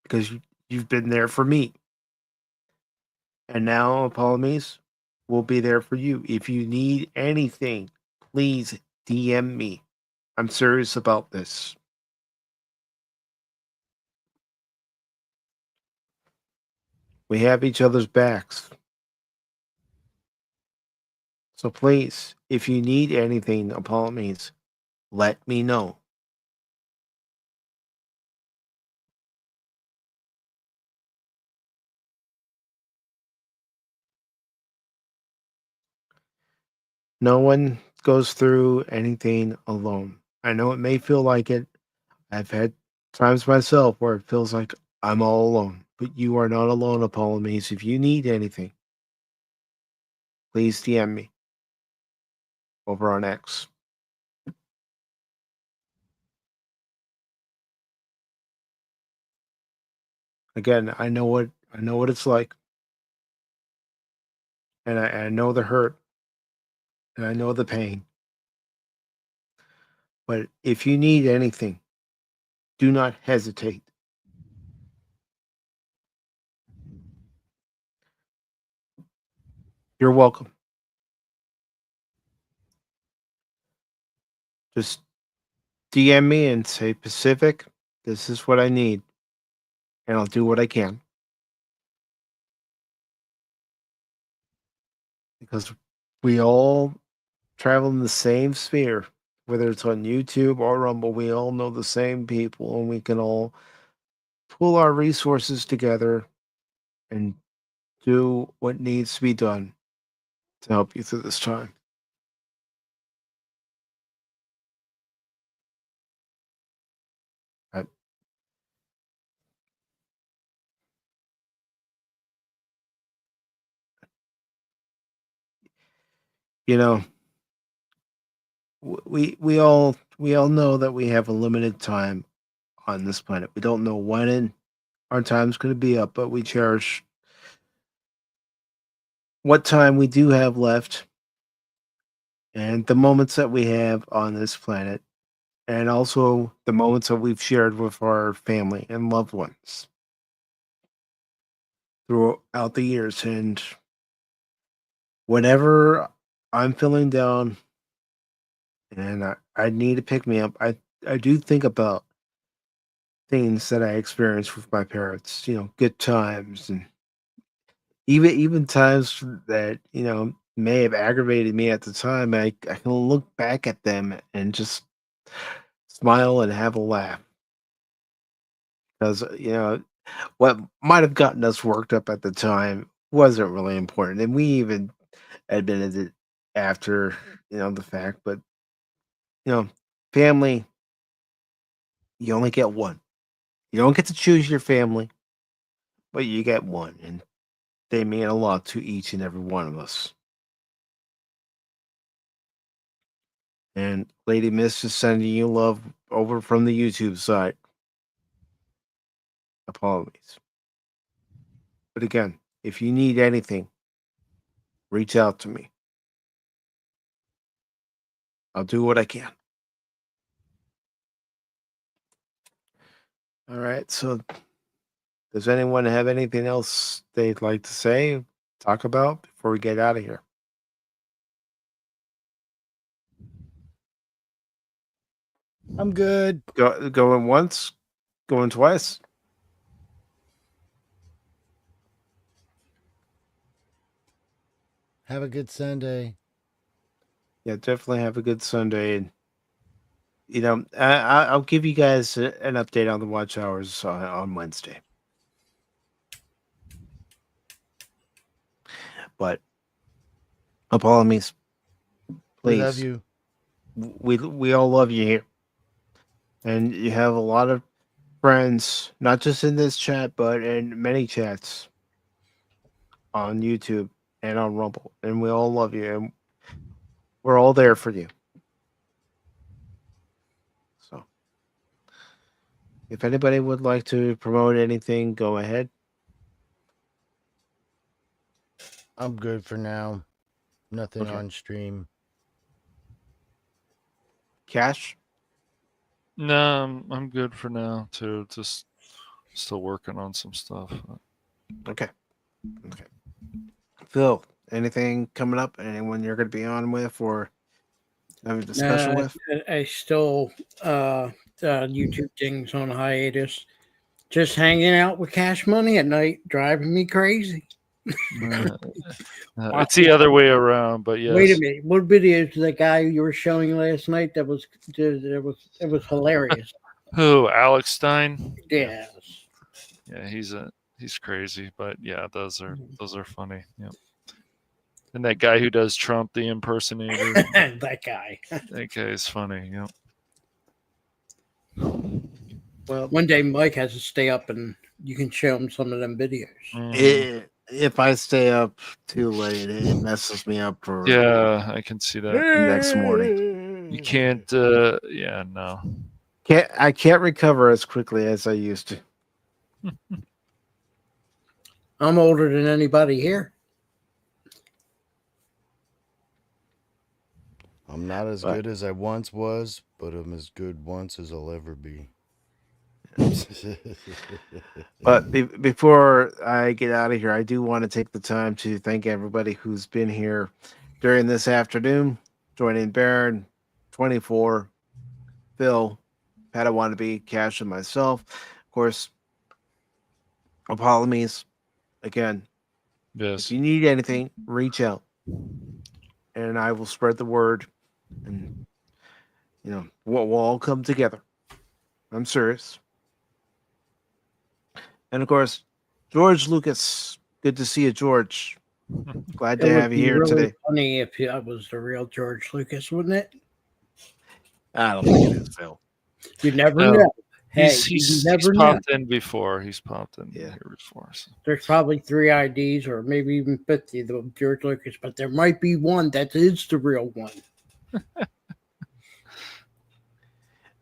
because you've been there for me. And now, Apollomies, will be there for you. If you need anything, please DM me. I'm serious about this. We have each other's backs. So please, if you need anything, Apollomies, let me know. No one goes through anything alone. I know it may feel like it. I've had times myself where it feels like I'm all alone, but you are not alone, Apollomies. If you need anything, please DM me over on X. Again, I know what it's like, and I know the hurt, and I know the pain. But if you need anything, do not hesitate. You're welcome. Just DM me and say, Pacific, this is what I need, and I'll do what I can. Because we all travel in the same sphere, whether it's on YouTube or Rumble, we all know the same people, and we can all pull our resources together and do what needs to be done to help you through this time. You know, we all know that we have a limited time on this planet. We don't know when our time's going to be up, but we cherish what time we do have left and the moments that we have on this planet, and also the moments that we've shared with our family and loved ones throughout the years. And whenever I'm feeling down and I need to pick me up, I do think about things that I experienced with my parents, good times, and even times that, may have aggravated me at the time. I can look back at them and just smile and have a laugh. because what might have gotten us worked up at the time wasn't really important, and we even admitted it after the fact. But family, you only get one. You don't get to choose your family, but you get one, and they mean a lot to each and every one of us. And Lady Miss is sending you love over from the YouTube side. Apologies. But again, if you need anything, reach out to me. I'll do what I can. All right. So, does anyone have anything else they'd like to say, talk about before we get out of here? I'm good. Going once, going twice. Have a good Sunday. Yeah, definitely have a good Sunday. And I'll give you guys an update on the watch hours on Wednesday. But apologies, please. We love you. We all love you here, and you have a lot of friends, not just in this chat, but in many chats on YouTube and on Rumble, and we all love you, and we're all there for you. So, if anybody would like to promote anything, go ahead. I'm good for now. Nothing Okay. on stream. Cash? No, I'm good for now too. Just still working on some stuff. Okay. Phil, anything coming up? Anyone you're going to be on with or have a discussion with? I still YouTube things on hiatus. Just hanging out with Cash Money at night, driving me crazy. It's the other way around, but yes. Wait a minute. What video is the guy you were showing last night? It was hilarious. Who? Alex Stein? Yes. Yeah, he's crazy, but yeah, those are funny. Yep. And that guy who does Trump, the impersonator. That guy. That guy is funny. Yep. Well, one day Mike has to stay up and you can show him some of them videos. If I stay up too late, it messes me up for I can see that next morning. You can't. No. I can't recover as quickly as I used to. I'm older than anybody here. I'm not as good as I once was, but I'm as good once as I'll ever be. But before I get out of here, I do want to take the time to thank everybody who's been here during this afternoon, joining Baron, 24, Phil, Padawannabe, Cash, and myself. Of course, apologies again. Yes. If you need anything, reach out, and I will spread the word, and we'll all come together. I'm serious. And of course, George Lucas. Good to see you, George. Glad to have you here today. Funny if that was the real George Lucas, wouldn't it? I don't think it is, Phil. You never know. Hey, he's never popped know. in before. He's popped in here before. So. There's probably 3 IDs or maybe even 50 of George Lucas, but there might be one that is the real one.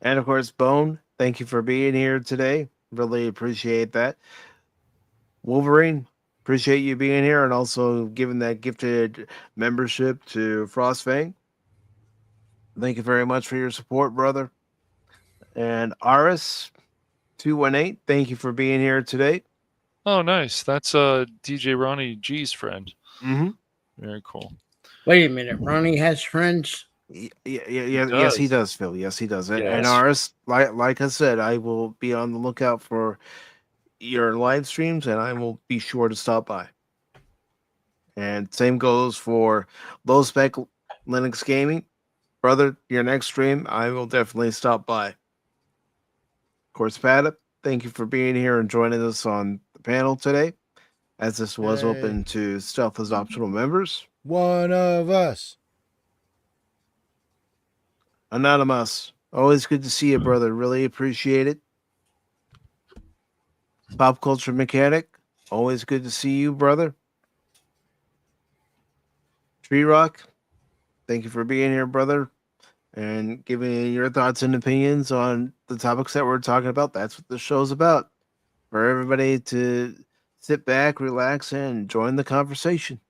And of course, Bone, thank you for being here today. Really appreciate that. Wolverine, appreciate you being here and also giving that gifted membership to Frostfang. Thank you very much for your support, brother. And Aris 218, thank you for being here today. Oh, nice. That's DJ Ronnie G's friend. Mm-hmm. Very cool. Wait a minute. Ronnie has friends? Yeah, yes, he does, Phil. Yes, he does. Yes. And Aris, like I said, I will be on the lookout for your live streams, and I will be sure to stop by. And same goes for Low Spec Linux Gaming. Brother, your next stream, I will definitely stop by. Of course, Pat, thank you for being here and joining us on the panel today, as this was Yay. open to Stealth as optional members. One of us. Anonymous, always good to see you, brother. Really appreciate it. Pop Culture Mechanic, always good to see you, brother. Tree Rock, thank you for being here, brother, and giving your thoughts and opinions on the topics that we're talking about. That's what the show's about. For everybody to sit back, relax, and join the conversation.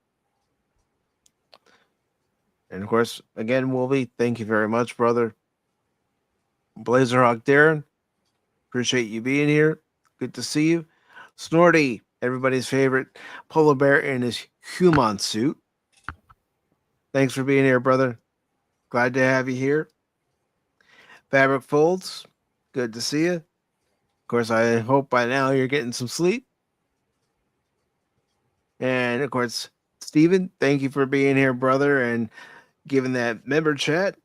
And of course, again, Wolvie, thank you very much, brother. Blazerhawk Darren, appreciate you being here. Good to see you. Snorty, everybody's favorite polar bear in his human suit. Thanks for being here, brother. Glad to have you here. Fabric Folds, good to see you. Of course, I hope by now you're getting some sleep. And of course, Steven, thank you for being here, brother, and giving that member chat.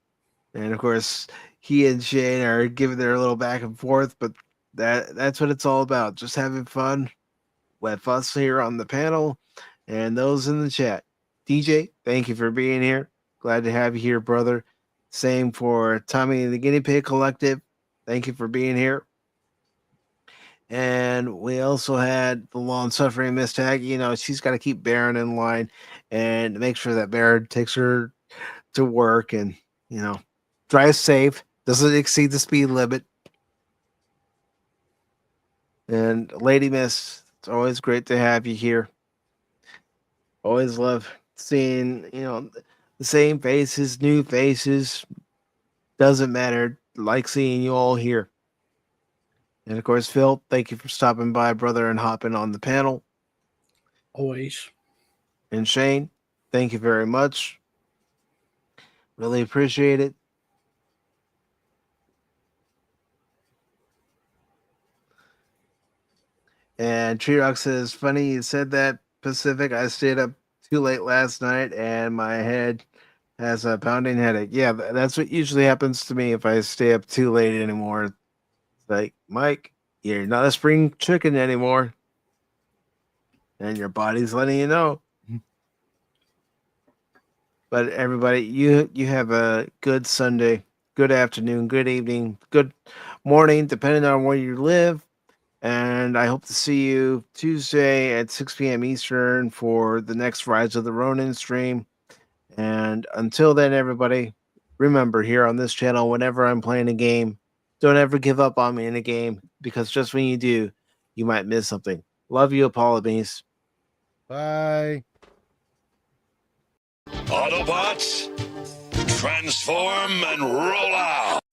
And of course, he and Shane are giving their little back and forth, but that's what it's all about. Just having fun with us here on the panel and those in the chat. DJ, thank you for being here. Glad to have you here, brother. Same for Tommy and the Guinea Pig Collective. Thank you for being here. And we also had the long-suffering Miss Tag. You know, she's got to keep Baron in line and make sure that Baron takes her to work and, you know, drive safe, doesn't exceed the speed limit. And Lady Miss, it's always great to have you here. Always love seeing, you know, the same faces, new faces. Doesn't matter. Like seeing you all here. And of course, Phil, thank you for stopping by, brother, and hopping on the panel. Always. And Shane, thank you very much. Really appreciate it. And Tree-Rock says, funny you said that, Pacific. I stayed up too late last night and my head has a pounding headache. Yeah, that's what usually happens to me if I stay up too late anymore. It's like, Mike, you're not a spring chicken anymore. And your body's letting you know. But everybody, you have a good Sunday, good afternoon, good evening, good morning, depending on where you live. And I hope to see you Tuesday at 6 p.m. Eastern for the next Rise of the Ronin stream. And until then, everybody, remember here on this channel, whenever I'm playing a game, don't ever give up on me in a game, because just when you do, you might miss something. Love you, Apollo. Bye. Autobots, transform and roll out!